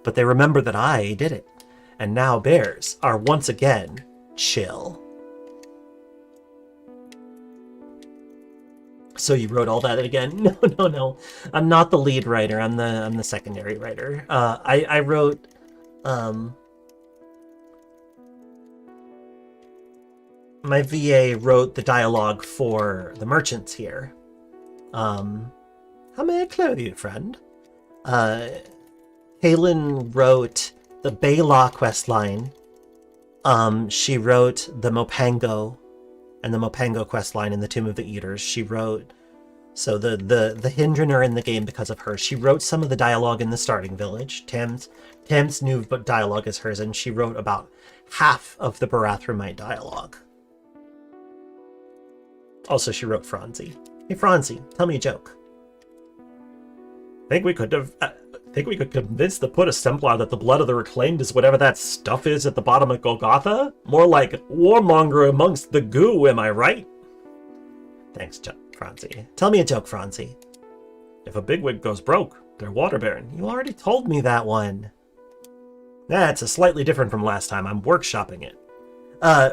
But they remember that I did it. And now bears are once again chill. So you wrote all that again? No. I'm not the lead writer. I'm the secondary writer. I wrote my VA wrote the dialogue for the merchants here. How may I clothe you, friend? Kaylin wrote the Baylaw questline. She wrote the Mopango and the Mopango questline in the Tomb of the Eaters. She wrote... So the Hindran are in the game because of her. She wrote some of the dialogue in the starting village. Tam's new dialogue is hers, and she wrote about half of the Barathramite dialogue. Also, she wrote Franzi. Hey, Franzi, tell me a joke. Think we could convince the Put Assembler that the blood of the reclaimed is whatever that stuff is at the bottom of Golgotha? More like warmonger amongst the goo, am I right? Thanks, Franzi. Tell me a joke, Franzi. If a bigwig goes broke, they're water baron. You already told me that one. That's a slightly different from last time. I'm workshopping it.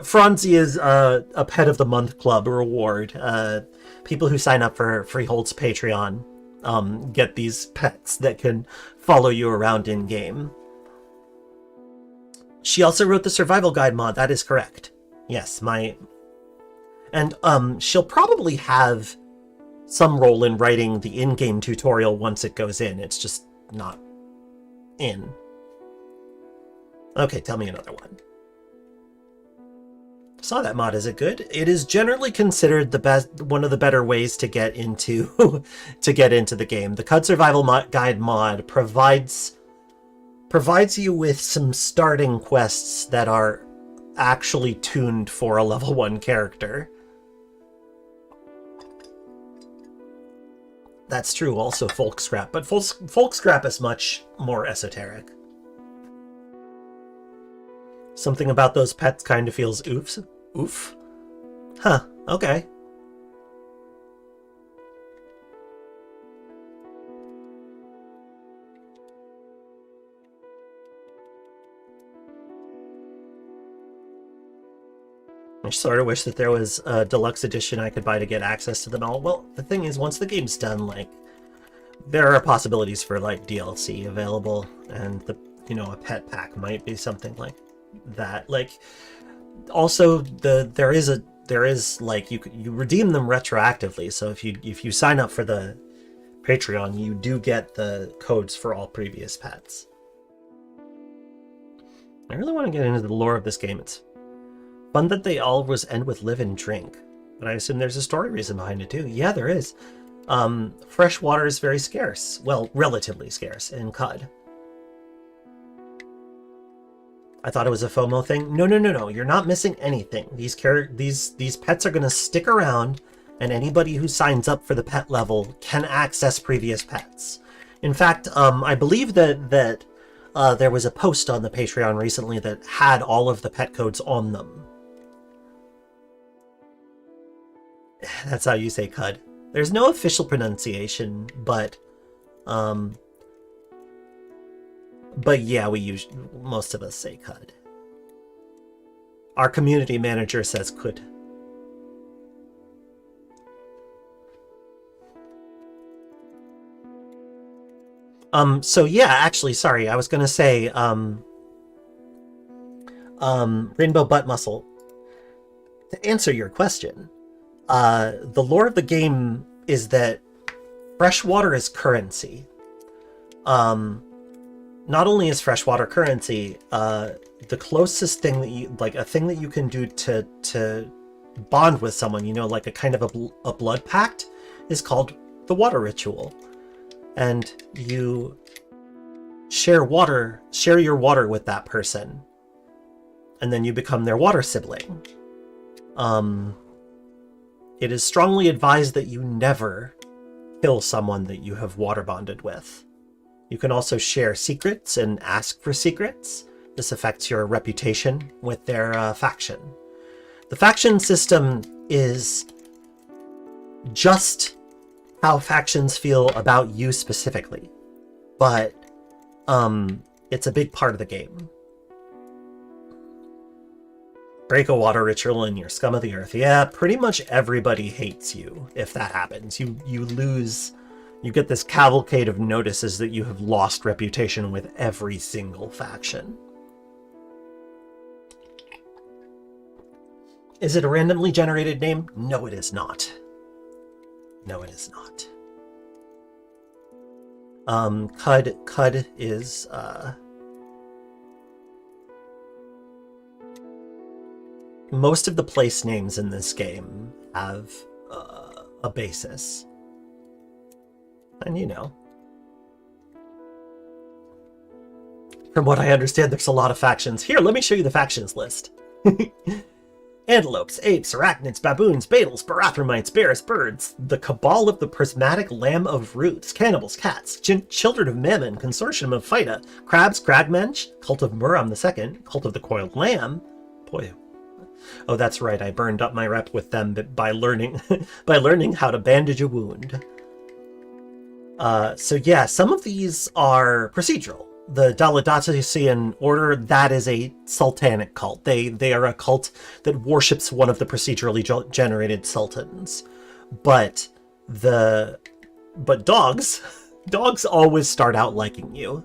Franzi is a Pet of the Month Club reward. People who sign up for Freehold's Patreon get these pets that can follow you around in-game. She also wrote the Survival Guide mod. That is correct. Yes, And she'll probably have some role in writing the in-game tutorial once it goes in. It's just not in. Okay, tell me another one. Saw that mod. Is it good? It is generally considered one of the better ways to get into the game. The Qud Survival Guide mod provides you with some starting quests that are actually tuned for a level 1 character. That's true, also folk scrap, but folk scrap is much more esoteric. Something about those pets kind of feels oof. Huh, okay. I sort of wish that there was a deluxe edition I could buy to get access to them all. Well, the thing is, once the game's done, like, there are possibilities for, like, DLC available, and a pet pack might be something like that. Like, also, there is like, you redeem them retroactively, so if you sign up for the Patreon, you do get the codes for all previous pets. I really want to get into the lore of this game. It's fun that they always end with live and drink, but I assume there's a story reason behind it too. Yeah, there is. Fresh water is very scarce. Well, relatively scarce in Qud. I thought it was a FOMO thing. No. You're not missing anything. These pets are going to stick around, and anybody who signs up for the pet level can access previous pets. In fact, I believe that there was a post on the Patreon recently that had all of the pet codes on them. That's how you say Qud. There's no official pronunciation, but yeah, most of us say Qud. Our community manager says Qud. So yeah, actually, sorry, I was gonna say, Rainbow Butt Muscle. To answer your question, the lore of the game is that fresh water is currency. Not only is freshwater currency, the closest thing that you, like a thing that you can do to bond with someone, like a kind of a blood pact, is called the water ritual. And you share your water with that person, and then you become their water sibling. It is strongly advised that you never kill someone that you have water bonded with. You can also share secrets and ask for secrets. This affects your reputation with their faction. The faction system is just how factions feel about you specifically, but it's a big part of the game. Break a water ritual and you're scum of the earth. Yeah, pretty much everybody hates you if that happens. You get this cavalcade of notices that you have lost reputation with every single faction. Is it a randomly generated name? No, it is not. No, it is not. Qud is, most of the place names in this game have a basis. And you know, from what I understand, there's a lot of factions. Here, let me show you the factions list. Antelopes, apes, arachnids, baboons, beetles, barathromites, bears, birds, the Cabal of the Prismatic Lamb of Roots, cannibals, cats, children of Mammon, consortium of Phyta, crabs, cragmensch, cult of Muram II, cult of the Coiled Lamb. Boy, oh, that's right, I burned up my rep with them by learning how to bandage a wound. So yeah, some of these are procedural. The Daladatian Order, that is a sultanic cult. They are a cult that worships one of the procedurally generated sultans. But dogs always start out liking you.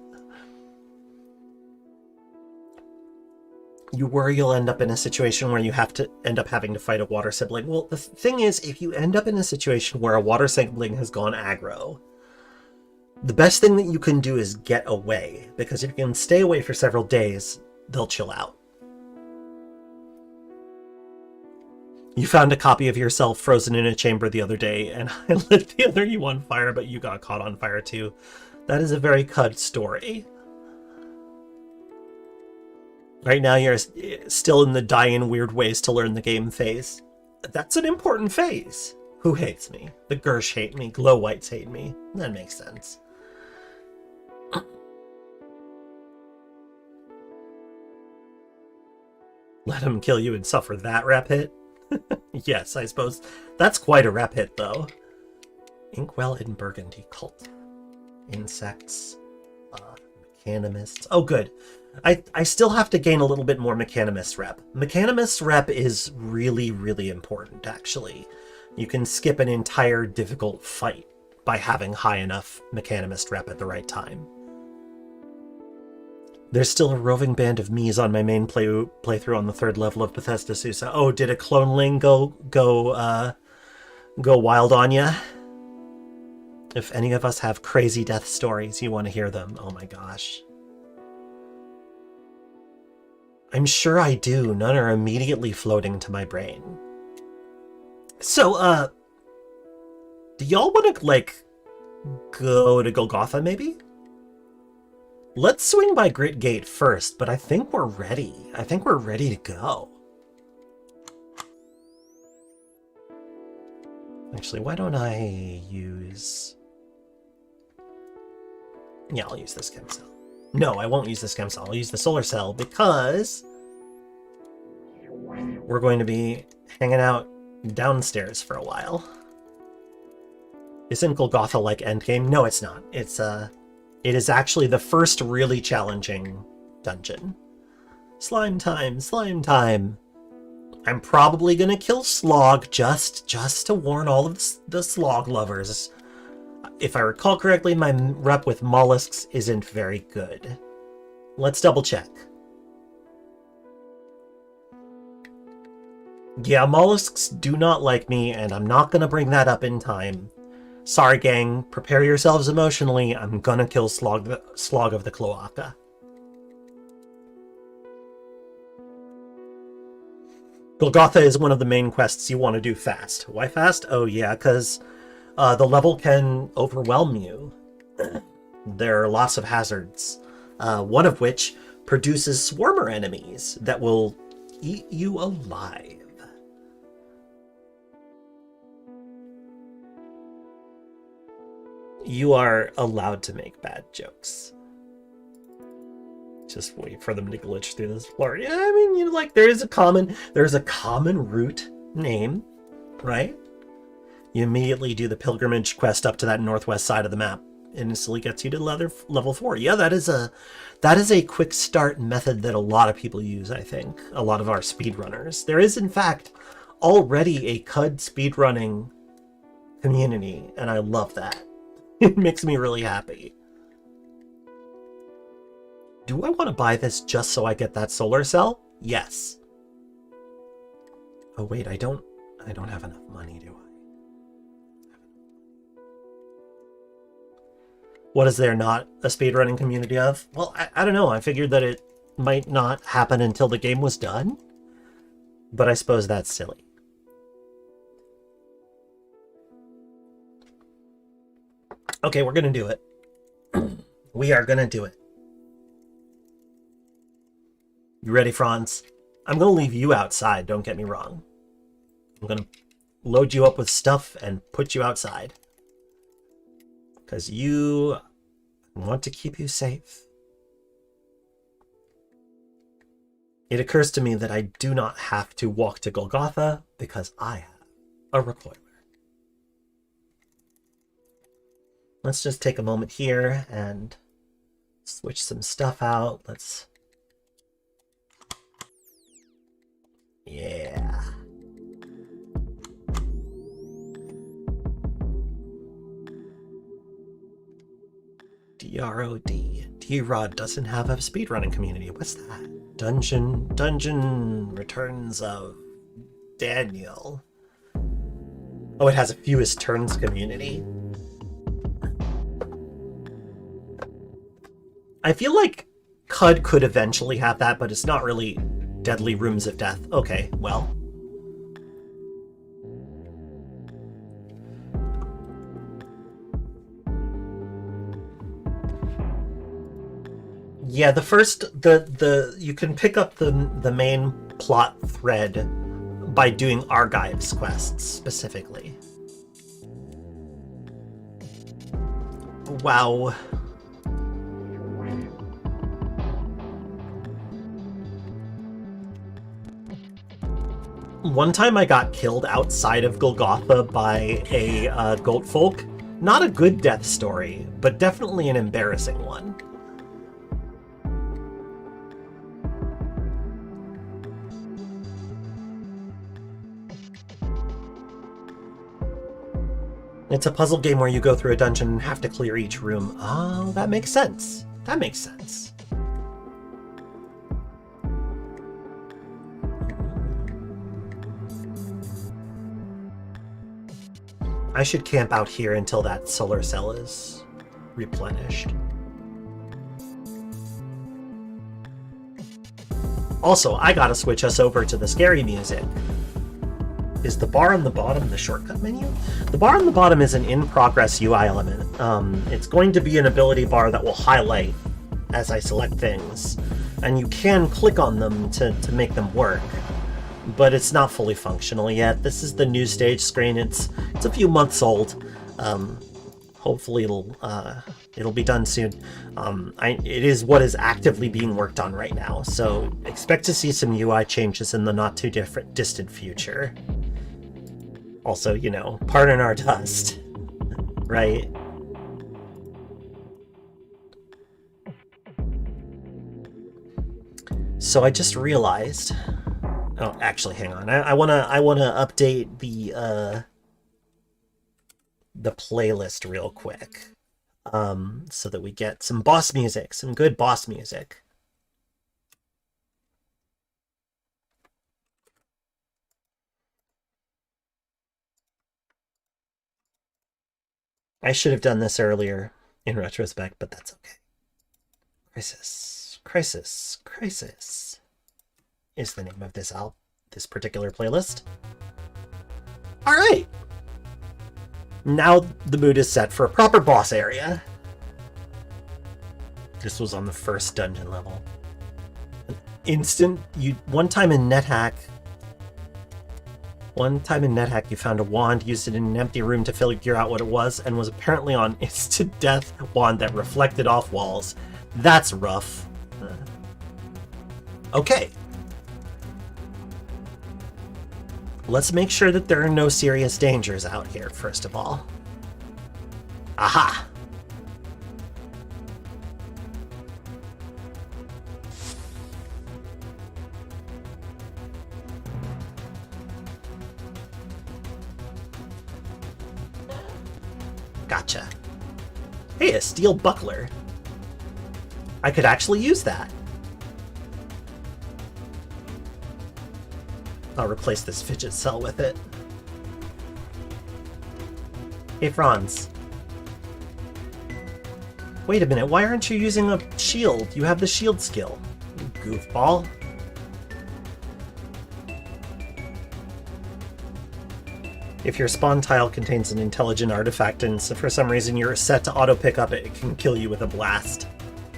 You worry you'll end up in a situation where you have to end up having to fight a water sibling. Well, the thing is, if you end up in a situation where a water sibling has gone aggro, the best thing that you can do is get away, because if you can stay away for several days, they'll chill out. You found a copy of yourself frozen in a chamber the other day, and I lit the other you on fire, but you got caught on fire too. That is a very Qud story. Right now you're still in the die in weird ways to learn the game phase. That's an important phase. Who hates me? The Gersh hate me, Glow Whites hate me. That makes sense. Let him kill you and suffer that rep hit? Yes, I suppose. That's quite a rep hit, though. Inkwell in Burgundy cult. Insects. Mechanimists. Oh, good. I still have to gain a little bit more Mechanimist rep. Mechanimist rep is really, really important, actually. You can skip an entire difficult fight by having high enough Mechanimist rep at the right time. There's still a roving band of me's on my main playthrough on the 3rd level of Bethesda Susa. Oh, did a cloneling go wild on ya? If any of us have crazy death stories, you want to hear them. Oh my gosh. I'm sure I do. None are immediately floating to my brain. So, do y'all want to, like, go to Golgotha, maybe? Let's swing by Grit Gate first, but I think we're ready. I think we're ready to go. Actually, why don't I use... Yeah, I'll use this chem cell. No, I won't use this chem cell. I'll use the solar cell because we're going to be hanging out downstairs for a while. Isn't Golgotha like endgame? No, it's not. It is actually the first really challenging dungeon. Slime time, slime time. I'm probably gonna kill Slog just to warn all of the Slog lovers. If I recall correctly, my rep with mollusks isn't very good. Let's double check. Yeah, mollusks do not like me, and I'm not gonna bring that up in time. Sorry, gang. Prepare yourselves emotionally. I'm gonna kill Slog of the Cloaca. Golgotha is one of the main quests you want to do fast. Why fast? Oh yeah, because the level can overwhelm you. There are lots of hazards, one of which produces swarmer enemies that will eat you alive. You are allowed to make bad jokes. Just wait for them to glitch through this floor. Yeah, I mean, you know, like there's a common root name, right? You immediately do the pilgrimage quest up to that northwest side of the map. It instantly gets you to level 4. Yeah, that is a quick start method that a lot of people use, I think. A lot of our speedrunners. There is, in fact, already a Qud speedrunning community, and I love that. It makes me really happy. Do I want to buy this just so I get that solar cell? Yes. Oh wait, I don't have enough money, do I? What is there not a speedrunning community of? Well, I don't know. I figured that it might not happen until the game was done. But I suppose that's silly. Okay, we're gonna do it. We are gonna do it. You ready, Franz? I'm gonna leave you outside, don't get me wrong. I'm gonna load you up with stuff and put you outside. Because I want to keep you safe. It occurs to me that I do not have to walk to Golgotha because I have a recoiler. Let's just take a moment here and switch some stuff out. Yeah. D-R-O-D. D-Rod doesn't have a speedrunning community. What's that? Dungeon Returns of Daniel. Oh, it has a fewest turns community. I feel like Qud could eventually have that, but it's not really Deadly Rooms of Death. Okay, well. Yeah, you can pick up the main plot thread by doing Argives quests specifically. Wow. One time I got killed outside of Golgotha by a goat folk. Not a good death story, but definitely an embarrassing one. It's a puzzle game where you go through a dungeon and have to clear each room. Oh, that makes sense. That makes sense. I should camp out here until that solar cell is replenished. Also, I gotta switch us over to the scary music. Is the bar on the bottom the shortcut menu? The bar on the bottom is an in-progress UI element. It's going to be an ability bar that will highlight as I select things, and you can click on them to make them work, but it's not fully functional yet. This is the new stage screen. It's a few months old. Hopefully it'll be done soon. It is what is actively being worked on right now, so expect to see some UI changes in the not too distant future. Also, you know, pardon our dust, right? So I just realized. Oh, actually, hang on. I wanna update the playlist real quick, so that we get some boss music, some good boss music. I should have done this earlier in retrospect, but that's okay. Crisis is the name of this particular playlist. All right. Now the mood is set for a proper boss area. This was on the first dungeon level. One time in NetHack, you found a wand, used it in an empty room to figure out what it was, and was apparently on instant death wand that reflected off walls. That's rough. Okay. Let's make sure that there are no serious dangers out here, first of all. Aha! Gotcha. Hey, a steel buckler. I could actually use that. I'll replace this fidget cell with it. Hey, Franz. Wait a minute, why aren't you using a shield? You have the shield skill. You goofball. If your spawn tile contains an intelligent artifact and so for some reason you're set to auto pick up it, it can kill you with a blast.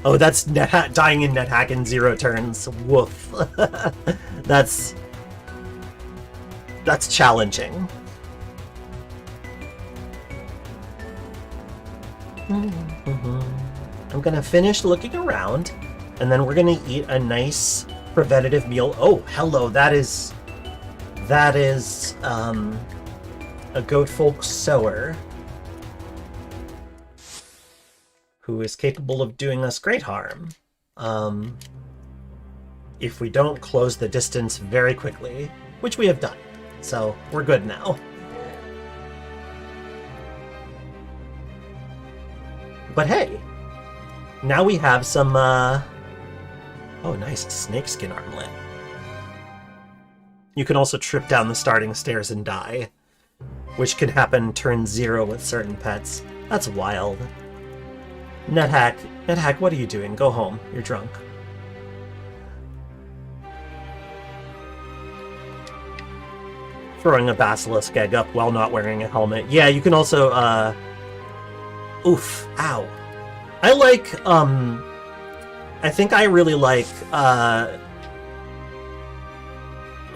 Oh, that's dying in NetHack in 0 turns. Woof. That's challenging. I'm gonna finish looking around, and then we're gonna eat a nice preventative meal. Oh, hello, that is a goatfolk sower who is capable of doing us great harm if we don't close the distance very quickly, which we have done. So we're good now. But hey, now we have some, oh nice, snakeskin armlet. You can also trip down the starting stairs and die, which can happen turn 0 with certain pets. That's wild. NetHack, what are you doing? Go home. You're drunk. Throwing a basilisk egg up while not wearing a helmet. Yeah, you can also, oof, ow. I like, I think I really like,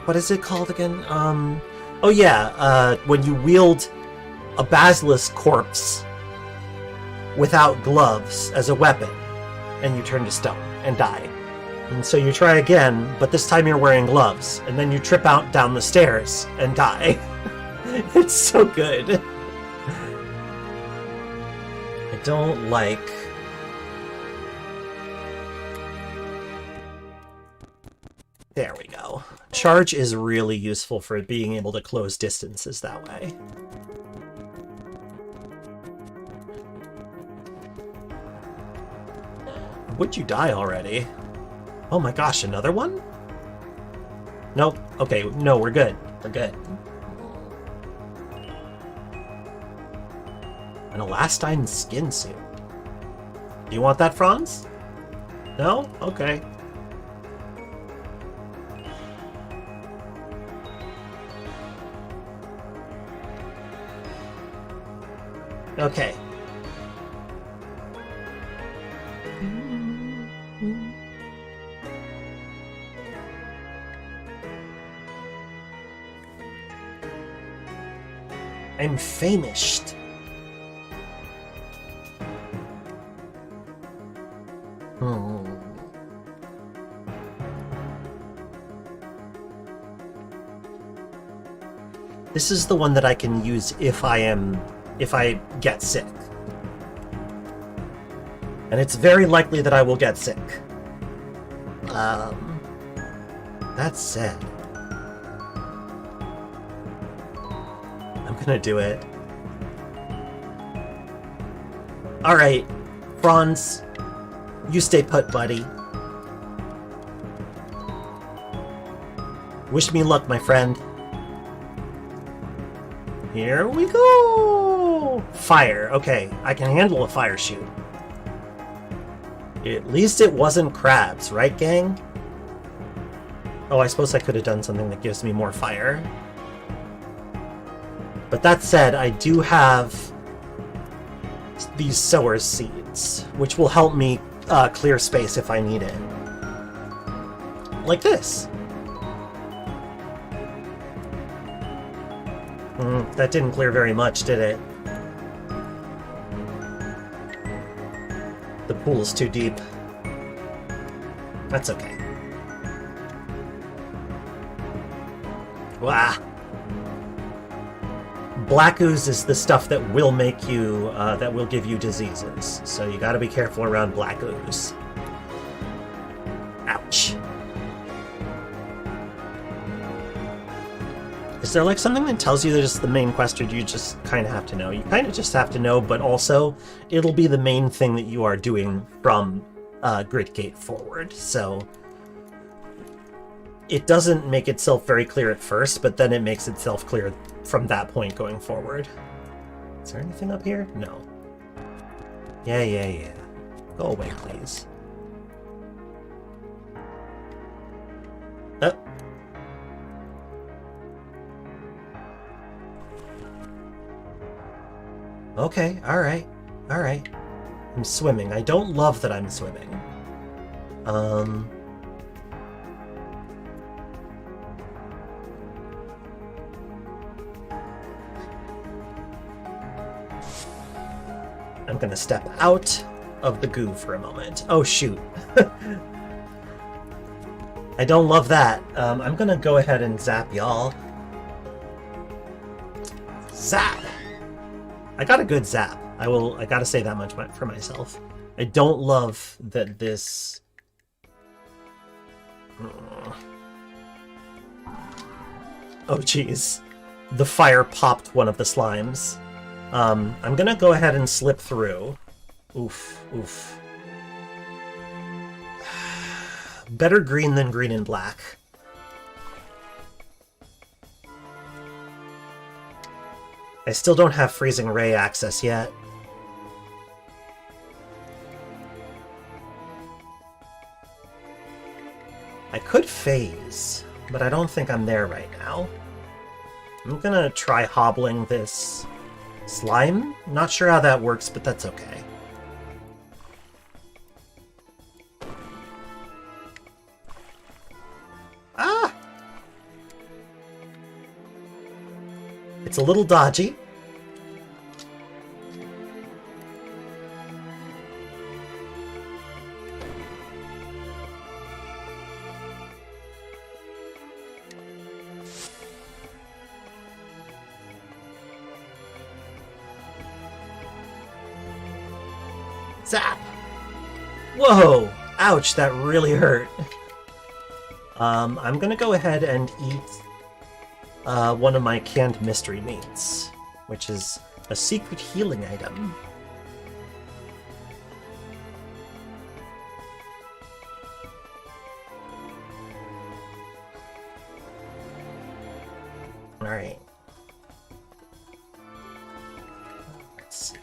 what is it called again? Oh yeah, when you wield a basilisk corpse without gloves as a weapon, and you turn to stone and die. And so you try again, but this time you're wearing gloves, and then you trip out down the stairs and die. It's so good. I don't like... There we go. Charge is really useful for being able to close distances that way. Would you die already? Oh my gosh, another one? Nope. Okay, no, we're good. We're good. An elastine skin suit. Do you want that, Franz? No? Okay. Okay. I'm famished. This is the one that I can use if I get sick. And it's very likely that I will get sick. That said, I'm gonna do it. Alright, Franz, you stay put, buddy. Wish me luck, my friend. Here we go! Fire. Okay, I can handle a fire shoot. At least it wasn't crabs, right, gang? Oh, I suppose I could have done something that gives me more fire. But that said, I do have these sower seeds, which will help me clear space if I need it. Like this. That didn't clear very much, did it? The pool's too deep. That's okay. Wah! Black ooze is the stuff that will make you, that will give you diseases. So you gotta be careful around black ooze. Ouch. Is there like something that tells you that it's the main quest, or do you just kind of have to know? You kind of just have to know, but also it'll be the main thing that you are doing from Grid Gate forward. So it doesn't make itself very clear at first, but then it makes itself clear from that point going forward. Is there anything up here? No. Yeah. Go away, please. Oh. Okay, alright. I'm swimming. I don't love that I'm swimming. I'm gonna step out of the goo for a moment. Oh, shoot. I don't love that. I'm gonna go ahead and zap y'all. Zap! I got a good zap. I gotta say that much for myself. I don't love that this... Oh, jeez. The fire popped one of the slimes. I'm gonna go ahead and slip through. Oof. Better green than green and black. I still don't have freezing ray access yet. I could phase, but I don't think I'm there right now. I'm gonna try hobbling this slime. Not sure how that works, but that's okay. Ah! It's a little dodgy. Zap! Whoa! Ouch, that really hurt. I'm gonna go ahead and eat one of my canned mystery meats, which is a secret healing item. Alright. Let's see.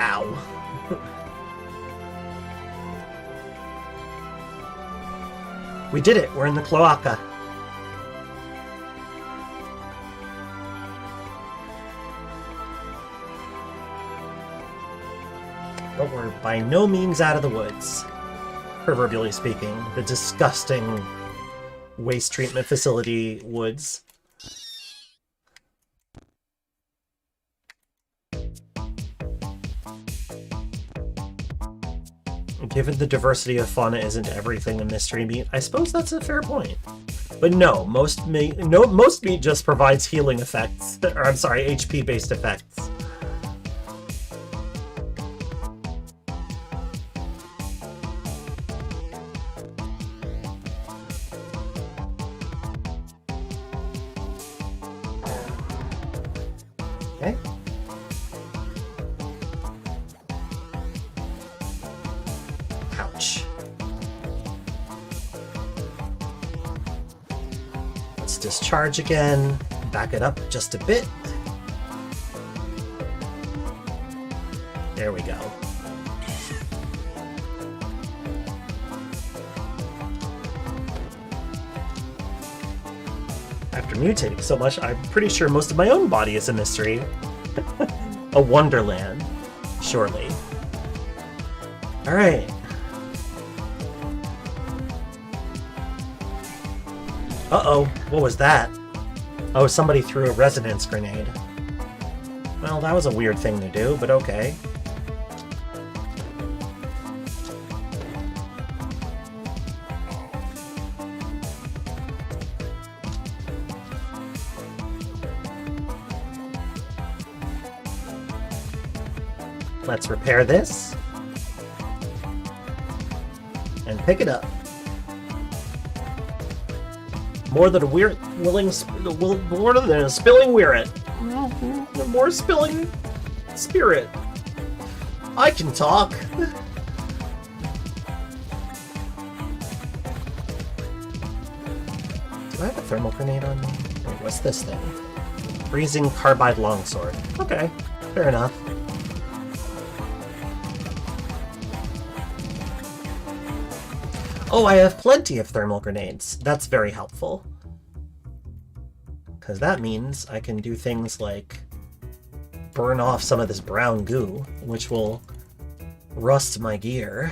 Ow. We did it! We're in the cloaca. But we're by no means out of the woods. Proverbially speaking, the disgusting waste treatment facility woods. Given the diversity of fauna isn't everything a mystery meat, I suppose that's a fair point. But no, most meat just provides healing effects, or I'm sorry, HP-based effects. Okay. Ouch. Let's discharge again, back it up just a bit. There we go. After mutating so much, I'm pretty sure most of my own body is a mystery. A wonderland, surely. Alright. Uh-oh, what was that? Oh, somebody threw a resonance grenade. Well, that was a weird thing to do, but okay. Let's repair this. And pick it up. More than a more than a spilling weird. More spilling spirit. I can talk! Do I have a thermal grenade on me? Wait, what's this thing? Freezing carbide longsword. Okay, fair enough. Oh, I have plenty of thermal grenades. That's very helpful. Because that means I can do things like burn off some of this brown goo, which will rust my gear.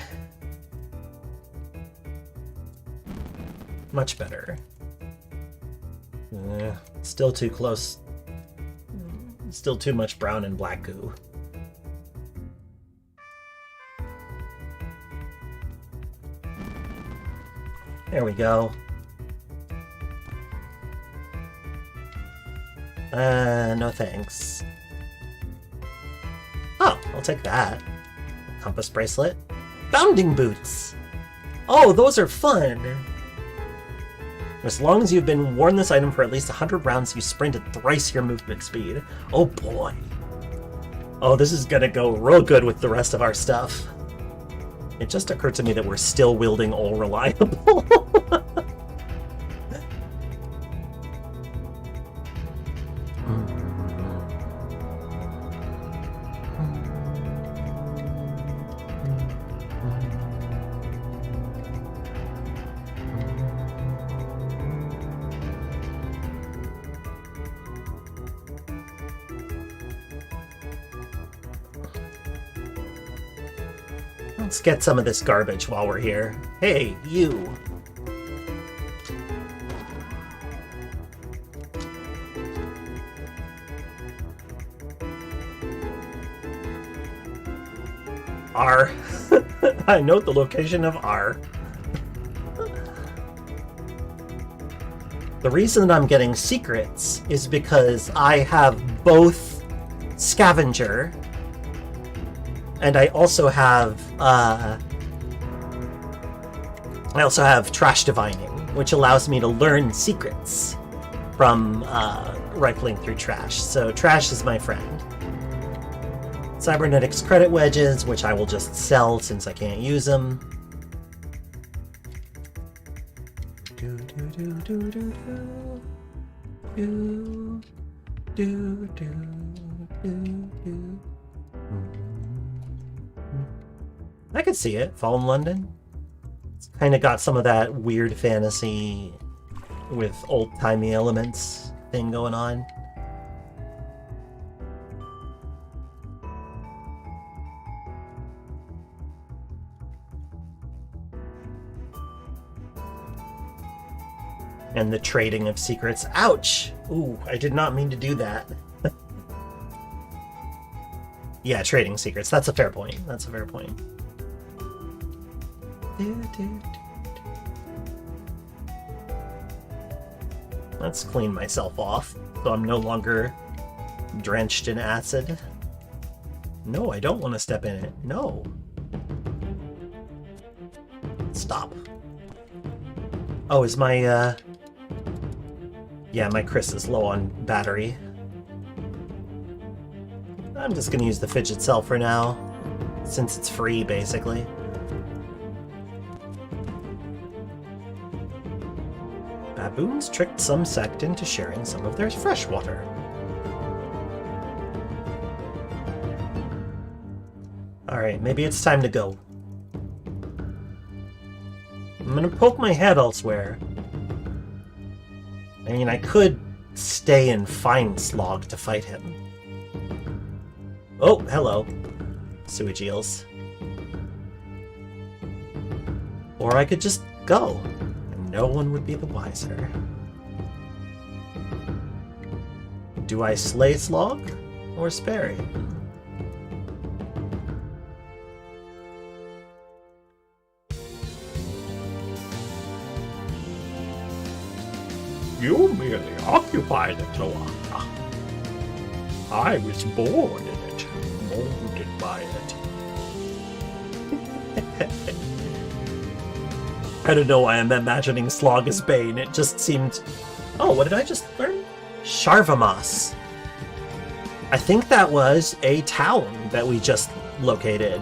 Much better. Still too close. Still too much brown and black goo. There we go. No thanks. Oh, I'll take that. Compass bracelet. Bounding boots! Oh, those are fun! As long as you've been worn this item for at least 100 rounds, you sprint at thrice your movement speed. Oh boy. Oh, this is gonna go real good with the rest of our stuff. It just occurred to me that we're still wielding All Reliable. Let's get some of this garbage while we're here. Hey, you! R. I note the location of R. The reason I'm getting secrets is because I have both Scavenger and I also have Trash Divining, which allows me to learn secrets from rifling through trash. So trash is my friend. Cybernetics credit wedges, which I will just sell since I can't use them. I could see it. Fallen London. It's kind of got some of that weird fantasy with old-timey elements thing going on. And the trading of secrets. Ouch! Ooh, I did not mean to do that. Yeah, trading secrets. That's a fair point. That's a fair point. Let's clean myself off, so I'm no longer drenched in acid. No, I don't want to step in it. No. Stop. Oh, is my, yeah, my Chris is low on battery. I'm just gonna use the fidget cell for now, since it's free, basically. Baboons tricked some sect into sharing some of their fresh water. Alright, maybe it's time to go. I'm gonna poke my head elsewhere. I mean, I could stay and find Slog to fight him. Oh, hello. Sewage eels. Or I could just go. No one would be the wiser. Do I slay Slog or spare him? You merely occupy the cloaca. I was born in it, molded by it. I don't know why I'm imagining Slog as Bane. It just seemed... Oh, what did I just learn? Sharvamas. I think that was a town that we just located.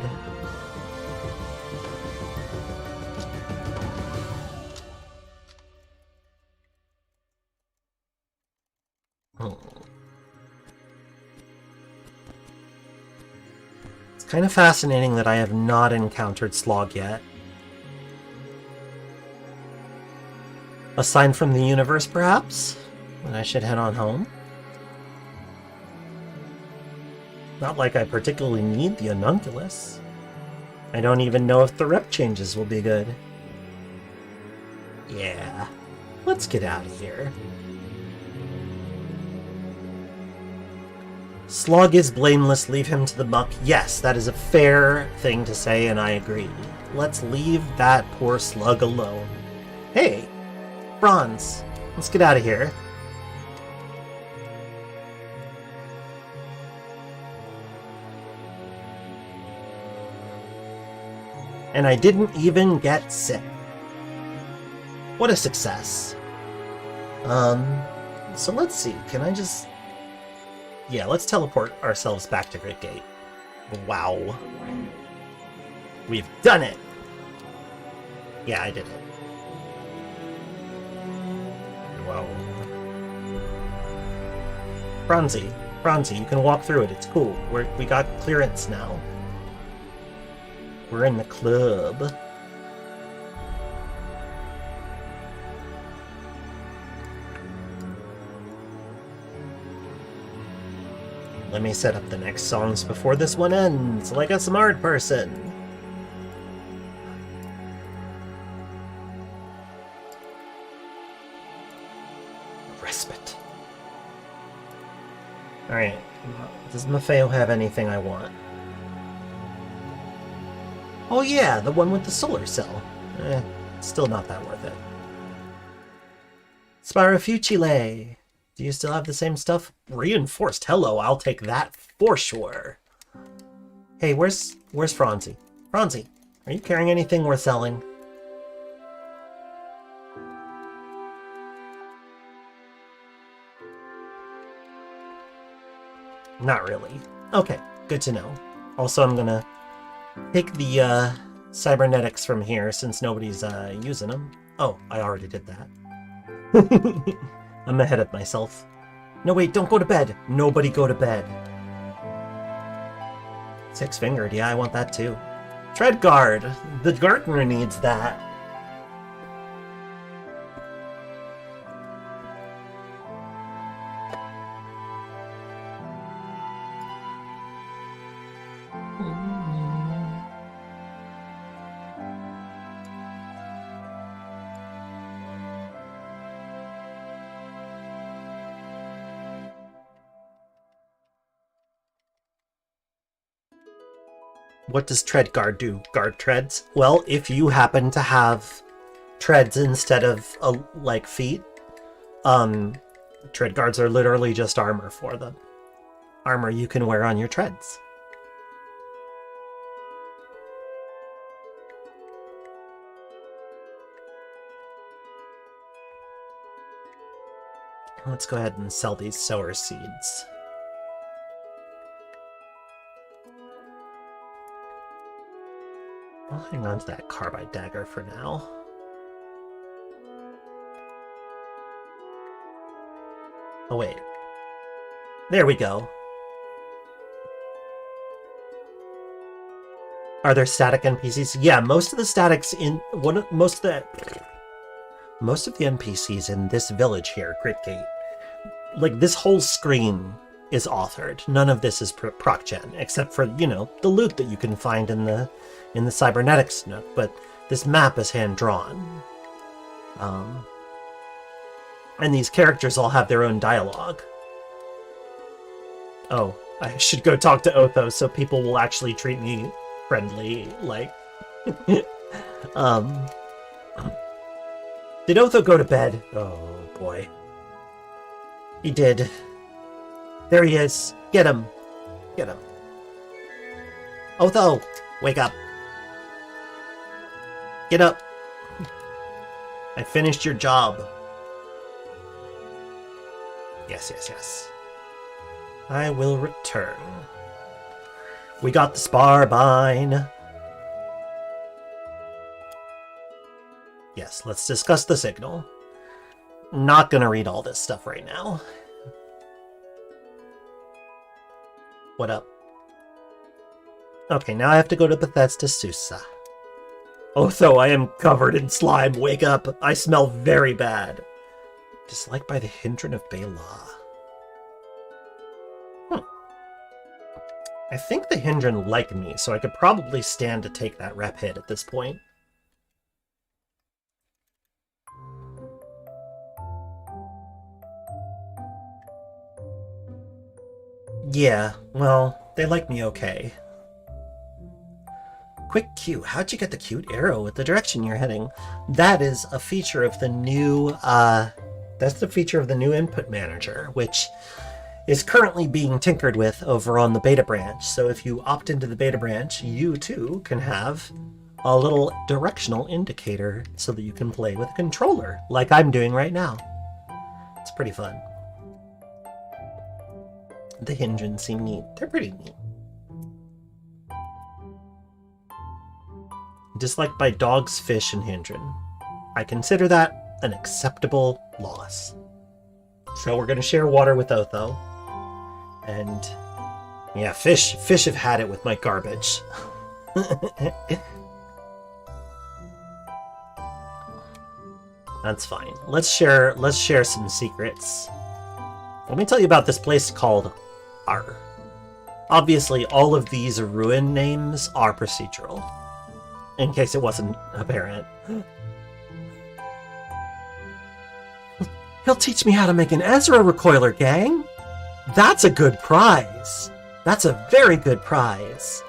It's kind of fascinating that I have not encountered Slog yet. A sign from the universe, perhaps? That I should head on home? Not like I particularly need the Homunculus. I don't even know if the rep changes will be good. Yeah, let's get out of here. Slog is blameless, leave him to the muck. Yes, that is a fair thing to say, and I agree. Let's leave that poor slug alone. Hey, Bronze, let's get out of here. And I didn't even get sick. What a success. So let's see, can I just... Yeah, let's teleport ourselves back to Great Gate. Wow. We've done it! Yeah, I did it. Whoa. Bronzy, you can walk through it, it's cool. We got clearance now. We're in the club. Let me set up the next songs before this one ends, like a smart person. Respite. Alright, does Maffeo have anything I want? Oh yeah, the one with the solar cell. Still not that worth it. Sparafucile. Do you still have the same stuff? Reinforced. Hello, I'll take that for sure. Hey, where's Franzi? Franzi, are you carrying anything worth selling? Not really. Okay, good to know. Also, I'm gonna take the cybernetics from here since nobody's using them. Oh, I already did that. I'm ahead of myself. No, wait, don't go to bed. Nobody go to bed. Six-fingered, yeah, I want that too. Tread guard. The gardener needs that. What does tread guard do? Guard treads? Well, if you happen to have treads instead of like feet, tread guards are literally just armor for them. Armor you can wear on your treads. Let's go ahead and sell these sower seeds. I'll hang on to that carbide dagger for now. Oh wait. There we go. Are there static NPCs? Yeah, most of the statics in most of the NPCs in this village here, Great Gate, like this whole screen is authored. None of this is proc-gen, except for, you know, the loot that you can find in the cybernetics nook, but this map is hand-drawn. And these characters all have their own dialogue. Oh, I should go talk to Otho so people will actually treat me friendly, like... Did Otho go to bed? Oh, boy. He did. There he is. Get him. Get him. Otho! Wake up. Get up. I finished your job. Yes, yes, yes. I will return. We got the Sparbine. Yes, let's discuss the signal. Not gonna read all this stuff right now. What up? Okay, now I have to go to Bethesda Susa. Otho, I am covered in slime. Wake up. I smell very bad. Disliked by the Hindran of Bela. I think the Hindran like me, so I could probably stand to take that rep hit at this point. Yeah, well, they like me okay. Quick Q, how'd you get the cute arrow with the direction you're heading? That is a feature of the new, that's the feature of the new input manager, which is currently being tinkered with over on the beta branch. So if you opt into the beta branch, you too can have a little directional indicator so that you can play with a controller, like I'm doing right now. It's pretty fun. The Hindrans seem neat. They're pretty neat. Disliked by dogs, fish, and Hindran. I consider that an acceptable loss. So we're going to share water with Otho. And yeah, fish have had it with my garbage. That's fine. Let's share some secrets. Let me tell you about this place called R. Obviously, all of these ruin names are procedural, in case it wasn't apparent. He'll teach me how to make an Ezra recoiler, gang! That's a good prize! That's a very good prize!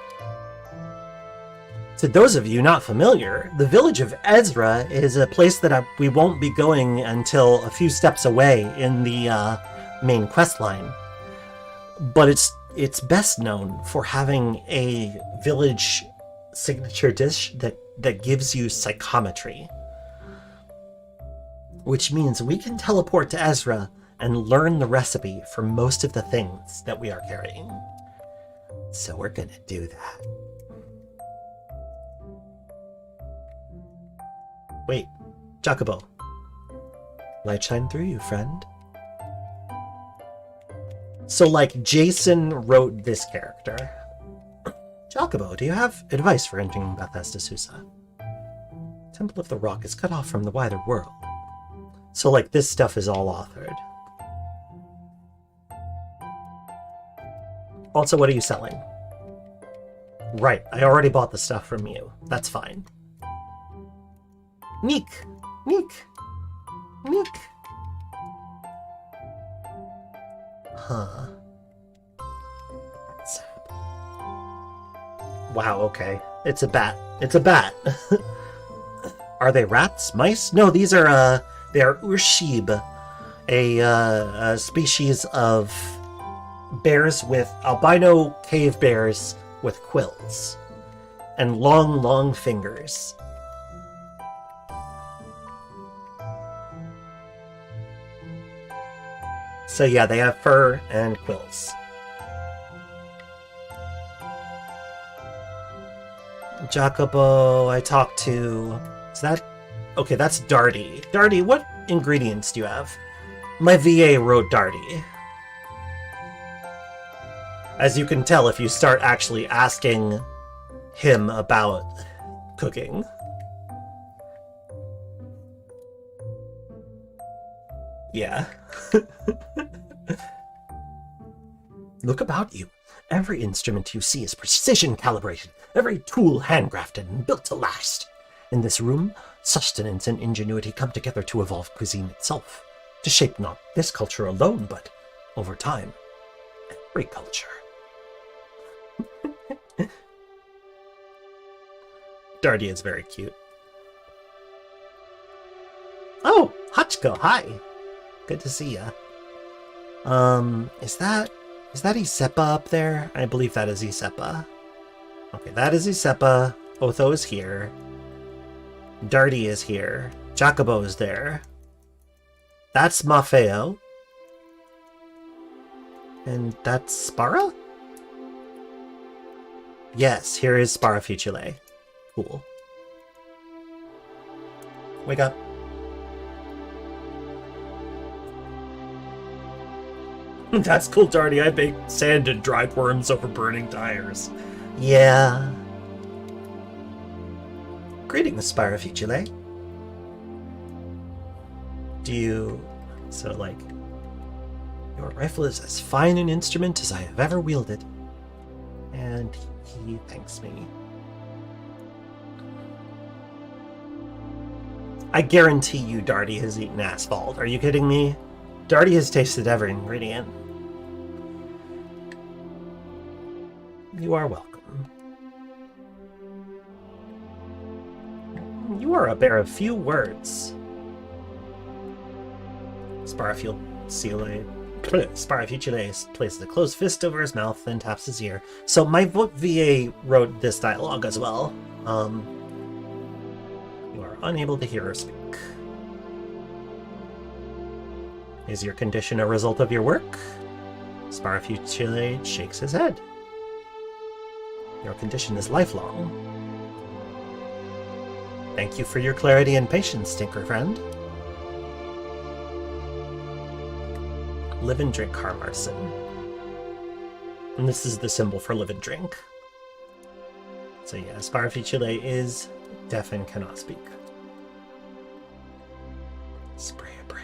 To those of you not familiar, the village of Ezra is a place that we won't be going until a few steps away in the main quest line. But it's best known for having a village signature dish that gives you psychometry. Which means we can teleport to Ezra and learn the recipe for most of the things that we are carrying. So we're gonna do that. Wait, Jacobo. Light shine through you, friend. So, like, Jason wrote this character. Jacobo, do you have advice for entering Bethesda Susa? Temple of the Rock is cut off from the wider world. So, like, this stuff is all authored. Also, what are you selling? Right, I already bought the stuff from you. That's fine. Neek! Neek! Neek! Huh. Wow, okay. It's a bat. It's a bat. Are they rats? Mice? No, these are, they are urshib, a species of bears with albino cave bears with quills and long, long fingers. So yeah, they have fur and quills. Jacobo, I talked to... Is that... Okay, that's Darty. Darty, what ingredients do you have? My VA wrote Darty. As you can tell if you start actually asking him about cooking. Yeah. Look about you. Every instrument you see is precision calibrated, every tool handcrafted and built to last. In this room, sustenance and ingenuity come together to evolve cuisine itself, to shape not this culture alone, but, over time, every culture. Darty is very cute. Oh, Hachiko, hi! Good to see ya. Is that Isepa up there? I believe that is Isepa. Okay, that is Isepa. Otho is here. Darty is here. Jacobo is there. That's Maffeo. And that's Spara? Yes, here is Sparafutule. Cool. Wake up. That's cool, Darty. I baked sand and dried worms over burning tires. Yeah. Greetings, Sparafutule. Do you... So, like... Your rifle is as fine an instrument as I have ever wielded. And he thanks me. I guarantee you Darty has eaten asphalt. Are you kidding me? Darty has tasted every ingredient. You are welcome. You are a bear of few words. Sparafutule places a closed fist over his mouth, then taps his ear. So my VA wrote this dialogue as well. You are unable to hear or speak. Is your condition a result of your work? Sparafutule shakes his head. Your condition is lifelong. Thank you for your clarity and patience, Tinker Friend. Live and drink, Harmarson. And this is the symbol for live and drink. So yeah, Sparafutule is deaf and cannot speak. Spray a brain.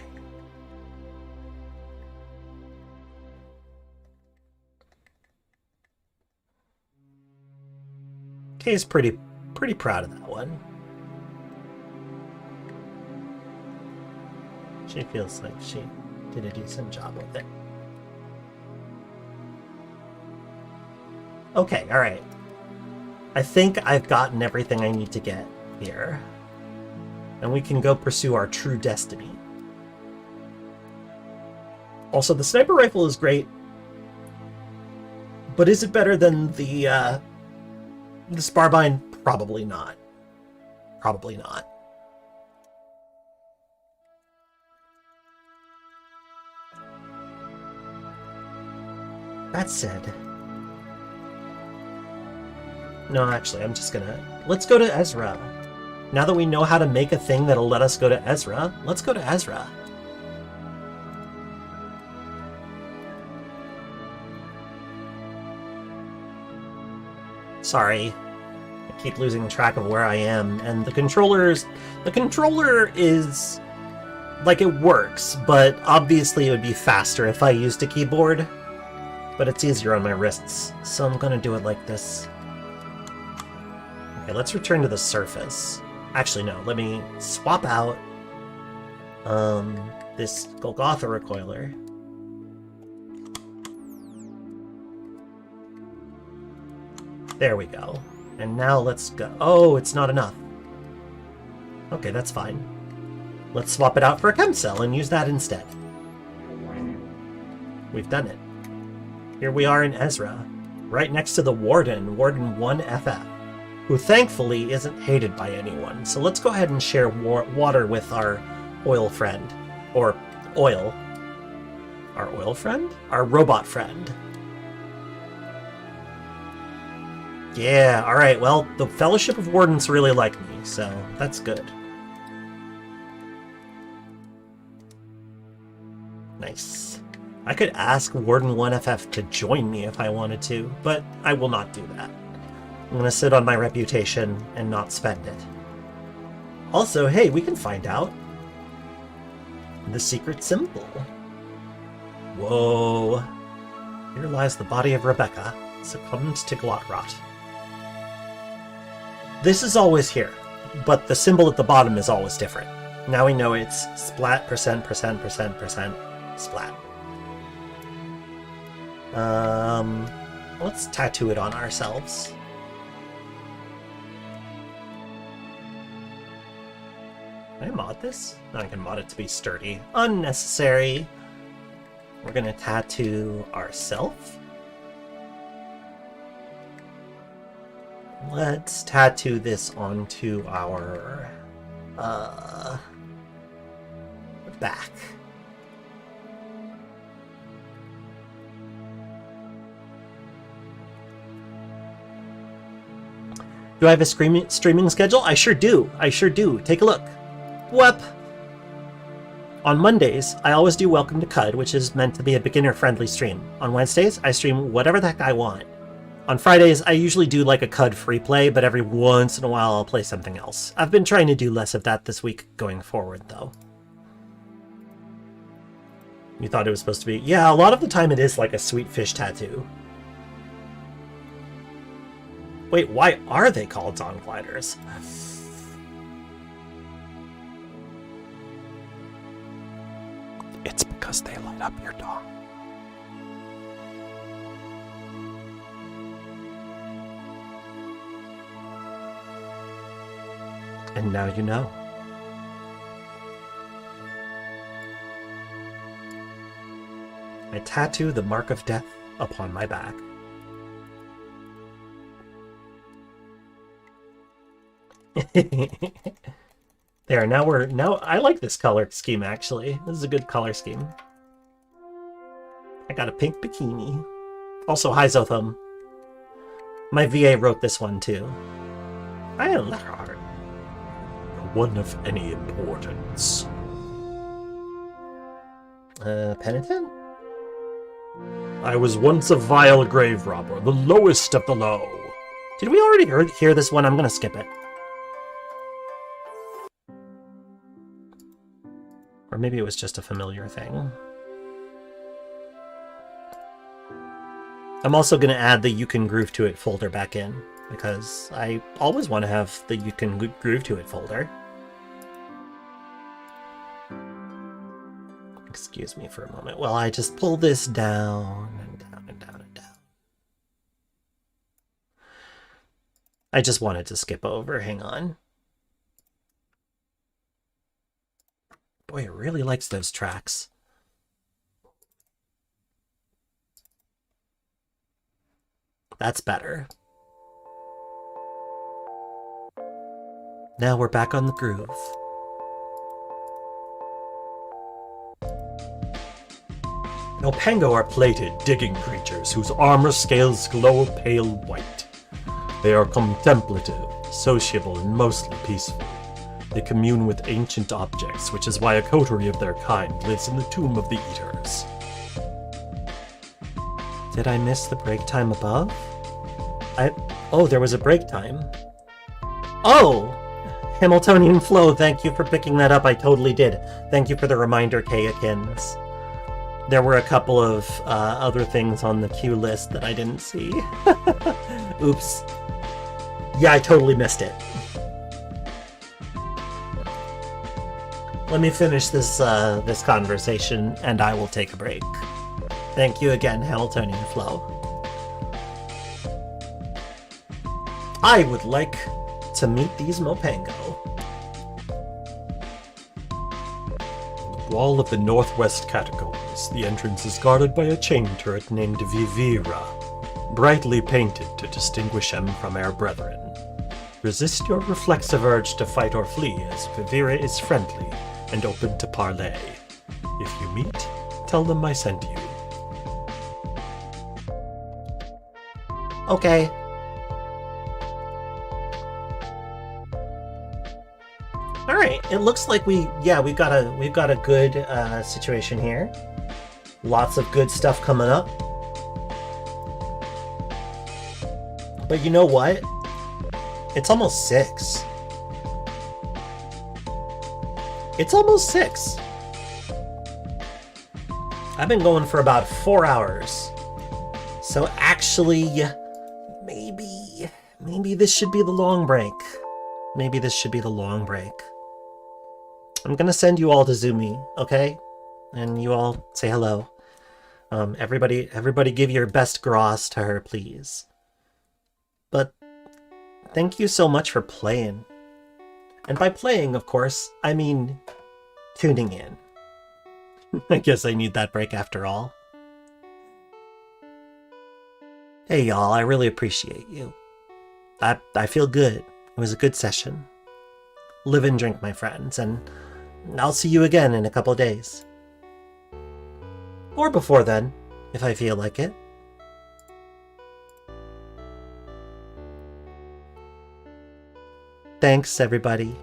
Kay's pretty proud of that one. She feels like she did a decent job with it. Okay, alright. I think I've gotten everything I need to get here. And we can go pursue our true destiny. Also, the sniper rifle is great. But is it better than the Sparbine? Probably not. Probably not. That said... No, actually, I'm just gonna... Let's go to Ezra. Now that we know how to make a thing that'll let us go to Ezra, let's go to Ezra. Sorry. I keep losing track of where I am, and the controller is... Like, it works, but obviously it would be faster if I used a keyboard. But it's easier on my wrists, so I'm gonna do it like this. Okay, let's return to the surface. Actually, no, let me swap out this Golgotha recoiler. There we go. And now let's go. Oh, it's not enough. Okay, that's fine. Let's swap it out for a chem cell and use that instead. We've done it. Here we are in Ezra, right next to the Warden, Warden 1FF, who thankfully isn't hated by anyone. So let's go ahead and share water with our oil friend. Or oil. Our oil friend? Our robot friend. Yeah, alright, well, the Fellowship of Wardens really like me, so that's good. Nice. I could ask Warden 1FF to join me if I wanted to, but I will not do that. I'm gonna sit on my reputation and not spend it. Also, hey, we can find out the secret symbol. Whoa. Here lies the body of Rebecca, succumbed to glot rot. This is always here, but the symbol at the bottom is always different. Now we know it's splat percent, splat. Let's tattoo it on ourselves. Can I mod this? No, I can mod it to be sturdy. Unnecessary. We're gonna tattoo ourselves. Let's tattoo this onto our back. Do I have a streaming schedule? I sure do. I sure do. Take a look. Whoop! On Mondays, I always do Welcome to Qud, which is meant to be a beginner-friendly stream. On Wednesdays, I stream whatever the heck I want. On Fridays, I usually do like a Qud free play, but every once in a while I'll play something else. I've been trying to do less of that this week going forward, though. You thought it was supposed to be... Yeah, a lot of the time it is like a sweet fish tattoo. Wait, why are they called Dawn Gliders? It's because they light up your dawn. And now you know. I tattoo the mark of death upon my back. There, now I like this color scheme actually. This is a good color scheme. I got a pink bikini. Also, hi Zotham. My VA wrote this one too. I like art. One of any importance. Penitent? I was once a vile grave robber, the lowest of the low. Did we already hear this one? I'm gonna skip it. Or maybe it was just a familiar thing. I'm also gonna add the You Can Groove to It folder back in, because I always want to have the You Can Groove to It folder. Excuse me for a moment while I just pull this down and down and down and down. I just wanted to skip over. Hang on. Boy, it really likes those tracks. That's better. Now we're back on the groove. Nopango are plated, digging creatures whose armor scales glow pale white. They are contemplative, sociable, and mostly peaceful. They commune with ancient objects, which is why a coterie of their kind lives in the tomb of the Eaters. Did I miss the break time above? Oh, there was a break time. Oh! Hamiltonian Flow, thank you for picking that up. I totally did. Thank you for the reminder, Kayakins. There were a couple of other things on the queue list that I didn't see. Oops. Yeah, I totally missed it. Let me finish this this conversation, and I will take a break. Thank you again, Hamiltonian Flow. I would like to meet these Mopango. Wall of the northwest catacombs, the entrance is guarded by a chain turret named Vivira, brightly painted to distinguish them from our brethren. Resist your reflexive urge to fight or flee, as Vivira is friendly and open to parley. If you meet, tell them I sent you. Okay. All right. It looks like we've got a good situation here. Lots of good stuff coming up. But you know what? It's almost 6. It's almost 6. I've been going for about 4 hours. So actually, maybe this should be the long break. Maybe this should be the long break. I'm gonna send you all to Zumi, okay? And you all say hello. Everybody give your best gross to her, please. But thank you so much for playing. And by playing, of course, I mean tuning in. I guess I need that break after all. Hey y'all, I really appreciate you. I feel good. It was a good session. Live and drink, my friends, and I'll see you again in a couple days. Or before then, if I feel like it. Thanks, everybody.